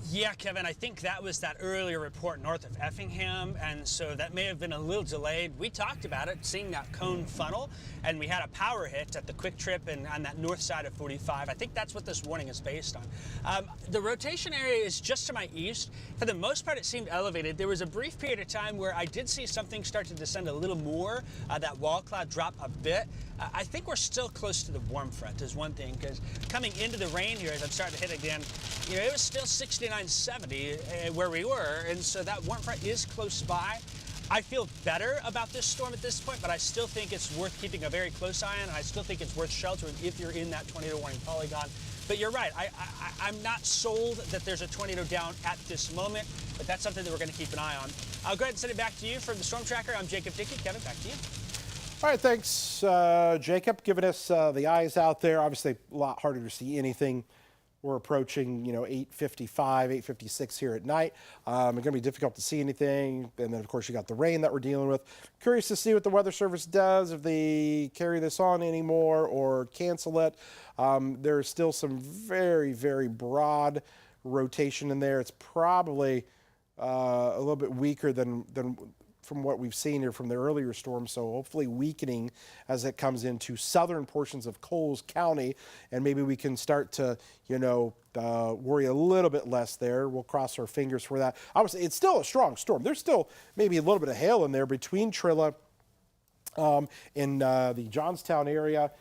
Yeah, Kevin, I think that was that earlier report north of Effingham, and so that may have been a little delayed. We talked about it, seeing that cone funnel, and we had a power hit at the quick trip and on that north side of 45. I think that's what this warning is based on. The rotation area is just to my east. For the most part, it seemed elevated. There was a brief period of time where I did see something start to descend a little more, that wall cloud drop a bit. I think we're still close to the warm front is one thing, because coming into the rain here, as I'm starting to hit again, it was still 69, 70 where we were, and so that warm front is close by. I feel better about this storm at this point, but I still think it's worth keeping a very close eye on, and I still think it's worth sheltering if you're in that tornado warning polygon. But you're right, I'm not sold that there's a tornado down at this moment, but that's something that we're going to keep an eye on. I'll go ahead and send it back to you from the Storm Tracker. I'm Jacob Dickey. Kevin, back to you. All right, thanks, Jacob, giving us the eyes out there. Obviously, a lot harder to see anything. We're approaching, 8:55, 8:56 here at night. It's going to be difficult to see anything. And then, of course, you got the rain that we're dealing with. Curious to see what the Weather Service does, if they carry this on anymore or cancel it. There's still some very, very broad rotation in there. It's probably a little bit weaker than from what we've seen here from the earlier storm, so hopefully weakening as it comes into southern portions of Coles County, and maybe we can start to, worry a little bit less there. We'll cross our fingers for that. Obviously, it's still a strong storm. There's still maybe a little bit of hail in there between Trilla in the Johnstown area.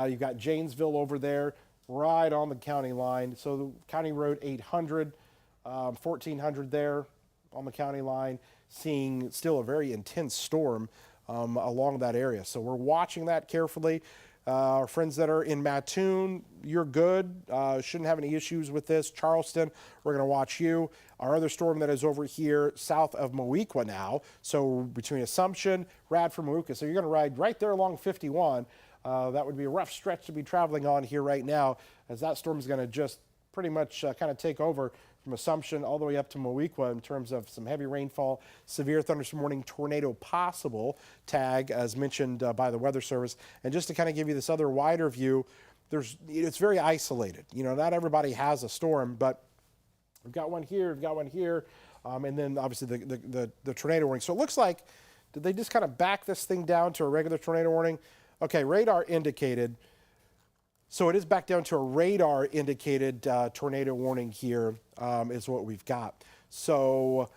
You've got Janesville over there. right on the county line. So the County Road 800, 1400 there on the county line, seeing still a very intense storm along that area. So we're watching that carefully. Our friends that are in Mattoon, you're good. Shouldn't have any issues with this. Charleston, we're going to watch you. Our other storm that is over here south of Moweaqua now. So between Assumption, Radford, Moweaqua. So you're going to ride right there along 51. That would be a rough stretch to be traveling on here right now, as that storm is going to just pretty much kind of take over from Assumption all the way up to Moweaqua in terms of some heavy rainfall, severe thunderstorm warning, tornado possible tag as mentioned by the Weather Service. And just to kind of give you this other wider view, it's very isolated. You know, not everybody has a storm, but we've got one here, and then obviously the tornado warning. So it looks like, did they just kind of back this thing down to a regular tornado warning? Okay, radar indicated. So it is back down to a radar indicated tornado warning here is what we've got. So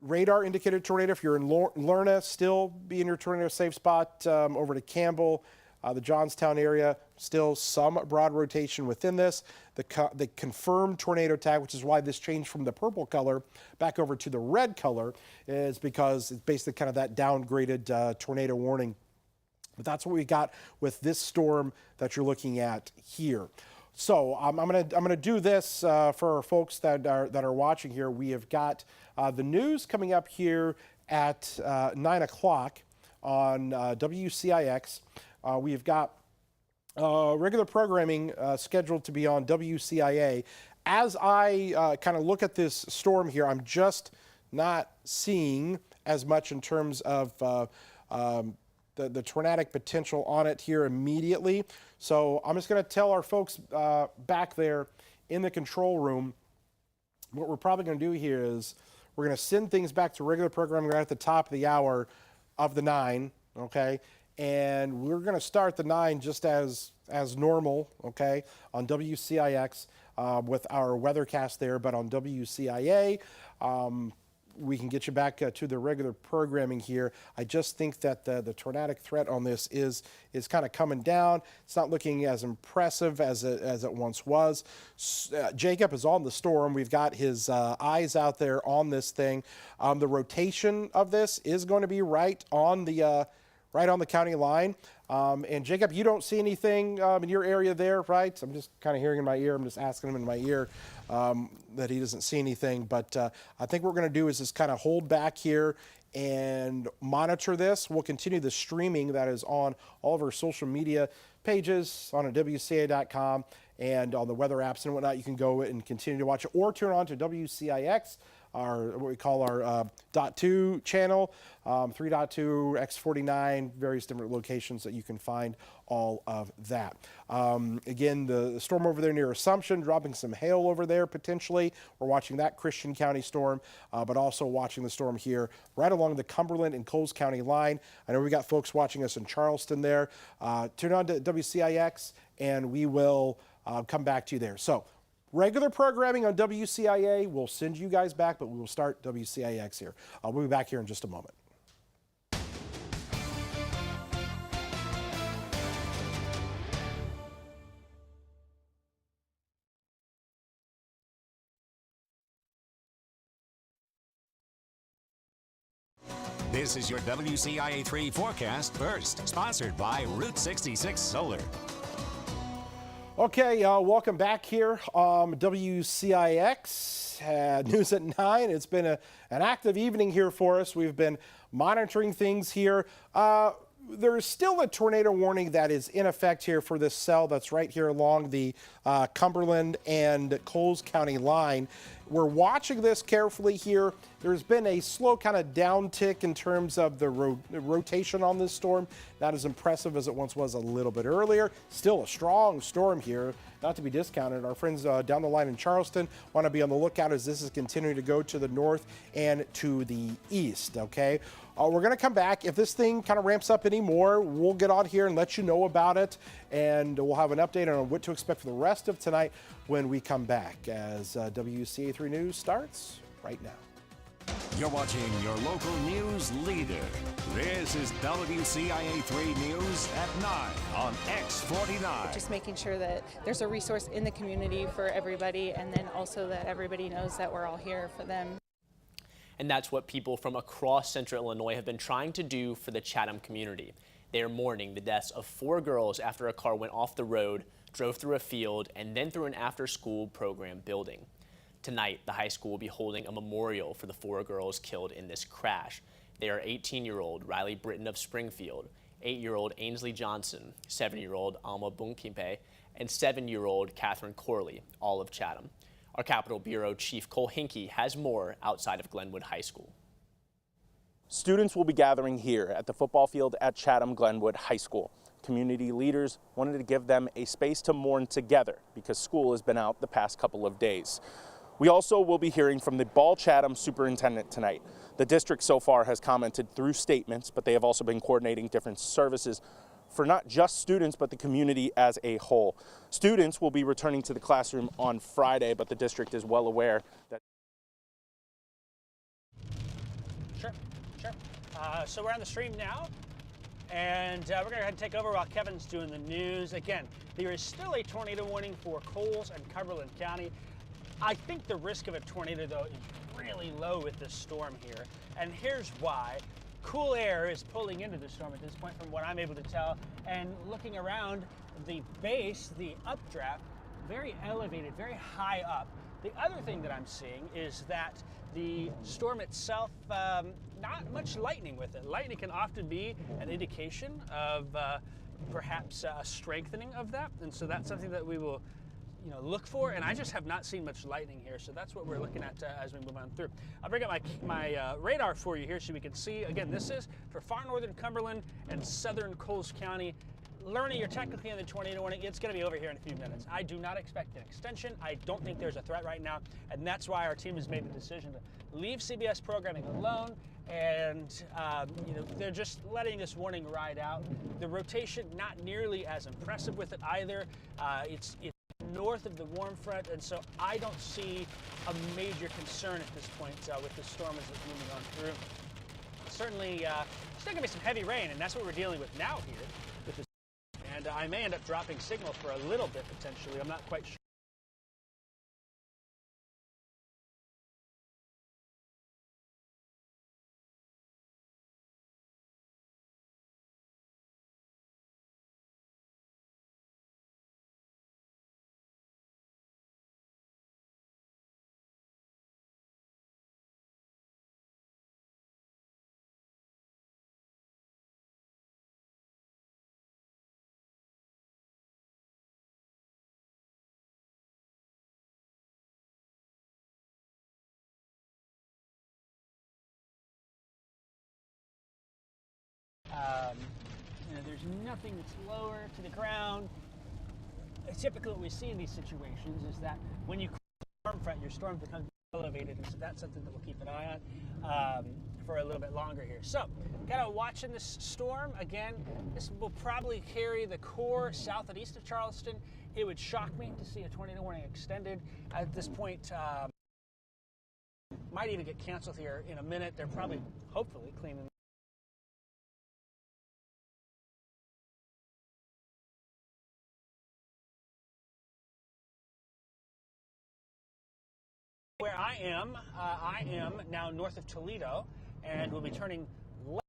radar indicated tornado, if you're in Lerna, still be in your tornado safe spot. Over to Campbell, the Johnstown area, still some broad rotation within this. The confirmed tornado tag, which is why this changed from the purple color back over to the red color, is because it's basically kind of that downgraded tornado warning. But that's what we got with this storm that you're looking at here. So I'm gonna do this for our folks that are watching here. We have got the news coming up here at 9 o'clock on WCIX. We've got regular programming scheduled to be on WCIA. As I kind of look at this storm here, I'm just not seeing as much in terms of the tornadic potential on it here immediately. So I'm just going to tell our folks back there in the control room, what we're probably going to do here is we're going to send things back to regular programming right at the top of the hour of the 9, okay? And we're going to start the 9 just as normal, okay, on WCIX with our weathercast there, but on WCIA, we can get you back to the regular programming here. I just think that the tornadic threat on this is kind of coming down. It's not looking as impressive as it once was. Jacob is on the storm. We've got his eyes out there on this thing. The rotation of this is going to be right on the county line. And Jacob, you don't see anything in your area there, right? I'm just kind of hearing in my ear. I'm just asking him in my ear that he doesn't see anything. But I think what we're going to do is just kind of hold back here and monitor this. We'll continue the streaming that is on all of our social media pages on WCIA.com and on the weather apps and whatnot. You can go and continue to watch it or turn on to WCIX, what we call our .2 channel, 3.2, X49, various different locations that you can find all of that. Again, the storm over there near Assumption, dropping some hail over there potentially. We're watching that Christian County storm, but also watching the storm here right along the Cumberland and Coles County line. I know we got folks watching us in Charleston there. Turn on to WCIX and we will come back to you there. So regular programming on WCIA, we'll send you guys back, but we will start WCIX here. We'll be back here in just a moment. This is your WCIA 3 forecast first, sponsored by Route 66 Solar. Okay, welcome back here. WCIX News at 9. It's been an active evening here for us. We've been monitoring things here. There is still a tornado warning that is in effect here for this cell that's right here along the Cumberland and Coles County line. We're watching this carefully here. There's been a slow kind of downtick in terms of the rotation on this storm. Not as impressive as it once was a little bit earlier. Still a strong storm here, not to be discounted. Our friends down the line in Charleston want to be on the lookout as this is continuing to go to the north and to the east, okay? We're going to come back. If this thing kind of ramps up anymore, we'll get on here and let you know about it. And we'll have an update on what to expect for the rest of tonight when we come back as WCA3 News starts right now. You're watching your local news leader. This is WCIA 3 News at 9 on X49. Just making sure that there's a resource in the community for everybody, and then also that everybody knows that we're all here for them. And that's what people from across central Illinois have been trying to do for the Chatham community. They are mourning the deaths of 4 girls after a car went off the road, drove through a field, and then through an after-school program building. Tonight, the high school will be holding a memorial for the 4 girls killed in this crash. They are 18-year-old Riley Britton of Springfield, 8-year-old Ainsley Johnson, 7-year-old Alma Bunkimpe, and 7-year-old Catherine Corley, all of Chatham. Our Capitol Bureau Chief Cole Hinkey has more outside of Glenwood High School. Students will be gathering here at the football field at Chatham Glenwood High School. Community leaders wanted to give them a space to mourn together because school has been out the past couple of days. We also will be hearing from the Ball Chatham superintendent tonight. The district so far has commented through statements, but they have also been coordinating different services for not just students, but the community as a whole. Students will be returning to the classroom on Friday, but the district is well aware that. Sure. So we're on the stream now, and we're going to go ahead and take over while Kevin's doing the news. Again, there is still a tornado warning for Coles and Cumberland County. I think the risk of a tornado, though, is really low with this storm here, and here's why. Cool air is pulling into the storm at this point from what I'm able to tell, and looking around the base, the updraft, very elevated, very high up. The other thing that I'm seeing is that the storm itself, not much lightning with it. Lightning can often be an indication of perhaps a strengthening of that, and so that's something that we will look for, and I just have not seen much lightning here, so that's what we're looking at as we move on through. I'll bring up my radar for you here so we can see. Again, this is for far northern Cumberland and southern Coles County. Learning you're technically in the tornado warning. It's going to be over here in a few minutes. I do not expect an extension. I don't think there's a threat right now, and that's why our team has made the decision to leave CBS programming alone, and they're just letting this warning ride out. The rotation not nearly as impressive with it either. It's north of the warm front, and so I don't see a major concern at this point with the storm as it's moving on through. Certainly, still going to be some heavy rain, and that's what we're dealing with now here. And I may end up dropping signal for a little bit potentially. I'm not quite sure. There's nothing that's lower to the ground. Typically what we see in these situations is that when you cross the storm front, your storm becomes elevated, and so that's something that we'll keep an eye on for a little bit longer here. So, kind of watching this storm. Again, this will probably carry the core south and east of Charleston. It would shock me to see a tornado warning extended. At this point, might even get canceled here in a minute. They're probably, hopefully, cleaning. Where I am now north of Toledo, and we'll be turning left.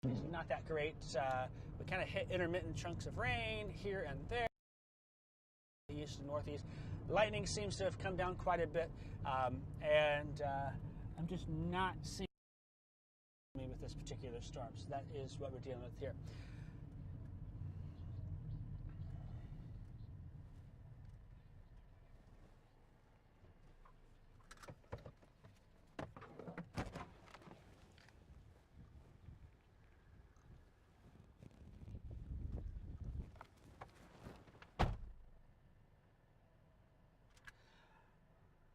It's not that great. We kind of hit intermittent chunks of rain here and there, east and northeast. Lightning seems to have come down quite a bit, and I'm just not seeing me with this particular storm. So that is what we're dealing with here.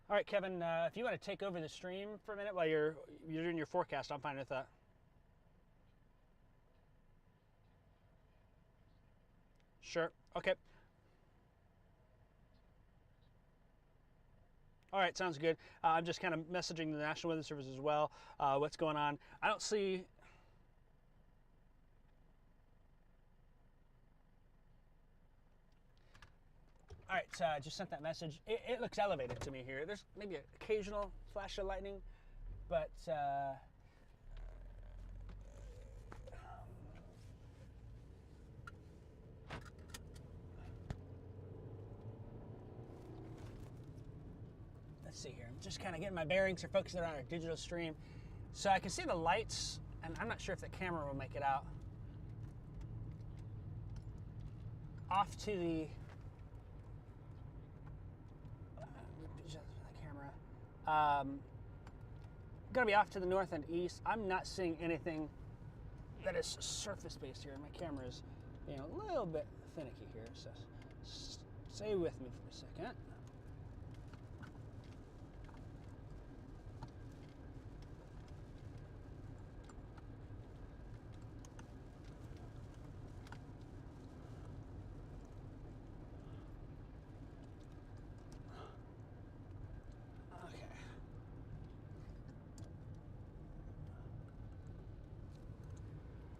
All right, Kevin, if you want to take over the stream for a minute while you're doing your forecast, I'm fine with that. Sure. Okay. All right, sounds good. I'm just kind of messaging the National Weather Service as well. What's going on? I don't see. All right, so I just sent that message. It looks elevated to me here. There's maybe an occasional flash of lightning, but let's see here. I'm just kind of getting my bearings or focusing on our digital stream. So I can see the lights, and I'm not sure if the camera will make it out. Off to the camera. Gonna be off to the north and east. I'm not seeing anything that is surface-based here. My camera is being a little bit finicky here, so stay with me for a second.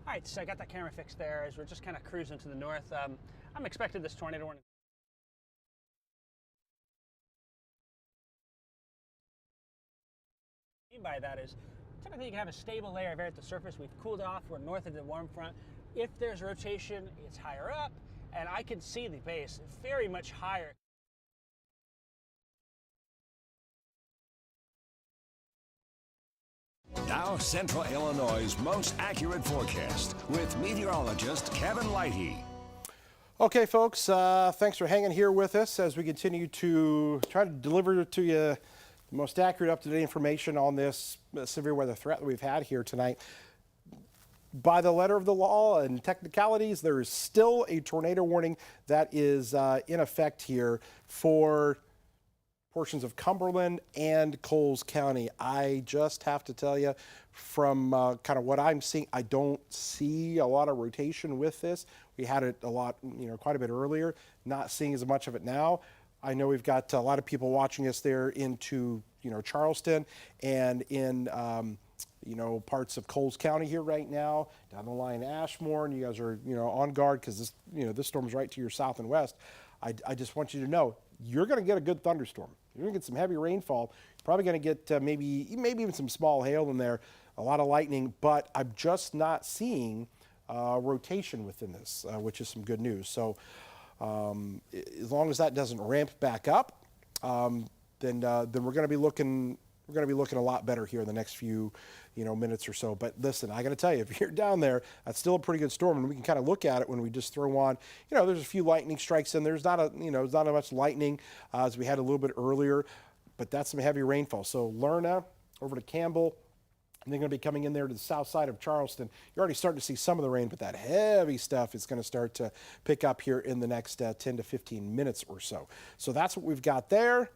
All right, so I got that camera fixed there as we're just kind of cruising to the north. I'm expecting this tornado warning. What I mean by that is typically you can have a stable layer of air at the surface. We've cooled off. We're north of the warm front. If there's rotation, it's higher up, and I can see the base very much higher. Now, Central Illinois' most accurate forecast with meteorologist Kevin Lighty. Okay, folks, thanks for hanging here with us as we continue to try to deliver to you the most accurate, up-to-date information on this severe weather threat that we've had here tonight. By the letter of the law and technicalities, there is still a tornado warning that is in effect here for portions of Cumberland and Coles County. I just have to tell you, from kind of what I'm seeing, I don't see a lot of rotation with this. We had it a lot, quite a bit earlier. Not seeing as much of it now. I know we've got a lot of people watching us there into, Charleston and in, parts of Coles County here right now, down the line Ashmore, and you guys are, on guard because this, this storm's right to your south and west. I just want you to know, you're going to get a good thunderstorm. You're going to get some heavy rainfall. You're probably going to get maybe even some small hail in there, a lot of lightning, but I'm just not seeing rotation within this, which is some good news. So as long as that doesn't ramp back up, then we're going to be looking a lot better here in the next few minutes or so. But listen, I got to tell you, if you're down there, that's still a pretty good storm, and we can kind of look at it when we just throw on. There's a few lightning strikes in. There's not there's not as much lightning as we had a little bit earlier, but that's some heavy rainfall. So Lerna over to Campbell, and they're going to be coming in there to the south side of Charleston. You're already starting to see some of the rain, but that heavy stuff is going to start to pick up here in the next 10 to 15 minutes or so. So that's what we've got there.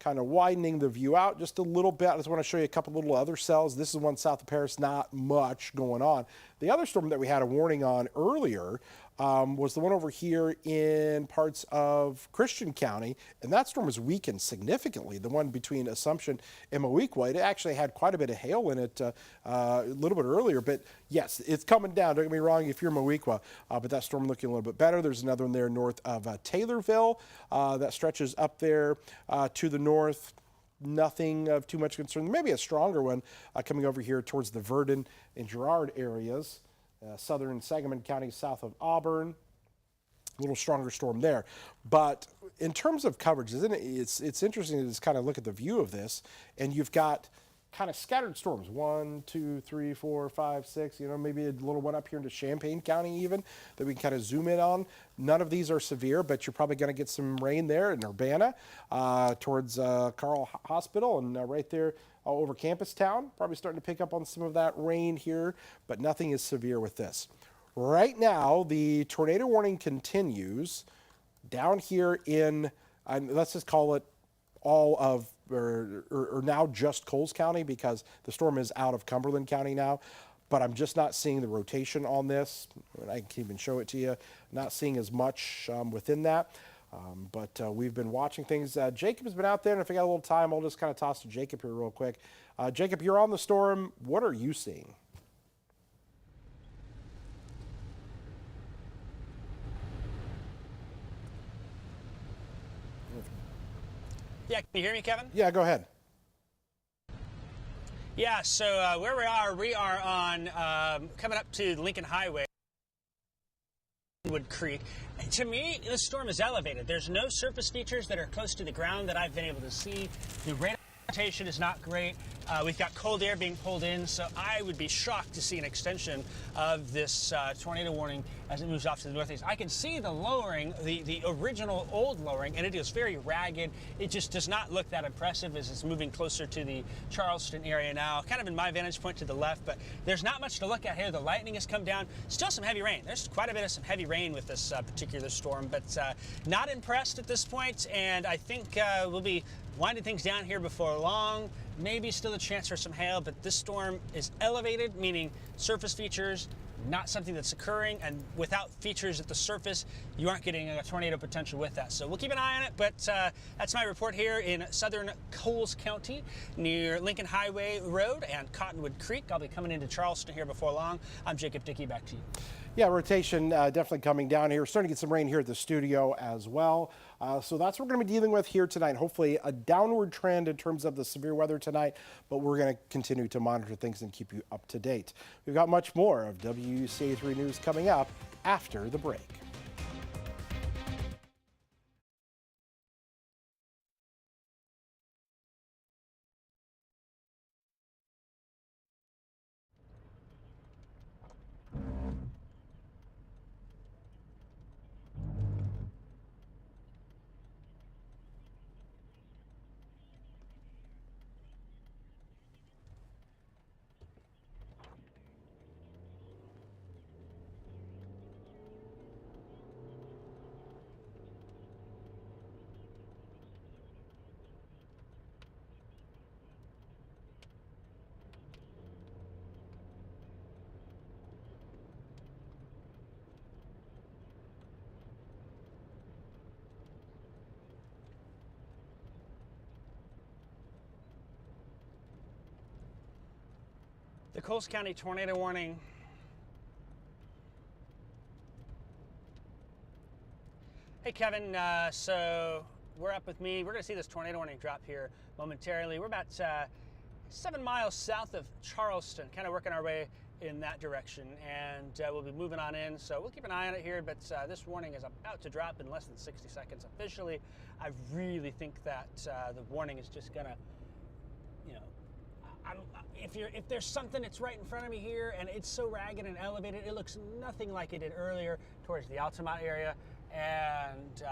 Kind of widening the view out just a little bit. I just want to show you a couple little other cells. This is one south of Paris, not much going on. The other storm that we had a warning on earlier was the one over here in parts of Christian County, and that storm was weakened significantly. The one between Assumption and Moweaqua, it actually had quite a bit of hail in it a little bit earlier, but yes, it's coming down. Don't get me wrong if you're Moweaqua, but that storm looking a little bit better. There's another one there north of Taylorville that stretches up there to the north. Nothing of too much concern. Maybe a stronger one coming over here towards the Verdon and Girard areas. Southern Sangamon County south of Auburn, a little stronger storm there. But in terms of coverage, isn't it? It's interesting to just kind of look at the view of this, and you've got kind of scattered storms. 1, 2, 3, 4, 5, 6, maybe a little one up here into Champaign County even that we can kind of zoom in on. None of these are severe, but you're probably going to get some rain there in Urbana towards Carl Hospital and right there over Campus Town. Probably starting to pick up on some of that rain here, but nothing is severe with this. Right now, the tornado warning continues down here in, let's just call it all of, or now just Coles County, because the storm is out of Cumberland County now. But I'm just not seeing the rotation on this. I can even show it to you. Not seeing as much within that. But we've been watching things. Jacob has been out there, and if we got a little time, I'll just kind of toss to Jacob here real quick. Jacob, you're on the storm. What are you seeing? Yeah, can you hear me, Kevin? Yeah, go ahead. Yeah, so where we are on coming up to the Lincoln Highway, Wood Creek. And to me, the storm is elevated. There's no surface features that are close to the ground that I've been able to see. The radar rotation is not great. We've got cold air being pulled in, so I would be shocked to see an extension of this tornado warning as it moves off to the northeast. I can see the lowering, the original old lowering, and it is very ragged. It just does not look that impressive as it's moving closer to the Charleston area now, kind of in my vantage point to the left, but there's not much to look at here. The lightning has come down. Still some heavy rain. There's quite a bit of some heavy rain with this particular storm, but not impressed at this point, and I think we'll be winding things down here before long. Maybe still a chance for some hail, but this storm is elevated, meaning surface features, not something that's occurring, and without features at the surface, you aren't getting a tornado potential with that. So we'll keep an eye on it, but that's my report here in southern Coles County near Lincoln Highway Road and Cottonwood Creek. I'll be coming into Charleston here before long. I'm Jacob Dickey, back to you. Yeah, rotation definitely coming down here. Starting to get some rain here at the studio as well. So that's what we're going to be dealing with here tonight. Hopefully a downward trend in terms of the severe weather tonight, but we're going to continue to monitor things and keep you up to date. We've got much more of WCIA 3 News coming up after the break. The Coles County tornado warning. Hey, Kevin, so we're up with me. We're going to see this tornado warning drop here momentarily. We're about 7 miles south of Charleston, kind of working our way in that direction, and we'll be moving on in, so we'll keep an eye on it here, but this warning is about to drop in less than 60 seconds officially. I really think that the warning is just going to, you know, if there's something that's right in front of me here and it's so ragged and elevated, it looks nothing like it did earlier towards the Altamont area, and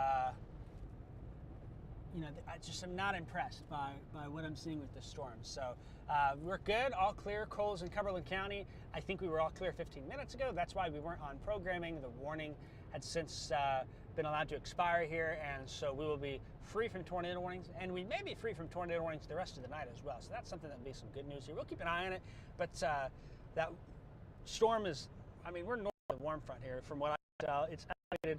you know, I just am not impressed by what I'm seeing with this storm. So we're good, all clear, Coles and Cumberland County. I think we were all clear 15 minutes ago. That's why we weren't on programming. The warning had since been allowed to expire here, and so we will be free from tornado warnings, and we may be free from tornado warnings the rest of the night as well. So that's something that would be some good news here. We'll keep an eye on it, but that storm is, I mean, we're north of the warm front here from what I can tell. It's elevated.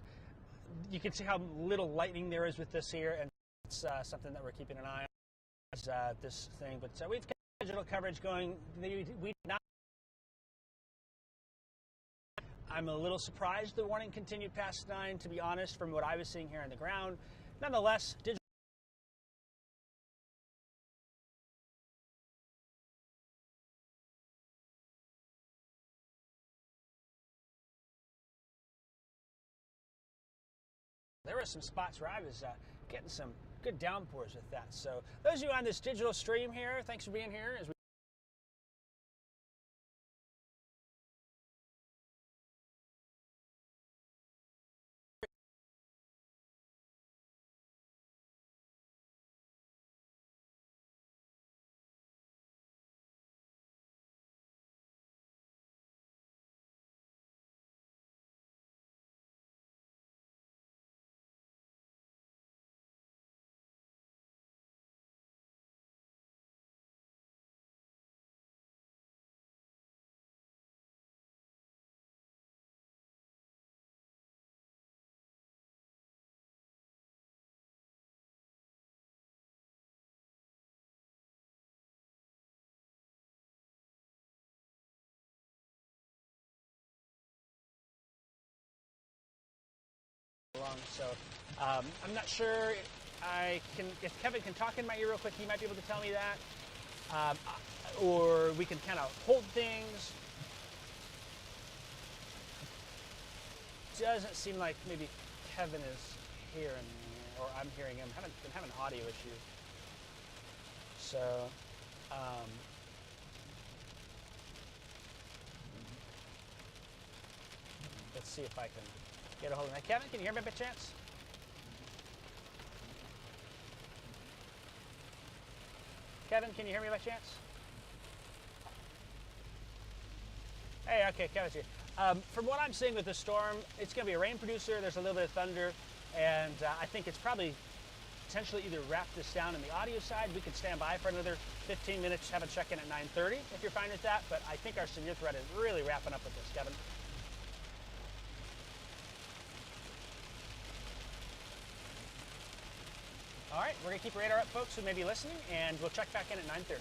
You can see how little lightning there is with this here, and it's something that we're keeping an eye on, is this thing. But we've got digital coverage going. We did not. I'm a little surprised the warning continued past 9, to be honest, from what I was seeing here on the ground. Nonetheless, digital there were some spots where I was getting some good downpours with that. So those of you on this digital stream here, thanks for being here. As we long. So I'm not sure if Kevin can talk in my ear real quick, he might be able to tell me that. Or we can kind of hold things. Doesn't seem like maybe Kevin is hearing me, or I'm hearing him. Been having an audio issue. So, let's see if I can get a hold of that. Kevin, can you hear me by chance? Kevin, can you hear me by chance? Hey, okay, Kevin's here. From what I'm seeing with the storm, it's going to be a rain producer. There's a little bit of thunder, and I think it's probably potentially either wrap this down in the audio side. We could stand by for another 15 minutes, have a check-in at 9:30 if you're fine with that. But I think our severe threat is really wrapping up with this, Kevin. All right, we're going to keep radar up, folks who may be listening, and we'll check back in at 9:30.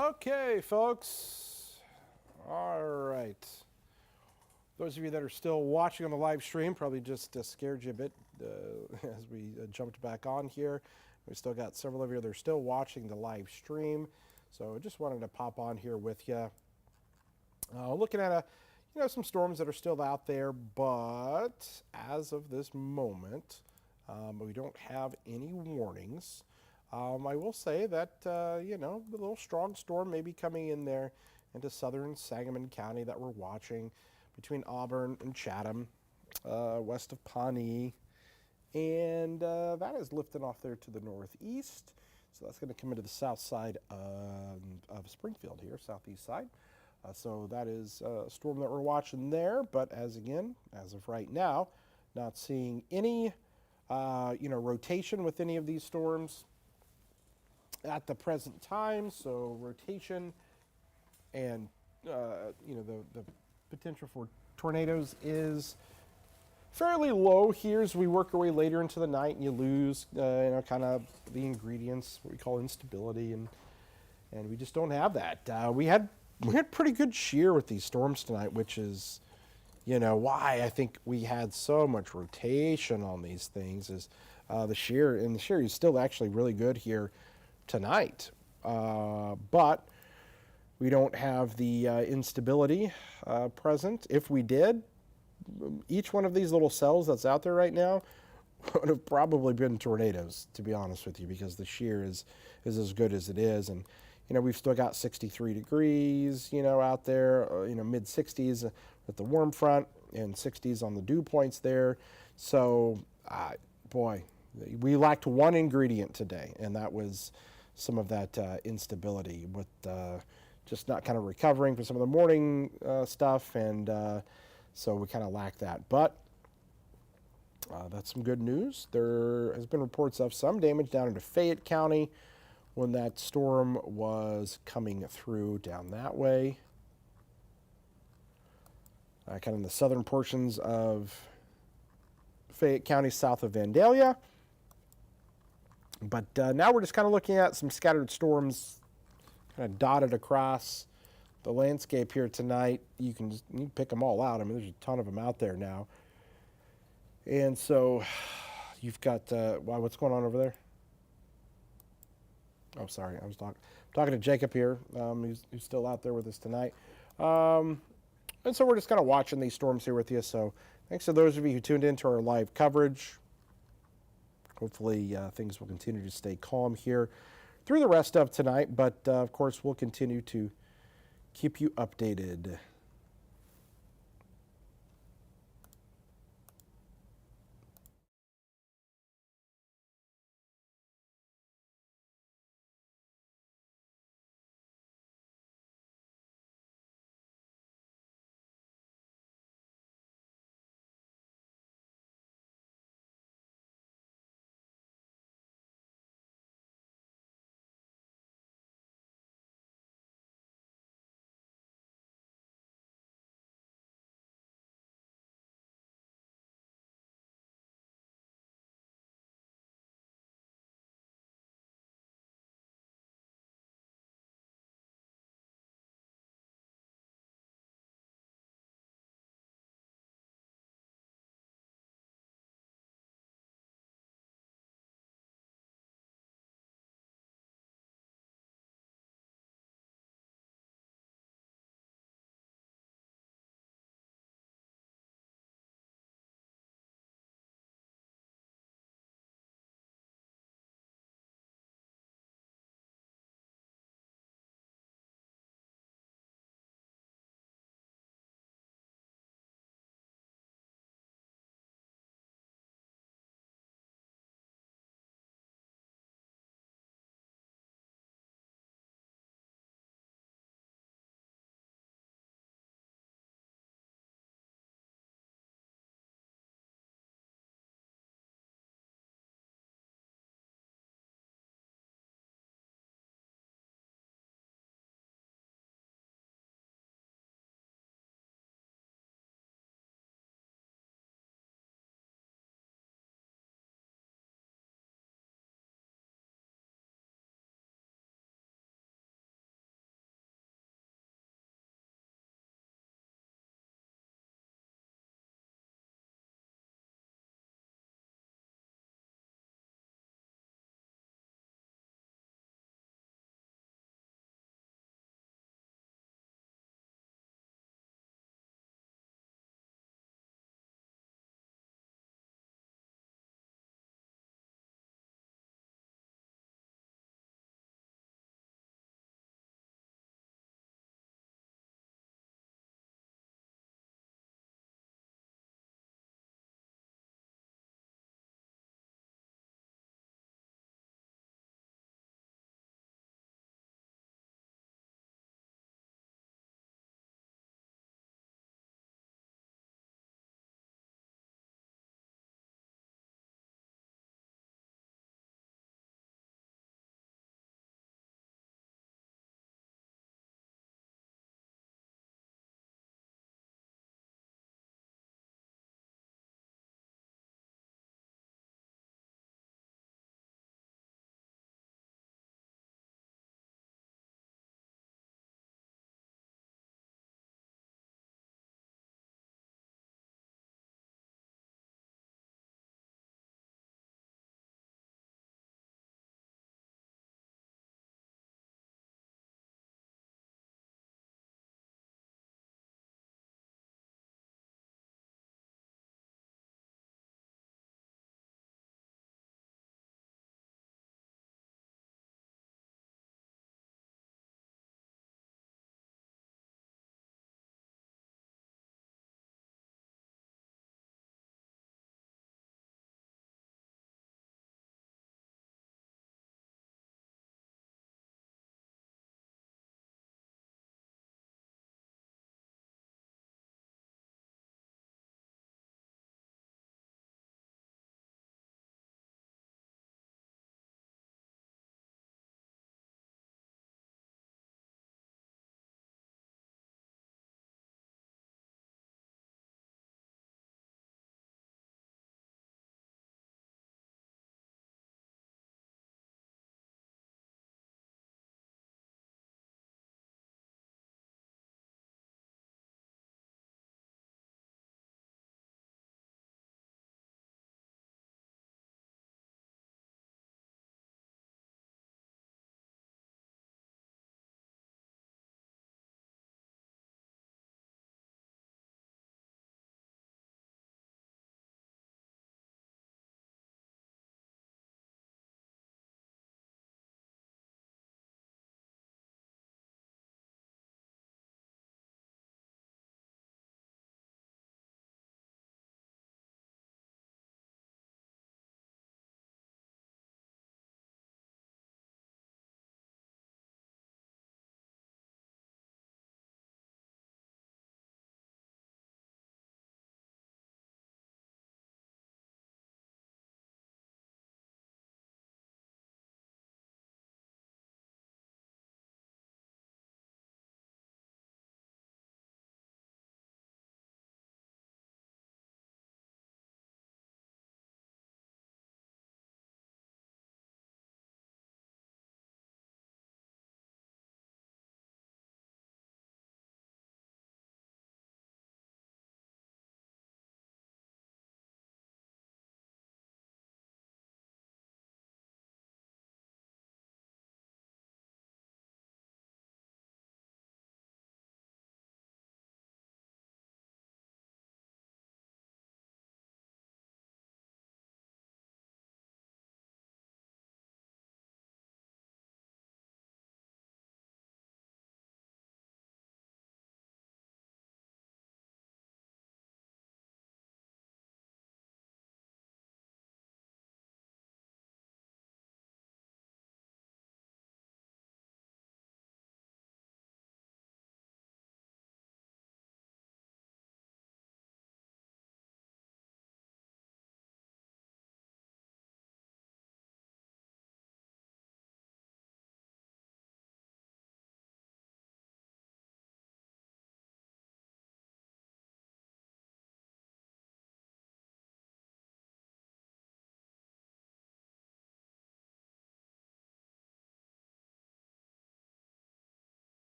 Okay, folks. All right. Those of you that are still watching on the live stream probably just scared you a bit as we jumped back on here. We still got several of you that are still watching the live stream. So I just wanted to pop on here with you. Looking at some storms that are still out there, but as of this moment, we don't have any warnings. I will say that, a little strong storm may be coming in there into southern Sangamon County that we're watching between Auburn and Chatham, west of Pawnee. And that is lifting off there to the northeast. So that's going to come into the south side of Springfield here, southeast side. So that is a storm that we're watching there. But as of right now, not seeing any, rotation with any of these storms at the present time. So rotation and, the potential for tornadoes is fairly low here as we work our way later into the night, and you lose, kind of the ingredients, what we call instability, and we just don't have that. We had pretty good shear with these storms tonight, which is, why I think we had so much rotation on these things is the shear, and the shear is still actually really good here tonight, but we don't have the instability present. If we did, each one of these little cells that's out there right now would have probably been tornadoes, to be honest with you, because the shear is as good as it is. And, we've still got 63 degrees, out there, mid 60s with the warm front and 60s on the dew points there. So, boy, we lacked one ingredient today, and that was some of that instability with just not kind of recovering from some of the morning stuff, and so we kind of lack that. But that's some good news. There has been reports of some damage down into Fayette County when that storm was coming through down that way. Kind of in the southern portions of Fayette County south of Vandalia. But now we're just kind of looking at some scattered storms kind of dotted across the landscape here tonight. You can pick them all out. I mean, there's a ton of them out there now. And so you've got, wow, what's going on over there? Oh, sorry, I was talking to Jacob here, who's still out there with us tonight. And so we're just kind of watching these storms here with you. So thanks to those of you who tuned into our live coverage. Hopefully things will continue to stay calm here through the rest of tonight. But, of course, we'll continue to keep you updated.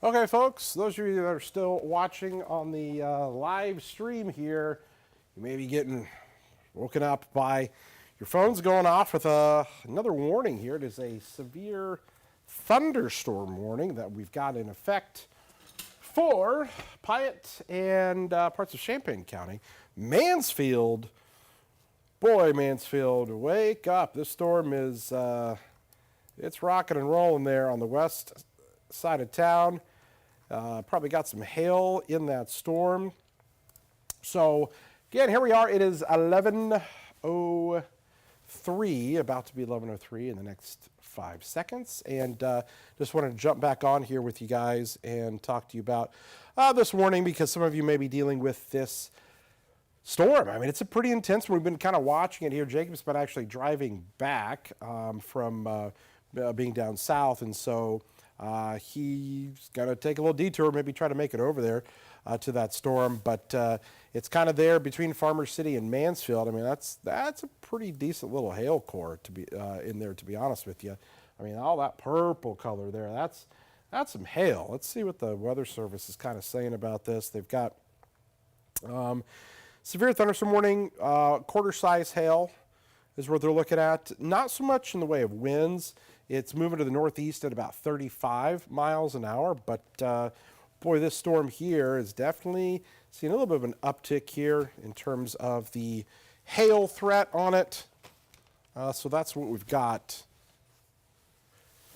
Okay, folks, those of you that are still watching on the live stream here, you may be getting woken up by your phones going off with another warning here. It is a severe thunderstorm warning that we've got in effect for Piatt and parts of Champaign County. Mansfield, boy, Mansfield, wake up. This storm is, it's rocking and rolling there on the west side of town. Probably got some hail in that storm. So, again, here we are. It is 11:03, about to be 11:03 in the next 5 seconds. And just wanted to jump back on here with you guys and talk to you about this warning, because some of you may be dealing with this storm. I mean, it's a pretty intense one. We've been kind of watching it here. Jacob's been actually driving back from being down south, and so he's going to take a little detour, maybe try to make it over there to that storm. But it's kind of there between Farmer City and Mansfield. I mean, that's a pretty decent little hail core to be in there, to be honest with you. I mean, all that purple color there, that's some hail. Let's see what the Weather Service is kind of saying about this. They've got severe thunderstorm warning, quarter-size hail is what they're looking at. Not so much in the way of winds. It's moving to the northeast at about 35 miles an hour, but boy, this storm here is definitely seeing a little bit of an uptick here in terms of the hail threat on it. So that's what we've got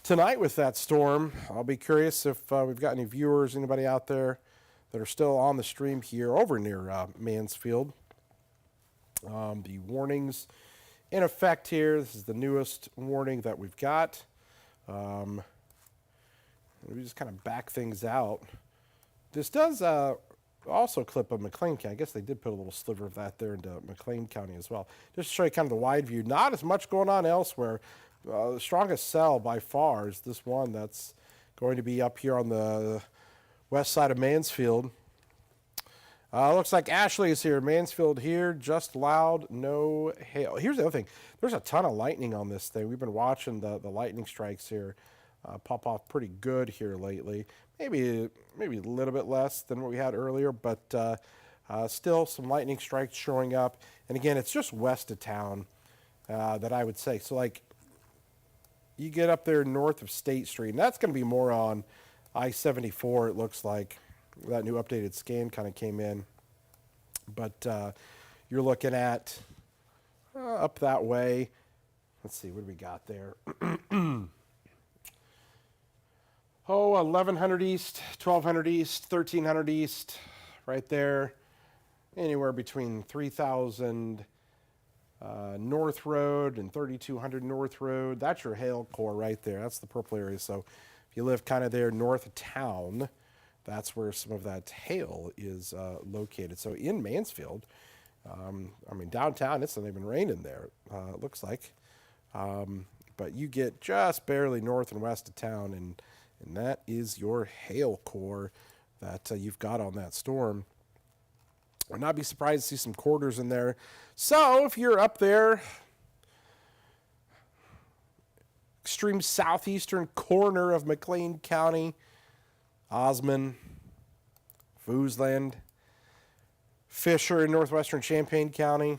tonight with that storm. I'll be curious if we've got any viewers, anybody out there that are still on the stream here over near Mansfield. The warnings in effect here. This is the newest warning that we've got. We just kind of back things out. This does also clip of McLean County. I guess they did put a little sliver of that there into McLean County as well. Just to show you kind of the wide view. Not as much going on elsewhere. The strongest cell by far is this one that's going to be up here on the west side of Mansfield. Looks like Ashley is here. Mansfield here, just loud, no hail. Here's the other thing. There's a ton of lightning on this thing. We've been watching the lightning strikes here pop off pretty good here lately. Maybe a little bit less than what we had earlier, but still some lightning strikes showing up. And again, it's just west of town that I would say. So like you get up there north of State Street, and that's going to be more on I-74, it looks like. That new updated scan kind of came in. But you're looking at up that way. Let's see, what do we got there? 1100 east, 1200 east, 1300 east, right there. Anywhere between 3000 North Road and 3200 North Road. That's your hail core right there. That's the purple area. So if you live kind of there north of town, that's where some of that hail is located. So in Mansfield, I mean, downtown, it's not even raining there, it looks like. But you get just barely north and west of town, and that is your hail core that you've got on that storm. I'd not be surprised to see some quarters in there. So if you're up there, extreme southeastern corner of McLean County, Osmond, Foosland, Fisher in northwestern Champaign County,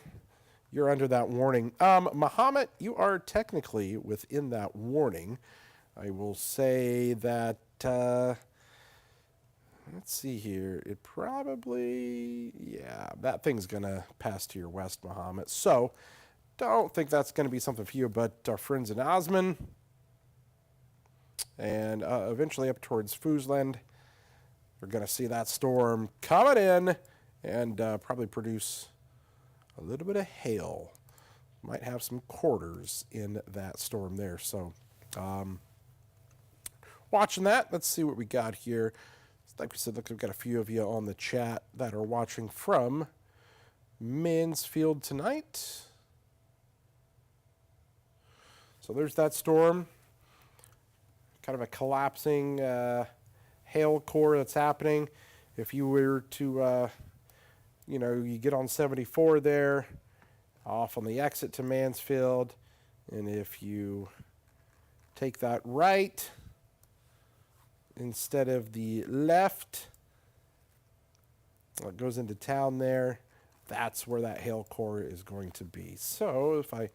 you're under that warning. Mahomet, you are technically within that warning. I will say that, let's see here, it probably, yeah, that thing's going to pass to your west, Mahomet. So don't think that's going to be something for you, but our friends in Osmond and eventually up towards Foosland, we're going to see that storm coming in and probably produce a little bit of hail. Might have some quarters in that storm there. So watching that, let's see what we got here. Like we said, look, we've got a few of you on the chat that are watching from Mansfield tonight. So there's that storm. Kind of a collapsing hail core that's happening. If you were to, you get on 74 there, off on the exit to Mansfield, and if you take that right instead of the left. It goes into town there. That's where that hail core is going to be. So if I'm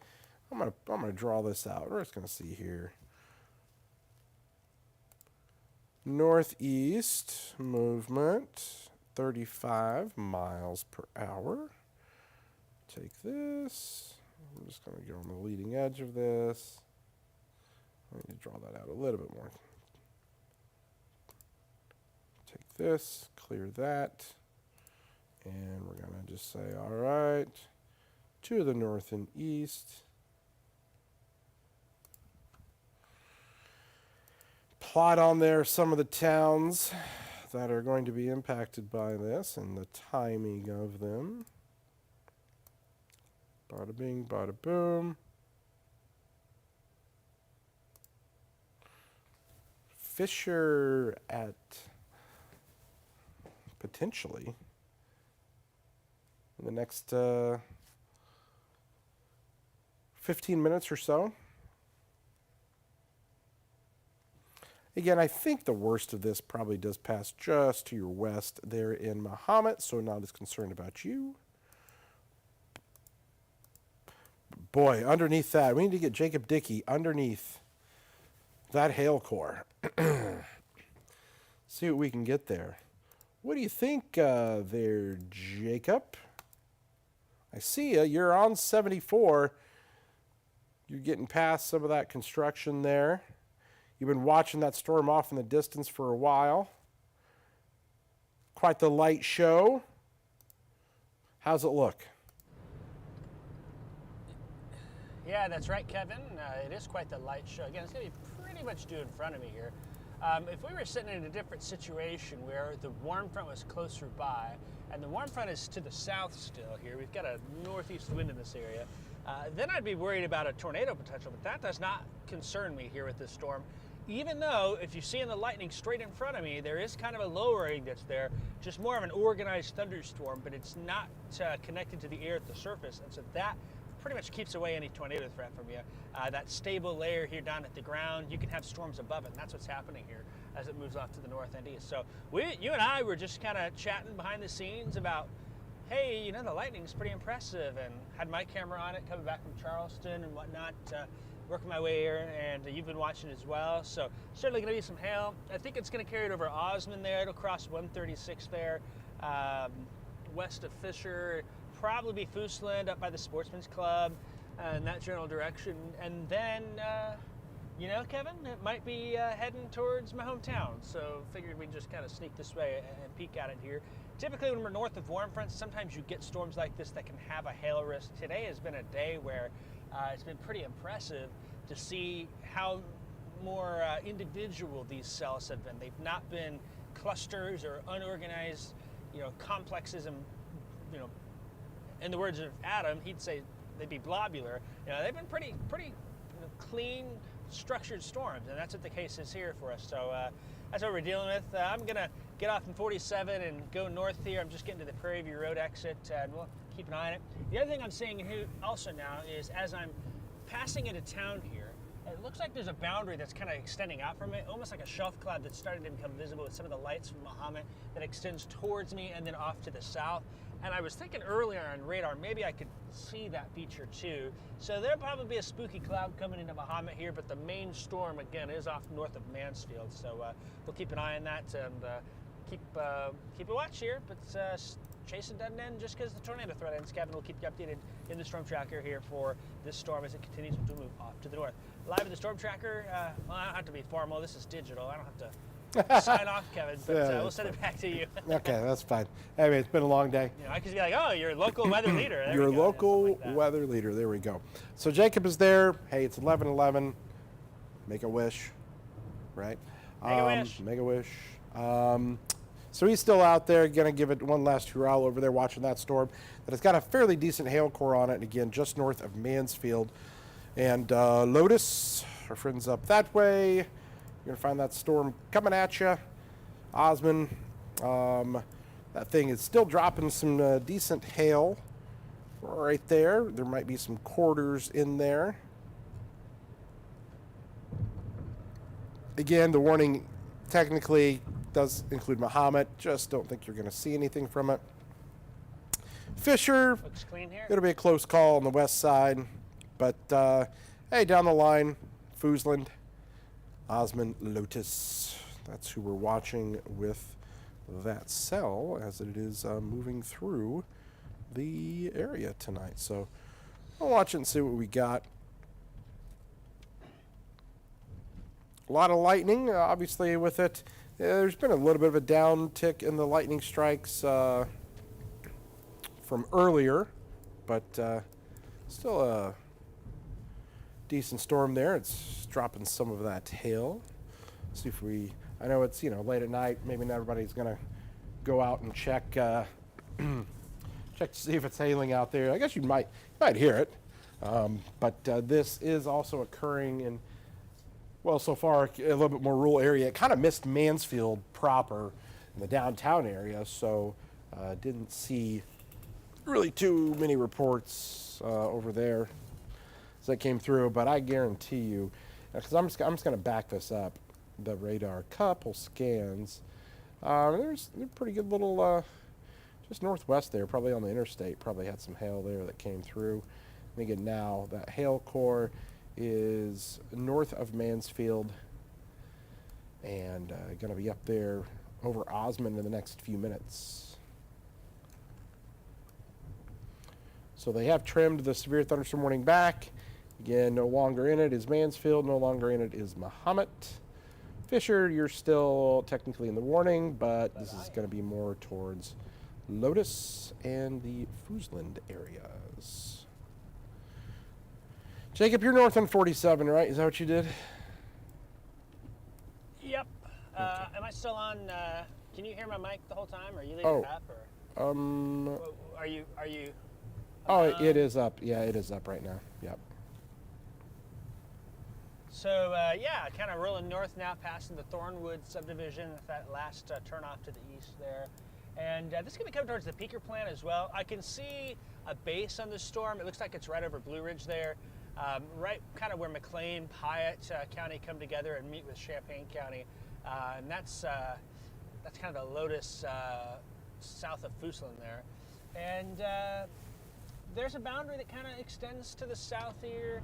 gonna draw this out. We're just gonna see here. Northeast movement, 35 miles per hour. Take this. I'm just going to go on the leading edge of this. I need to draw that out a little bit more. Take this, clear that, and we're going to just say, all right, to the north and east. Plot on there some of the towns that are going to be impacted by this and the timing of them. Bada bing, bada boom. Fisher at potentially in the next 15 minutes or so. Again, I think the worst of this probably does pass just to your west there in Mahomet, so not as concerned about you. Boy, underneath that, we need to get Jacob Dickey underneath that hail core. See what we can get there. What do you think there, Jacob? I see you. You're on 74. You're getting past some of that construction there. You've been watching that storm off in the distance for a while. Quite the light show. How's it look? Yeah, that's right, Kevin. It is quite the light show. Again, it's going to be pretty much due in front of me here. If we were sitting in a different situation where the warm front was closer by, and the warm front is to the south still here, we've got a northeast wind in this area, then I'd be worried about a tornado potential, but that does not concern me here with this storm. Even though, if you see in the lightning straight in front of me, there is kind of a lowering that's there, just more of an organized thunderstorm, but it's not connected to the air at the surface, and so that pretty much keeps away any tornado threat from you. That stable layer here down at the ground, you can have storms above it, and that's what's happening here as it moves off to the north and east. So you and I were just kind of chatting behind the scenes about, hey, you know, the lightning's pretty impressive, and had my camera on it coming back from Charleston and whatnot, working my way here, and you've been watching as well. So certainly going to be some hail. I think it's going to carry it over Osmond there. It'll cross 136 there, west of Fisher, probably be Fooseland up by the Sportsman's Club in that general direction. And then, you know, Kevin, it might be heading towards my hometown. So figured we'd just kind of sneak this way and peek at it here. Typically when we're north of warm fronts, sometimes you get storms like this that can have a hail risk. Today has been a day where it's been pretty impressive to see how more individual these cells have been. They've not been clusters or unorganized, you know, complexes and, you know, in the words of Adam, he'd say they'd be globular. You know, they've been pretty you know, clean, structured storms, and that's what the case is here for us. So that's what we're dealing with. I'm gonna get off in 47 and go north here. I'm just getting to the Prairie View Road exit, and we'll keep an eye on it. The other thing I'm seeing here also now is as I'm passing into town here, it looks like there's a boundary that's kind of extending out from it, almost like a shelf cloud that's starting to become visible with some of the lights from Mahomet that extends towards me and then off to the south. And I was thinking earlier on radar, maybe I could see that feature too. So there'll probably be a spooky cloud coming into Mahomet here, but the main storm, again, is off north of Mansfield. So we'll keep an eye on that and keep a watch here. But chasing doesn't end just because the tornado threat ends. Kevin will keep you updated in the storm tracker here for this storm as it continues to move off to the north. Live in the storm tracker, well, I don't have to be formal. This is digital. I don't have to sign off, Kevin, but we'll send it back to you. Okay, that's fine. I mean, it's been a long day. You know, I could be like, oh, you're a local weather leader. There Your we go. local Like weather leader. There we go. So Jacob is there. Hey, it's 11:11. Make a wish, right? Make a wish. Make a wish. So he's still out there, going to give it one last hurrah over there watching that storm. That has got a fairly decent hail core on it, and again, just north of Mansfield. And Lotus, our friends up that way. You're going to find that storm coming at you. Osmond, that thing is still dropping some decent hail right there. There might be some quarters in there. Again, the warning technically does include Muhammad. Just don't think you're going to see anything from it. Fisher, Looks clean here. it'll be a close call on the west side. But, hey, down the line, Foosland, Osmond, Lotus. That's who we're watching with that cell as it is moving through the area tonight. So we'll watch it and see what we got. A lot of lightning, obviously, with it. There's been a little bit of a downtick in the lightning strikes from earlier, but still a decent storm there. It's dropping some of that hail. See if we, I know it's, late at night. Maybe not everybody's going to go out and check check to see if it's hailing out there. I guess you might hear it. But this is also occurring in, well, so far, a little bit more rural area. It kind of missed Mansfield proper in the downtown area, so didn't see really too many reports over there as that came through. But I guarantee you, because I'm just going to back this up, the radar couple scans. There's a pretty good little, just northwest there, probably on the interstate, probably had some hail there that came through. And again, now that hail core is north of Mansfield and going to be up there over Osmond in the next few minutes. So they have trimmed the severe thunderstorm warning back. Again, no longer in it is Mansfield, no longer in it is Muhammad. Fisher, you're still technically in the warning, but this is going to be more towards Lotus and the Foosland areas. Jacob, you're north on 47, right? Is that what you did? Yep. Am I still on? Can you hear my mic the whole time? Or are you leaving it up? Or are you? Oh, it is up. Yeah, it is up right now. Yep. So yeah, kind of rolling north now, passing the Thornwood subdivision with that last turnoff to the east there. And this is going to be coming towards the Peaker plant as well. I can see a base on the storm. It looks like it's right over Blue Ridge there, right kind of where McLean, Piatt County come together and meet with Champaign County. And that's kind of the Lotus south of Foosland there. And there's a boundary that kind of extends to the south here.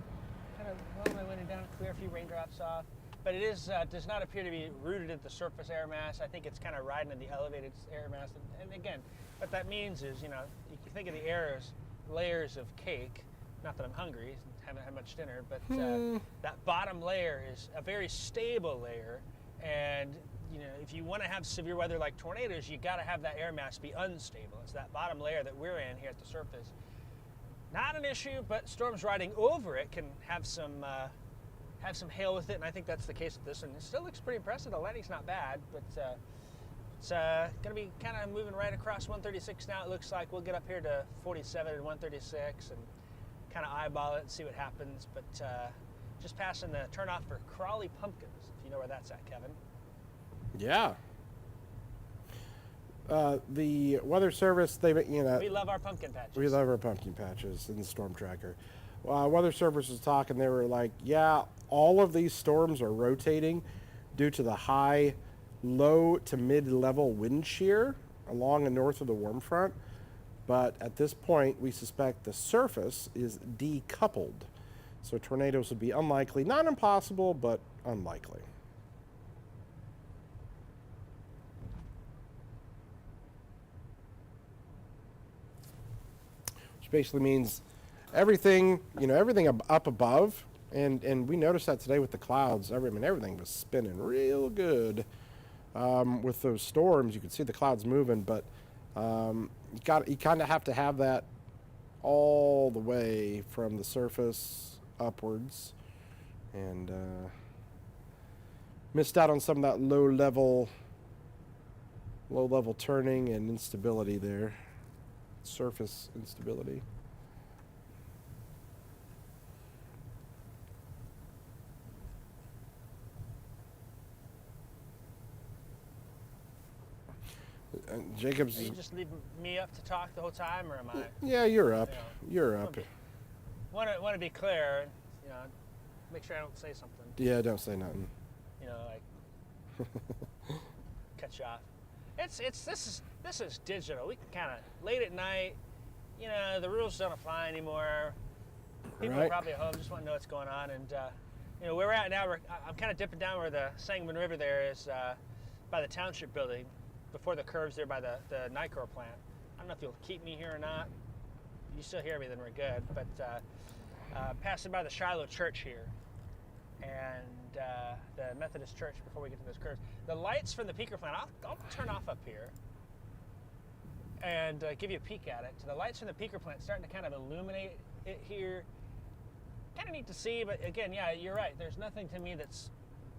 Kind of roll my window down, clear a few raindrops off. But it is does not appear to be rooted at the surface air mass. I think it's kind of riding in the elevated air mass. And again, what that means is, you think of the air as layers of cake. Not that I'm hungry, haven't had much dinner, but that bottom layer is a very stable layer. And if you want to have severe weather like tornadoes, you got to have that air mass be unstable. It's that bottom layer that we're in here at the surface. Not an issue, but storms riding over it can have some hail with it, and I think that's the case with this one. It still looks pretty impressive. The lightning's not bad, but it's going to be kind of moving right across 136 now. It looks like we'll get up here to 47 and 136 and kind of eyeball it and see what happens. But just passing the turnoff for Crawley Pumpkins, if you know where that's at, Kevin. Yeah. The Weather Service, we love our pumpkin patches. We love our pumpkin patches in the storm tracker. Weather Service was talking, they were like, yeah, all of these storms are rotating due to the high, low to mid-level wind shear along and north of the warm front. But at this point, we suspect the surface is decoupled. So tornadoes would be unlikely, not impossible, but unlikely. Basically means everything, everything up above, and we noticed that today with the clouds. Everything was spinning real good with those storms. You could see the clouds moving, but you kind of have to have that all the way from the surface upwards, and missed out on some of that low level turning and instability there. Surface instability. Jacob's. Are you just leaving me up to talk the whole time, or am I? Yeah, you're up. You're up. Want to be clear, make sure I don't say something. Yeah, don't say nothing. Like cut you off. This is digital. We can kind of late at night. You know, the rules don't apply anymore. People are Right. probably at home, just want to know what's going on. And you know, where we're at now, I'm kind of dipping down where the Sangamon River there is, by the township building, before the curves there by the Nicor plant. I don't know if you'll keep me here or not. If you still hear me, then we're good. But passing by the Shiloh Church here, and the Methodist Church before we get to those curves. The lights from the peaker plant, I'll turn off up here and give you a peek at it. So the lights from the peaker plant starting to kind of illuminate it here. Kind of neat to see, but again, yeah, you're right. There's nothing to me that's,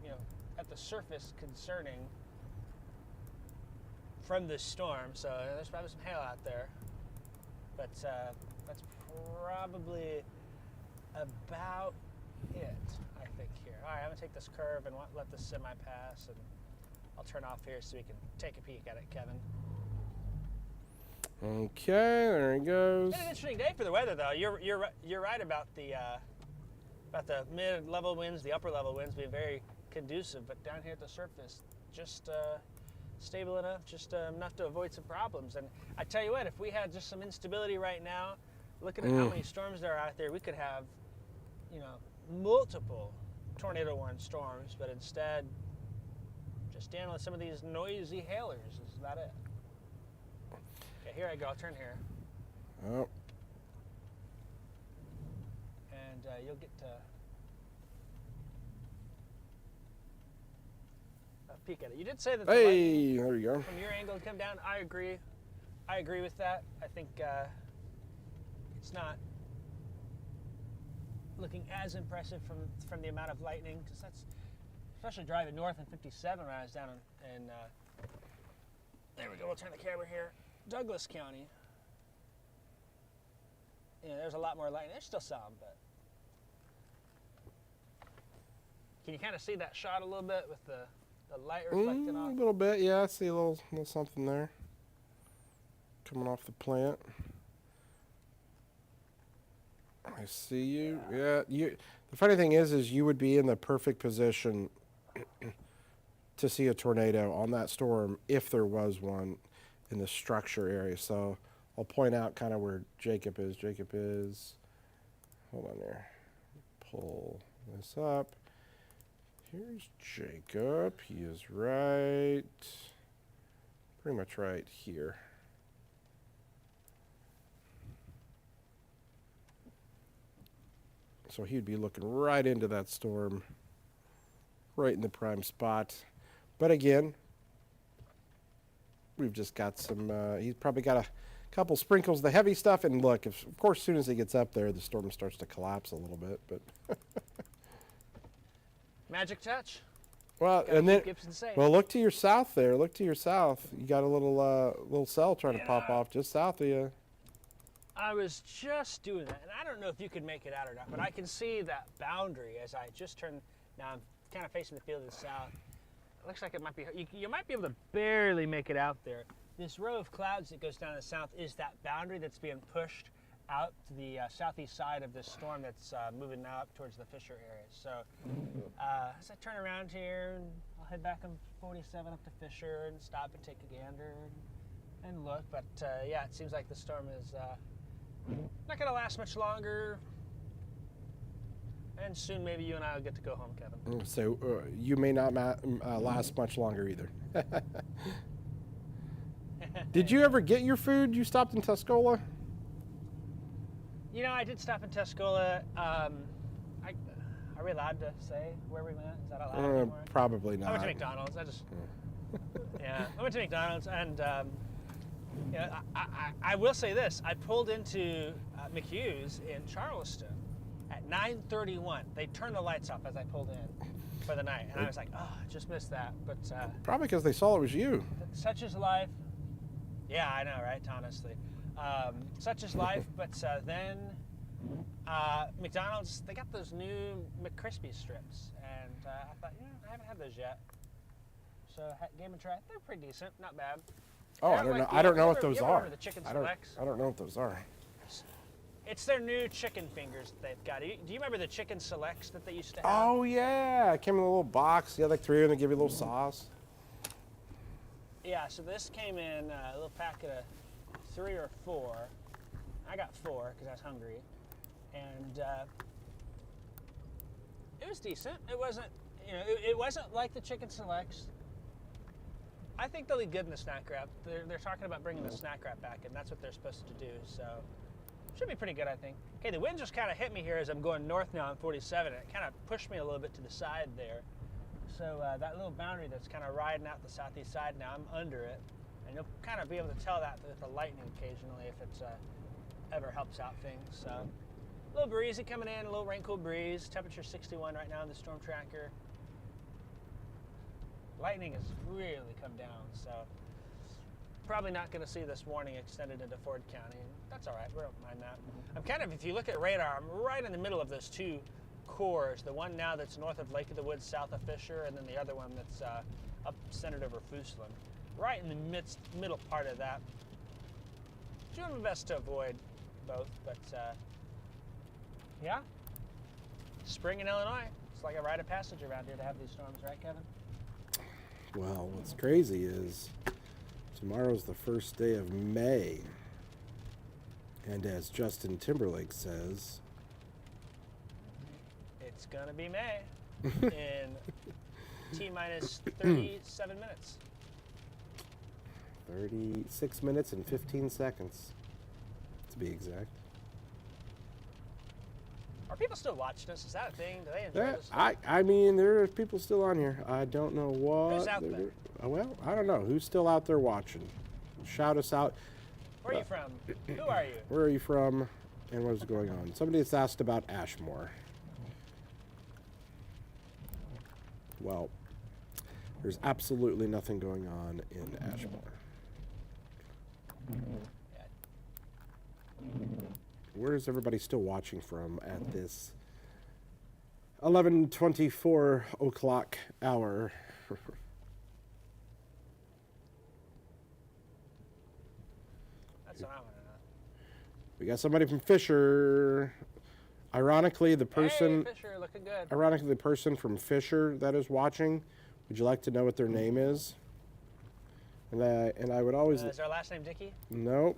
you know, at the surface concerning from this storm. So there's probably some hail out there, but that's probably about it, I think, here. All right, I'm gonna take this curve and let this semi pass, and I'll turn off here so we can take a peek at it, Kevin. Okay, there he goes. It's been an interesting day for the weather, though. You're right about the mid-level winds, the upper-level winds being very conducive, but down here at the surface, just stable enough, just enough to avoid some problems. And I tell you what, if we had just some instability right now, looking at how many storms there are out there, we could have, you know, multiple tornado-warned storms, but instead, just dealing with some of these noisy hailers is about it. Okay, here I go. I'll turn here. Oh, And you'll get to a peek at it. You did say that the lightning hey, there you go. from your angle would come down. I agree. I agree with that. I think it's not looking as impressive from the amount of lightning, because that's, especially driving north in 57 when I was down in there we go. We'll turn the camera here. Douglas County. Yeah, there's a lot more lightning. There's still some, but can you kind of see that shot a little bit with the light reflecting A off? little bit, yeah. I see a little something there coming off the plant. I see you. Yeah, you. The funny thing is you would be in the perfect position to see a tornado on that storm if there was one in the structure area. So I'll point out kind of where Jacob is. Jacob is, hold on there. Pull this up. Here's Jacob. He is right, pretty much right here. So he'd be looking right into that storm, right in the prime spot. But again, we've just got some, he's probably got a couple sprinkles of the heavy stuff. And look, of course, as soon as he gets up there, the storm starts to collapse a little bit. But Magic touch. well, Gotta and then, keep Gibson safe. well, look to your south there. Look to your south. You got a little cell trying to pop off just south of you. I was just doing that, and I don't know if you can make it out or not, but I can see that boundary as I just turn. Now I'm kind of facing the field to the south. It looks like it might be. You might be able to barely make it out there. This row of clouds that goes down to the south is that boundary that's being pushed out to the southeast side of this storm that's moving now up towards the Fisher area. So as I turn around here, I'll head back on 47 up to Fisher and stop and take a gander and look. But yeah, it seems like the storm is not going to last much longer. And soon maybe you and I will get to go home, Kevin. So you may not last much longer either. Did you ever get your food? You stopped in Tuscola? You know, I did stop in Tuscola. Are we allowed to say where we went? Is that allowed anymore? Probably not. I went to McDonald's. Yeah, I went to McDonald's, and you know, I will say this: I pulled into McHugh's in Charleston at 9:31. They turned the lights off as I pulled in for the night, and I was like, "Oh, I just missed that." But Probably because they saw it was you. such is life. Yeah, I know, right? Honestly, such is life. But then McDonald's, they got those new McCrispy strips, and I thought, I haven't had those yet. So gave them a try. They're pretty decent, not bad. Oh, I don't know. I don't know what those you are. remember the chicken selects? I don't know what those are. It's their new chicken fingers that they've got. Do you remember the chicken selects that they used to have? Oh yeah, it came in a little box. You had like 3 of them. They give you a little sauce. Yeah, so this came in a little packet of 3 or 4. I got 4 because I was hungry. And it was decent. It wasn't, it wasn't like the chicken selects. I think they'll be good in the snack wrap. They're talking about bringing the snack wrap back, and that's what they're supposed to do. So should be pretty good, I think. Okay, the wind just kind of hit me here as I'm going north now on 47. It kind of pushed me a little bit to the side there. So that little boundary that's kind of riding out the southeast side now, I'm under it. And you'll kind of be able to tell that with the lightning occasionally if it's ever helps out things. So a little breezy coming in, a little rain-cool breeze. Temperature 61 right now in the storm tracker. Lightning has really come down, so probably not going to see this warning extended into Ford County. That's all right, we don't mind that. I'm kind of, if you look at radar, I'm right in the middle of those 2 cores. The one now that's north of Lake of the Woods, south of Fisher, and then the other one that's up centered over Foosland. Right in the middle part of that. Doing my best to avoid both, but yeah. Spring in Illinois. It's like a rite of passage around here to have these storms, right, Kevin? Well, what's crazy is tomorrow's the first day of May. And as Justin Timberlake says, it's going to be May in T-minus 37 minutes. 36 minutes and 15 seconds, to be exact. Are people still watching us? Is that a thing? Do they enjoy this? I mean, there are people still on here. I don't know what. Who's out there? Well, I don't know. Who's still out there watching? Shout us out. Where are you from? Who are you? Where are you from? And what is going on? Somebody has asked about Ashmore. Well, there's absolutely nothing going on in Ashmore. Where is everybody still watching from at this 11:24 o'clock hour? That's what I want to know. We got somebody from Fisher. Ironically, the person. Hey, Fisher, looking good. Ironically, the person from Fisher that is watching. Would you like to know what their name is? And I would always. Is their last name Dickey? Nope,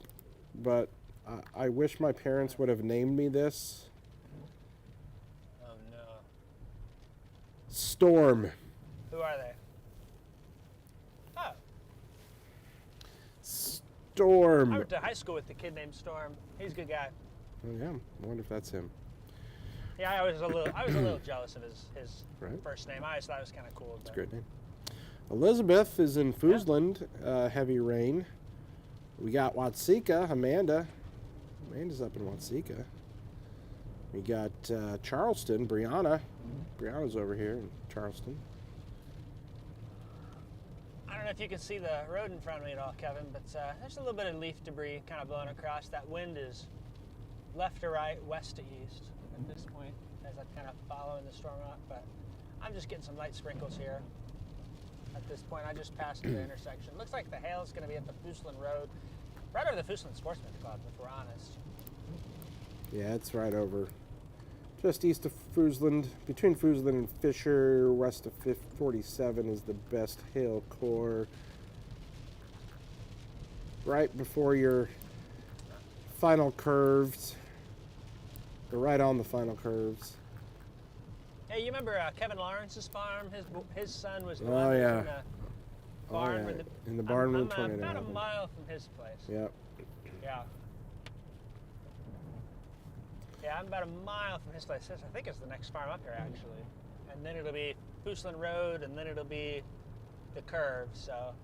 but I wish my parents would have named me this. Oh no. Storm. Who are they? Oh, Storm. I went to high school with the kid named Storm. He's a good guy. Oh, yeah, I wonder if that's him. Yeah, I was a little jealous of his Right. first name. I always thought it was kind of cool. It's a great name. Elizabeth is in Foosland, heavy rain. We got Watseka, Amanda. Amanda's up in Watseka. We got Charleston, Brianna. Brianna's over here in Charleston. I don't know if you can see the road in front of me at all, Kevin, but there's a little bit of leaf debris kind of blowing across. That wind is left to right, west to east at this point as I'm kind of following the storm out, but I'm just getting some light sprinkles here. At this point, I just passed the intersection. Looks like the hail is going to be at the Foosland Road, right over the Foosland Sportsman's Club, if we're honest. Yeah, it's right over. Just east of Foosland, between Foosland and Fisher, west of 47 is the best hail core. Right before your final curves. They're right on the final curves. Hey, you remember Kevin Lawrence's farm? His son was the Oh, one yeah. in the barn. yeah. Where In the barn where I'm the tornado about a happened. mile from his place. Yep. Yeah. Yeah, I'm about a mile from his place. I think it's the next farm up here, actually. And then it'll be Foosland Road, and then it'll be the curve. So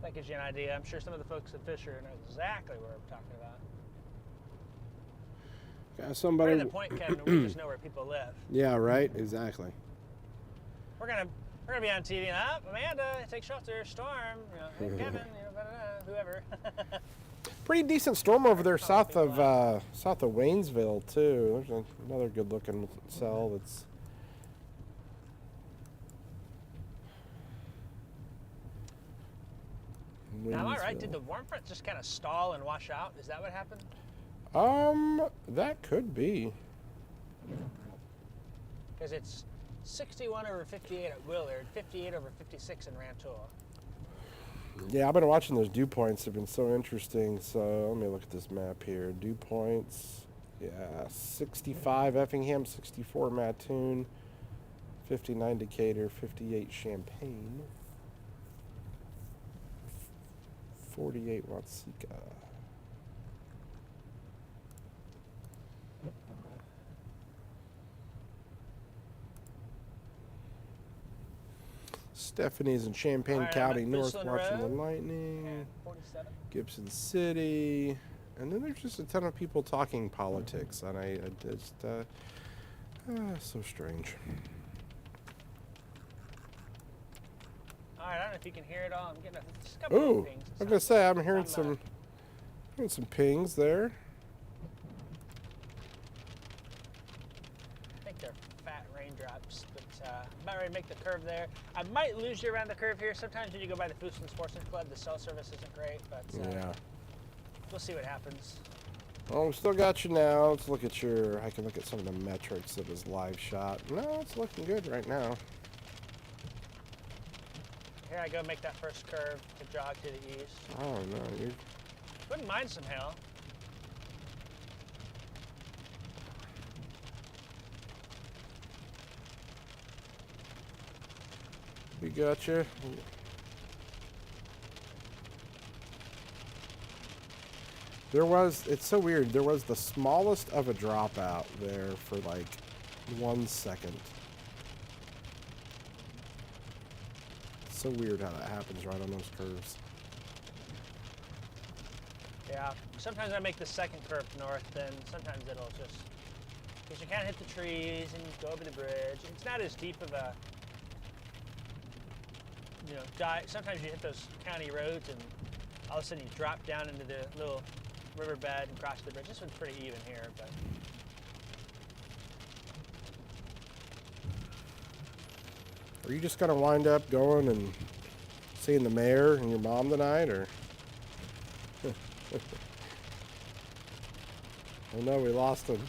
that gives you an idea. I'm sure some of the folks at Fisher know exactly where I'm talking about. Got We're somebody. to the point, Kevin, we just know where people live. Yeah, right. Exactly. We're gonna be on TV. Amanda, take shelter. Storm. Hey, Kevin. Whoever. Pretty decent storm over there south of Waynesville too. There's another good-looking cell that's. Now, am I right? Waynesville. Did the warm front just kind of stall and wash out? Is that what happened? That could be. Because it's 61 over 58 at Willard, 58 over 56 in Rantoul. Yeah, I've been watching those dew points. They've been so interesting. So let me look at this map here. Dew points. Yeah, 65 Effingham, 64 Mattoon, 59 Decatur, 58 Champaign, 48 Watseka. Stephanie's in Champaign All right, County I'm at North Bridgeland watching the Road. lightning. 47. Gibson City. And then there's just a ton of people talking politics. And I just, so strange. All right, I don't know if you can hear it all. I'm getting just a couple Ooh, of pings. I was going to say, I'm hearing some pings there. I think they're fat raindrops, but I'm about ready to make the curve there. I might lose you around the curve here. Sometimes when you go by the Foosland Sportsman Club, the cell service isn't great, but Yeah. we'll see what happens. Well, we still got you now. Let's look at I can look at some of the metrics of his live shot. No, it's looking good right now. Here I go make that first curve to jog to the east. Oh, no, you Wouldn't mind some hail. we got you. It's so weird. There was the smallest of a dropout there for like 1 second. It's so weird how that happens right on those curves. Yeah, sometimes I make the second curve north, then sometimes it'll just, because you can't hit the trees and you go over the bridge. It's not as deep of a, sometimes you hit those county roads and all of a sudden you drop down into the little riverbed and cross the bridge. This one's pretty even here, but. Are you just gonna wind up going and seeing the mayor and your mom tonight, or? Oh no, we lost him.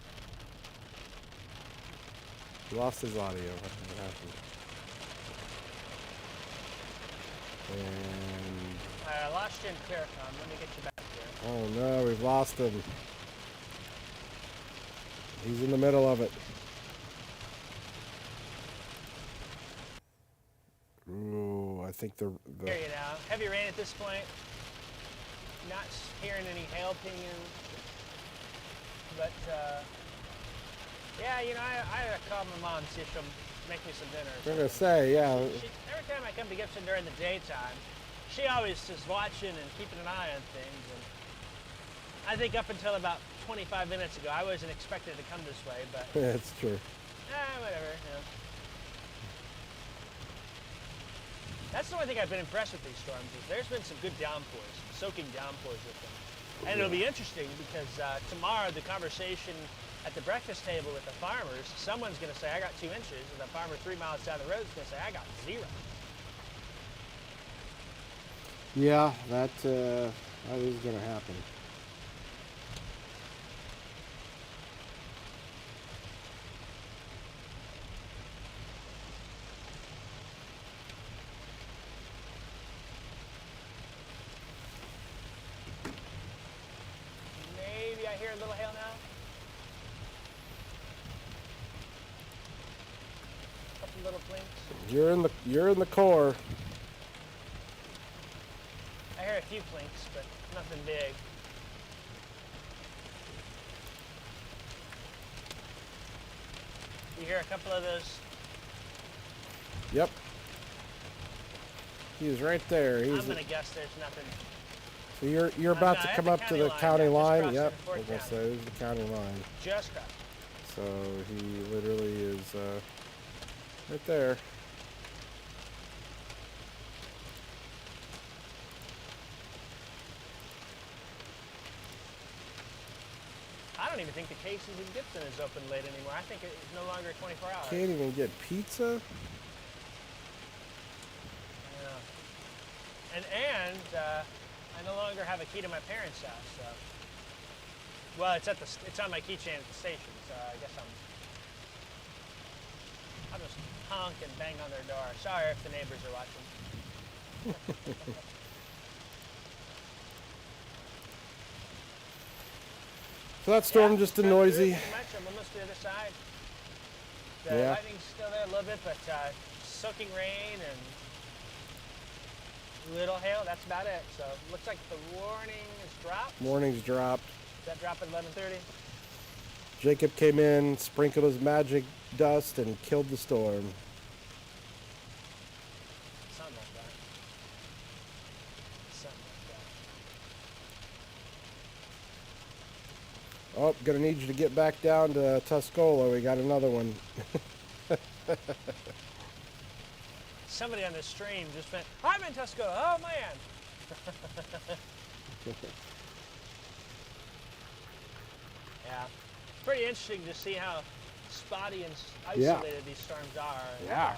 We lost his audio. What happened? And I lost you in Claricon. Let me get you back here. oh no, we've lost him. He's in the middle of it. Ooh, I think the Hear you now. Heavy rain at this point. Not hearing any hail pinging. But, yeah, I call my mom and see if she'll make me some dinner. I'm gonna say, yeah. Every time I come to Gibson during the daytime, she always is watching and keeping an eye on things. And I think up until about 25 minutes ago, I wasn't expected to come this way, but That's true. whatever. That's the one thing I've been impressed with these storms is there's been some good downpours, soaking downpours with them. And it'll be interesting because tomorrow the conversation at the breakfast table with the farmers, someone's going to say, I got 2 inches, and the farmer 3 miles down the road is going to say, I got 0. Yeah, that is gonna happen. Maybe I hear a little hail now. Couple little blinks. You're in the core. I hear a few blinks, but nothing big. You hear a couple of those. Yep. He's right there. I'm He's gonna guess there's nothing. so you're about no, to at come the up to county the line, county yeah, just line. crossing Yep. Fort Like I County. said, there's the county line. Just crossed. So he literally is right there. I don't even think the Casey's in Gibson is open late anymore. I think it's no longer 24 hours. Can't even get pizza. Yeah. And I no longer have a key to my parents' house. So. Well, it's on my keychain at the station. So I guess I'll just honk and bang on their door. Sorry if the neighbors are watching. So that storm just a noisy. Pretty much. I'm almost to the other side. The Yeah. lightning's still there a little bit, but soaking rain and little hail. That's about it. So looks like the warning is dropped. Warning's dropped. Does that drop at 11:30? Jacob came in, sprinkled his magic dust, and killed the storm. Something like that. Something like that. Oh, gonna need you to get back down to Tuscola. We got another one. Somebody on the stream just went, I'm in Tuscola. Oh, man. Yeah. It's pretty interesting to see how spotty and isolated these storms are. Yeah.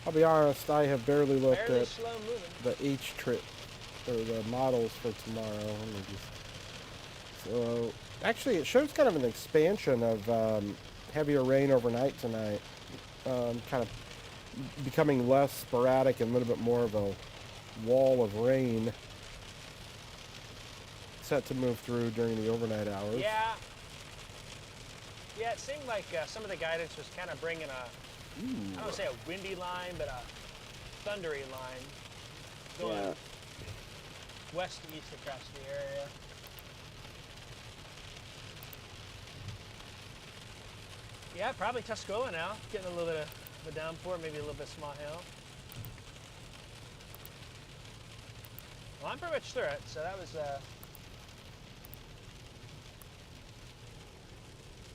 I'll be honest, I have barely looked Fairly at slow moving. the H trip or the models for tomorrow. Let me so actually, it shows kind of an expansion of heavier rain overnight tonight. Kind of becoming less sporadic and a little bit more of a wall of rain set to move through during the overnight hours. Yeah. Yeah, it seemed like some of the guidance was kind of bringing a, I don't want to say a windy line, but a thundery line going west to east across the area. Yeah, probably Tuscola now, getting a little bit of a downpour, maybe a little bit of small hail. Well, I'm pretty much through it, so that was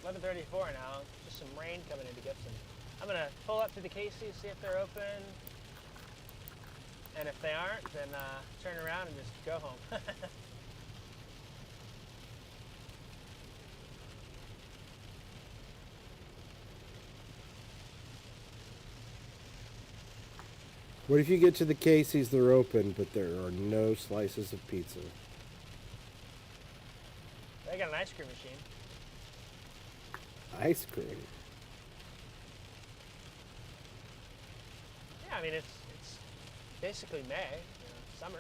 11:34 now. Just some rain coming into Gibson. I'm gonna pull up to the Casey's, see if they're open, and if they aren't, then turn around and just go home. What if you get to the Casey's, they're open, but there are no slices of pizza? They got an ice cream machine. Ice cream? Yeah, I mean it's basically May, summer.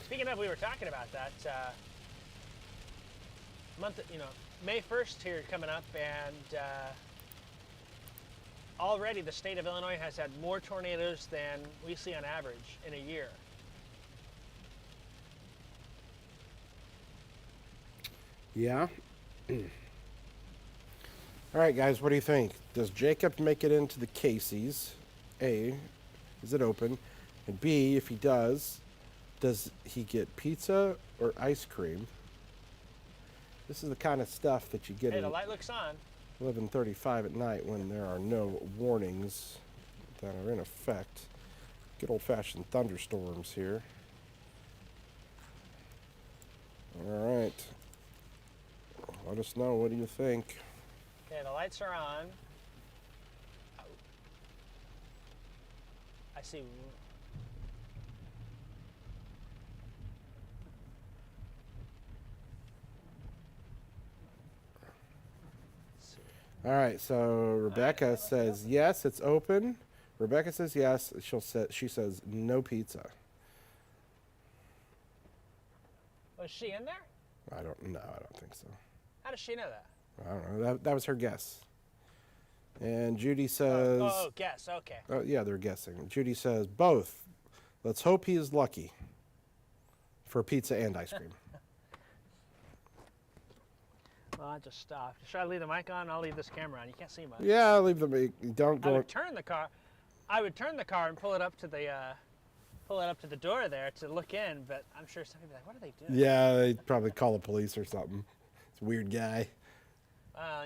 Speaking of, we were talking about that month. May 1st here coming up, and already the state of Illinois has had more tornadoes than we see on average in a year. Yeah. All right, guys, what do you think? Does Jacob make it into the Casey's? A, is it open? And B, if he does he get pizza or ice cream? This is the kind of stuff that you get Hey, at the light looks on. 11:35 at night when there are no warnings that are in effect. Good old-fashioned thunderstorms here. All right. Let us know. What do you think? Okay, the lights are on. I see. All right, so Rebecca says yes, it's open. Rebecca says yes. She says no pizza. Was she in there? I don't think so. How does she know that? I don't know. That was her guess. And Judy says, guess. Okay. oh yeah, they're guessing. Judy says both. Let's hope he is lucky for pizza and ice cream. Well, I just stopped. Should I leave the mic on? I'll leave this camera on. You can't see much. Yeah, leave the mic. Don't I go. would turn the car. And pull it up to the door there to look in. But I'm sure some people are like, "What are they doing?" Yeah, they'd probably call the police or something. It's a weird guy. Well,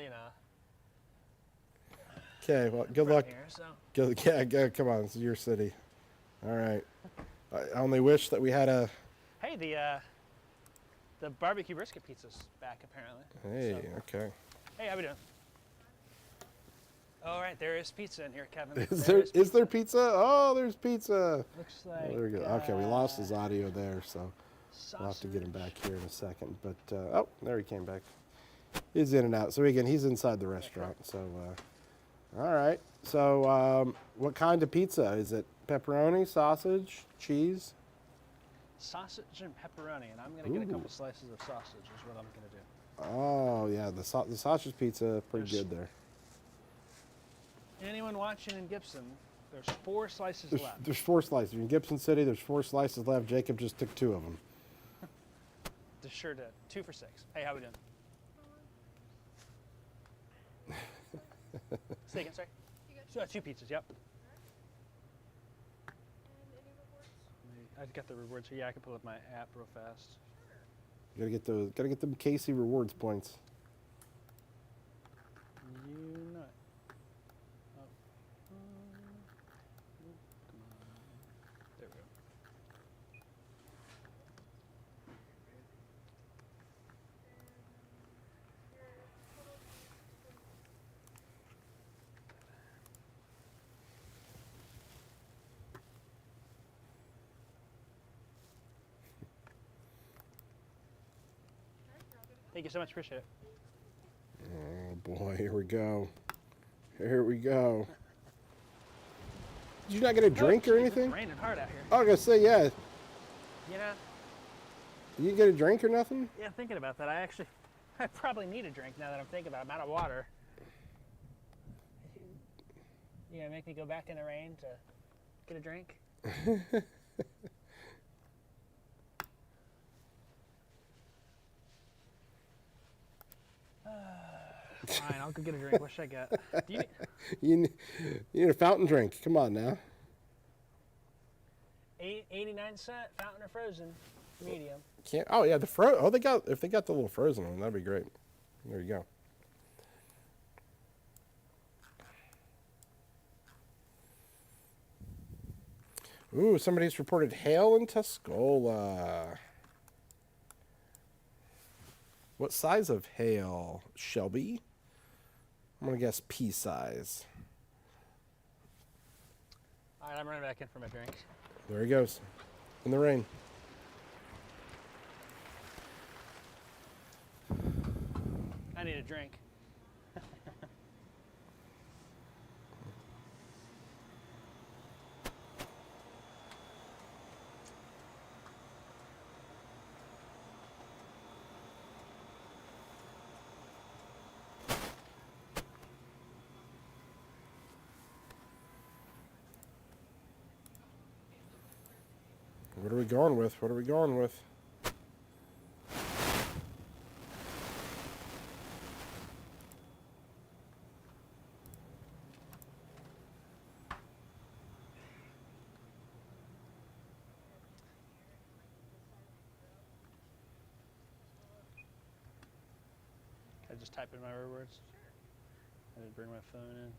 Okay, well, good luck. Here, so. Go, come on, it's your city. All right. I only wish that we had a. Hey, the barbecue brisket pizza's back apparently. Hey, okay. Hey, how we doing? All right, there is pizza in here, Kevin. Is there pizza? Oh, there's pizza. Looks like. There we go. Okay, we lost his audio there, so sausage. we'll have to get him back here in a second. But oh, there he came back. He's in and out. So again, he's inside the restaurant. So all right. So what kind of pizza is it? Pepperoni, sausage, cheese? sausage and pepperoni, and I'm gonna get a couple slices of sausage is what I'm gonna do. Oh yeah, the sausage pizza pretty good there. Anyone watching in Gibson, there's 4 slices left. There's 4 slices in Gibson City. There's 4 slices left. Jacob just took 2 of them. They sure did. 2 for $6. Hey, how we doing? Say again, sorry. So 2 pizzas. Yep. I got the rewards here. Yeah, I can pull up my app real fast. Gotta get those. Gotta get them Casey rewards points. You know it. Oh. Come on. There we go. Thank you so much. Appreciate it. Oh boy, here we go. Here we go. Did you not get a drink or anything? It's raining hard out here. I was gonna say, yeah. You know? You didn't get a drink or nothing? Yeah, thinking about that, I probably need a drink now that I'm thinking about it. I'm out of water. You gonna make me go back in the rain to get a drink? Fine, I'll go get a drink. What should I get? Do You need a fountain drink. Come on now. 89-cent fountain or frozen, medium. Can't. Oh yeah, if they got the little frozen one, that'd be great. There you go. Ooh, somebody's reported hail in Tuscola. What size of hail, Shelby? I'm gonna guess pea size. All right, I'm running back in for my drink. There he goes, in the rain. I need a drink. What are we going with? What are we going with? Can I just type in my rewards? I didn't bring my phone in.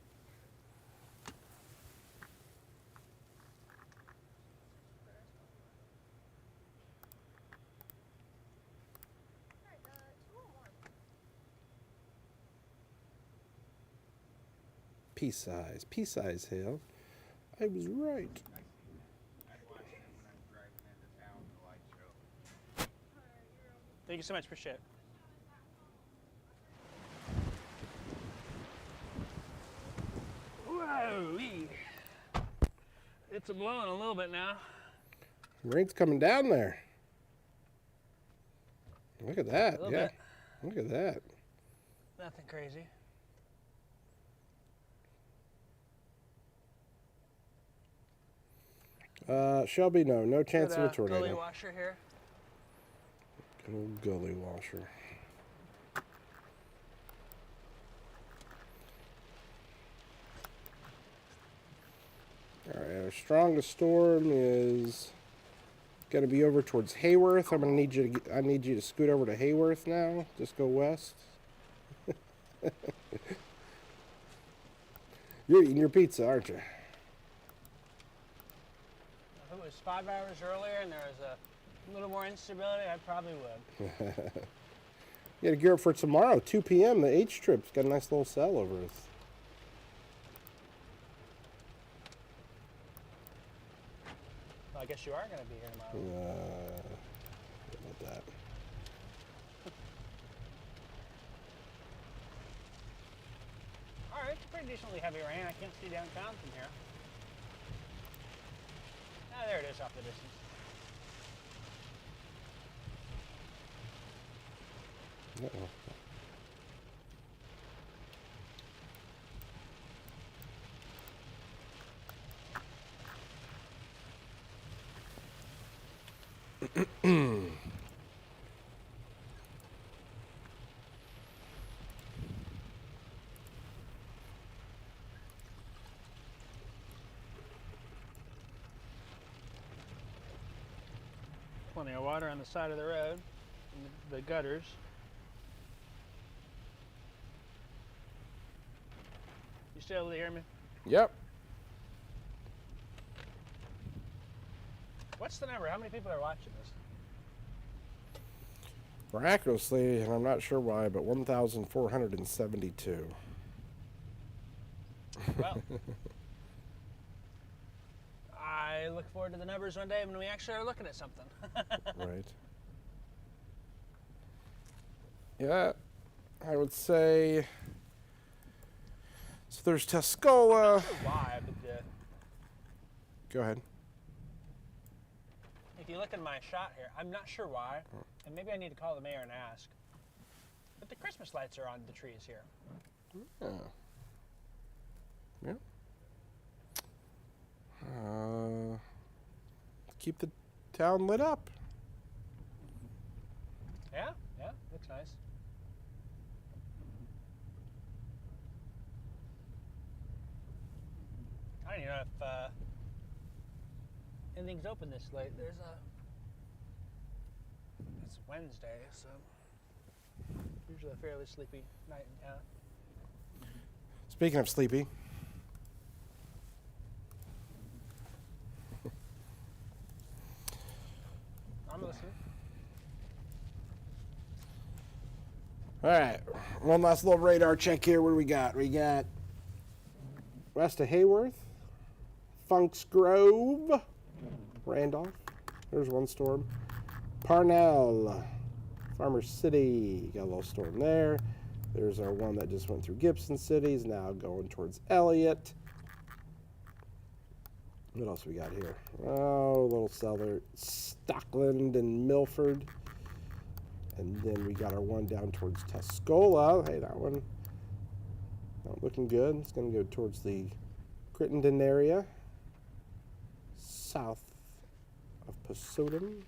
Pea size hail. I was right. Thank you so much. Appreciate it. Whoa! It's blowing a little bit now. Rain's coming down there. Look at that. A Yeah. bit. Look at that. Nothing crazy. Shelby, no chance Good, of a tornado. gully washer here. Good old gully washer. All right, our strongest storm is going to be over towards Hayworth. I need you to scoot over to Hayworth now. Just go west. You're eating your pizza, aren't you? If it was 5 hours earlier and there was a little more instability, I probably would. You got to gear up for tomorrow, 2 p.m. The H trip's got a nice little cell over us. Well, I guess you are going to be here tomorrow. How about that? All right, it's pretty decently heavy rain. I can't see downtown from here. Ah, there it is off the distance. Plenty of water on the side of the road, in the gutters. You still able to hear me? Yep. What's the number? How many people are watching this? Miraculously, and I'm not sure why, but 1,472. Well, I look forward to the numbers one day when we actually are looking at something. Right. Yeah, I would say. So there's Tuscola. Why? But Go ahead. if you look at my shot here, I'm not sure why, and maybe I need to call the mayor and ask. But the Christmas lights are on the trees here. Yeah. Yeah. Keep the town lit up. Yeah, yeah, looks nice. I don't even know if anything's open this late. It's Wednesday, so usually a fairly sleepy night in town. Speaking of sleepy, I'm listening. all right, one last little radar check here. What do we got? We got west of Hayworth, Funks Grove, Randolph. There's one storm. Parnell, Farmer City, got a little storm there. There's our one that just went through Gibson City, is now going towards Elliott. What else we got here? Oh, little cellar, Stockland and Milford. And then we got our one down towards Tuscola. Hey, that one not looking good. It's going to go towards the Crittenden area, south of Posodum.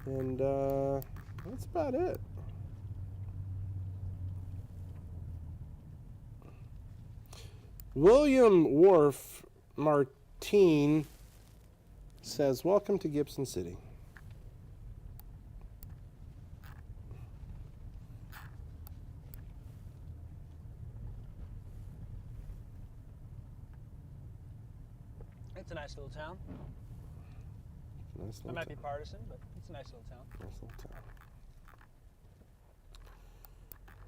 And that's about it. William Wharf Martine says, welcome to Gibson City. It's a nice little town. Nice I little might be town. partisan, but it's a nice little town. Nice little town.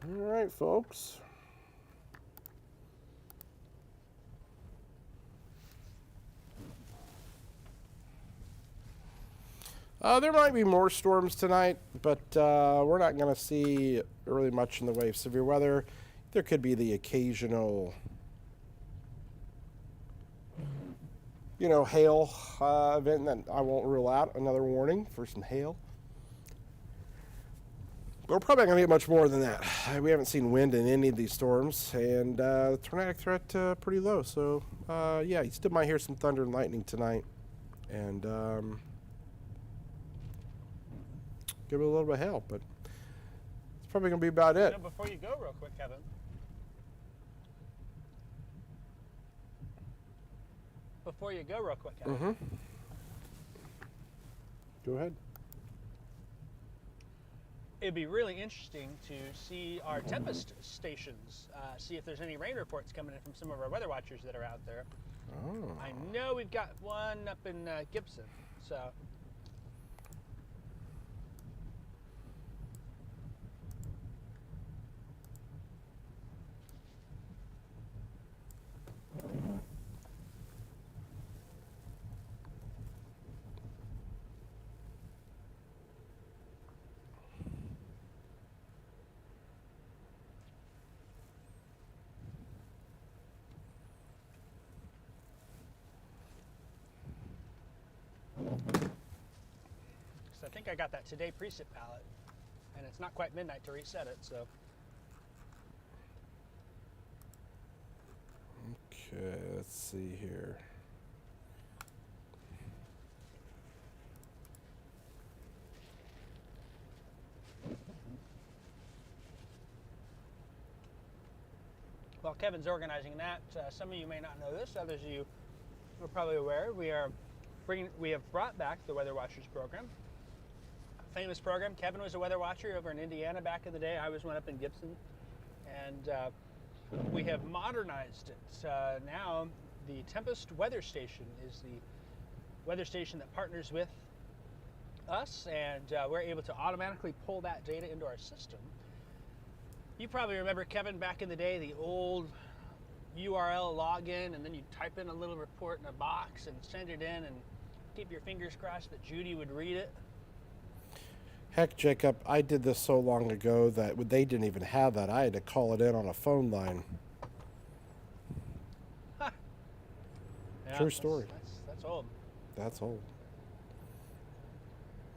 All right, folks. There might be more storms tonight, but we're not going to see really much in the way of severe weather. There could be the occasional, hail event that I won't rule out. Another warning for some hail. But we're probably not going to get much more than that. We haven't seen wind in any of these storms, and the tornadic threat pretty low. So, yeah, you still might hear some thunder and lightning tonight. And give it a little bit of help, but it's probably going to be about it. Before you go real quick, Kevin. Before you go real quick, Kevin. Mm-hmm. Go ahead. It'd be really interesting to see our Tempest stations, see if there's any rain reports coming in from some of our weather watchers that are out there. Oh. I know we've got one up in Gibson, so. I think I got that Today Precip palette. and it's not quite midnight to reset it, so. Okay, let's see here. While Kevin's organizing that, some of you may not know this, others of you are probably aware, we have brought back the Weather Watchers program. A famous program. Kevin was a weather watcher over in Indiana back in the day. I was one up in Gibson. And we have modernized it. Now the Tempest Weather Station is the weather station that partners with us, and we're able to automatically pull that data into our system. You probably remember, Kevin, back in the day, the old URL login, and then you type in a little report in a box and send it in and keep your fingers crossed that Judy would read it. Heck, Jacob, I did this so long ago that they didn't even have that. I had to call it in on a phone line. Huh. Yeah, True story. That's old. That's old.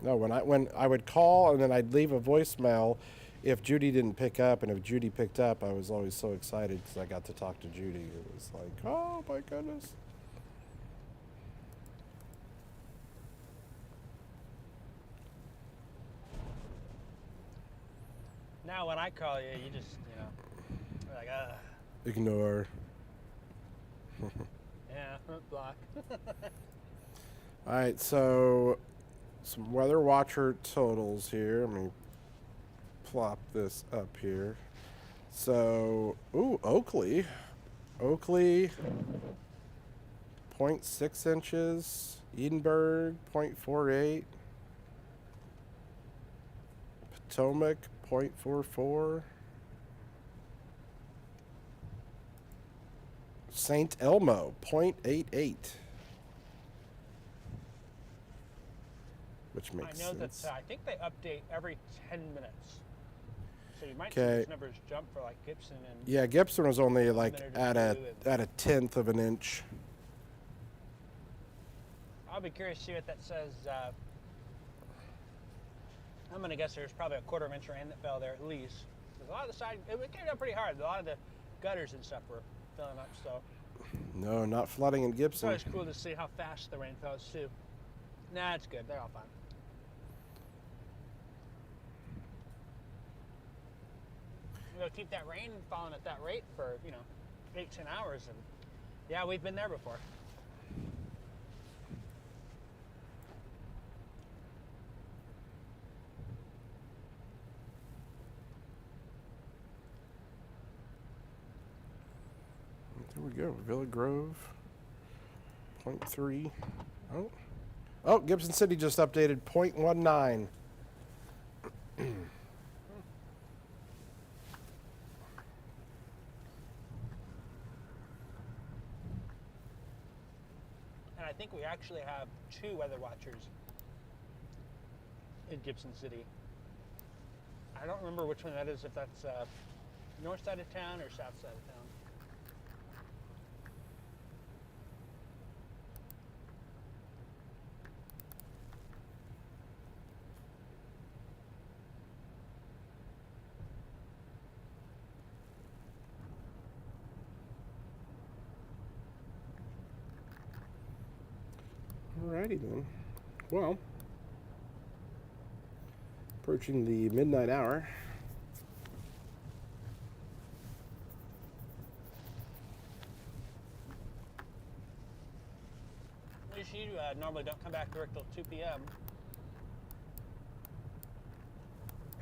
No, when I would call and then I'd leave a voicemail, if Judy didn't pick up, and if Judy picked up, I was always so excited because I got to talk to Judy. It was like, oh my goodness. Now when I call you, you just, you're like, Ignore. yeah, block. All right, so some Weather Watcher totals here. Let me plop this up here. So, ooh, Oakley, 0.6 inches. Edinburgh, 0.48. Potomac, 0.44. St. Elmo, 0.88. Which makes I know sense. that I think they update every 10 minutes. So you might see Okay. those numbers jump for like Gibson and Yeah, Gibson was only like minute at or a two at a tenth of an inch. I'll be curious to see what that says. I'm going to guess there's probably a quarter of inch rain that fell there at least. Because a lot of the side, it came down pretty hard. A lot of the gutters and stuff were filling up, so No, not flooding in it's Gibson. always cool to see how fast the rain falls too. Nah, it's good. They're all fine. We'll keep that rain falling at that rate for 8-10 hours, and yeah, we've been there before. There we go. Villa Grove, 0.3. Oh, Gibson City just updated 0.19. And I think we actually have 2 weather watchers in Gibson City. I don't remember which one that is, if that's north side of town or south side of town. Alrighty then. Well, approaching the midnight hour. At least you normally don't come back to work till 2 p.m.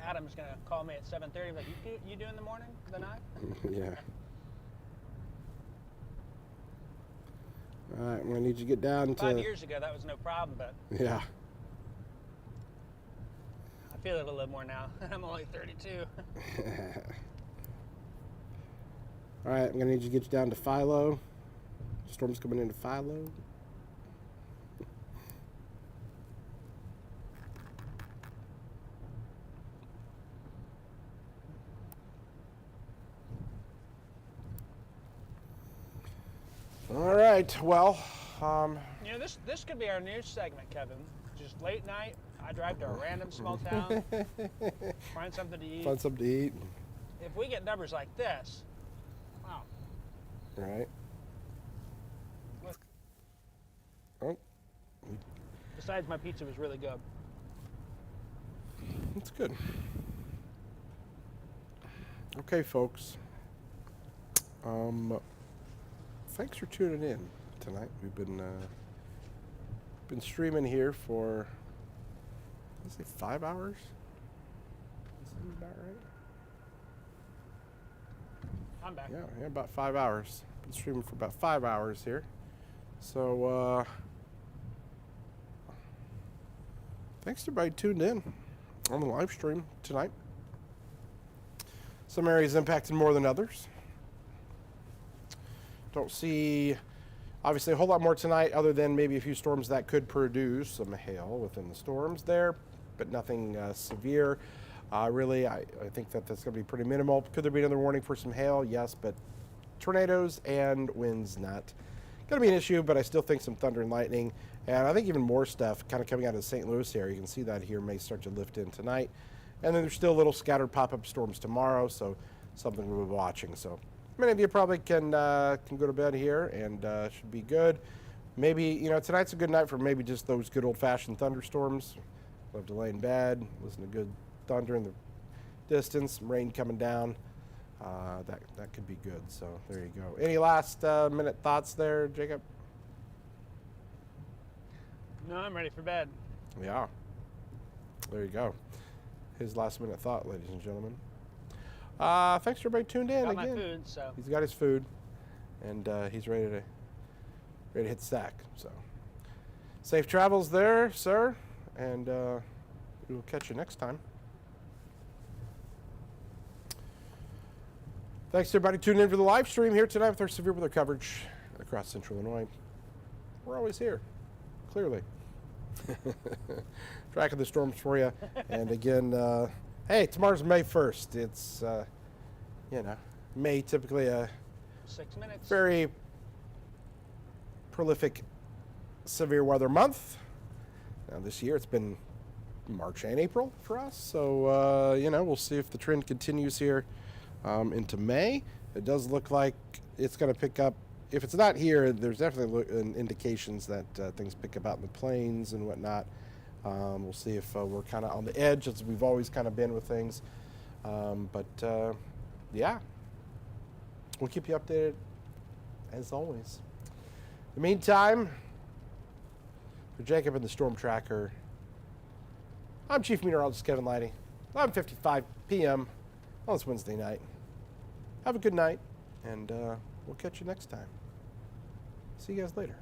Adam's gonna call me at 7:30. Like, you do in the morning, the night? Yeah. All right, I'm gonna need you to get down to. 5 years ago, that was no problem, but Yeah. I feel it a little more now. I'm only 32. All right, I'm gonna need you to get you down to Philo. Storm's coming into Philo. All right. Well, This could be our news segment, Kevin. Just late night I drive to a random small town, find something to eat. Find something to eat. If we get numbers like this, wow. Right. Look. Oh, Besides, my pizza was really good. that's good. Okay, folks. Thanks for tuning in tonight. We've been streaming here for, let's say, 5 hours. Is that about right? I'm back. Yeah, about 5 hours. Been streaming for about 5 hours here. So, thanks to everybody tuned in on the live stream tonight. Some areas impacted more than others. Don't see, obviously, a whole lot more tonight other than maybe a few storms that could produce some hail within the storms there, but nothing severe. Really, I think that that's going to be pretty minimal. Could there be another warning for some hail? Yes, but tornadoes and winds not going to be an issue, but I still think some thunder and lightning, and I think even more stuff kind of coming out of the St. Louis area. You can see that here may start to lift in tonight. And then there's still little scattered pop-up storms tomorrow, so something we'll be watching. So many of you probably can go to bed here and should be good. Maybe, you know, tonight's a good night for maybe just those good old-fashioned thunderstorms. Love to lay in bed, listen to good thunder in the distance, some rain coming down. That could be good. So there you go. Any last minute thoughts there, Jacob? No, I'm ready for bed. Yeah. There you go. His last minute thought, ladies and gentlemen. Thanks for everybody tuned in Got again. my food, so. He's got his food, and he's ready to hit the sack. So safe travels there, sir, and we'll catch you next time. Thanks to everybody tuning in for the live stream here tonight with our severe weather coverage across Central Illinois. We're always here, clearly. Tracking the storms for you. And again, hey, tomorrow's May 1st. It's, you know, May typically a 6 minutes. very prolific severe weather month. Now this year it's been March and April for us. So, you know, we'll see if the trend continues here into May. It does look like it's going to pick up. If it's not here, there's definitely indications that things pick up out in the plains and whatnot. We'll see if we're kind of on the edge, as we've always kind of been with things. Yeah, we'll keep you updated as always. In the meantime, for Jacob and the Storm Tracker, I'm Chief Meteorologist Kevin Leidy. 11:55 p.m. on this Wednesday night. Have a good night, and we'll catch you next time. See you guys later.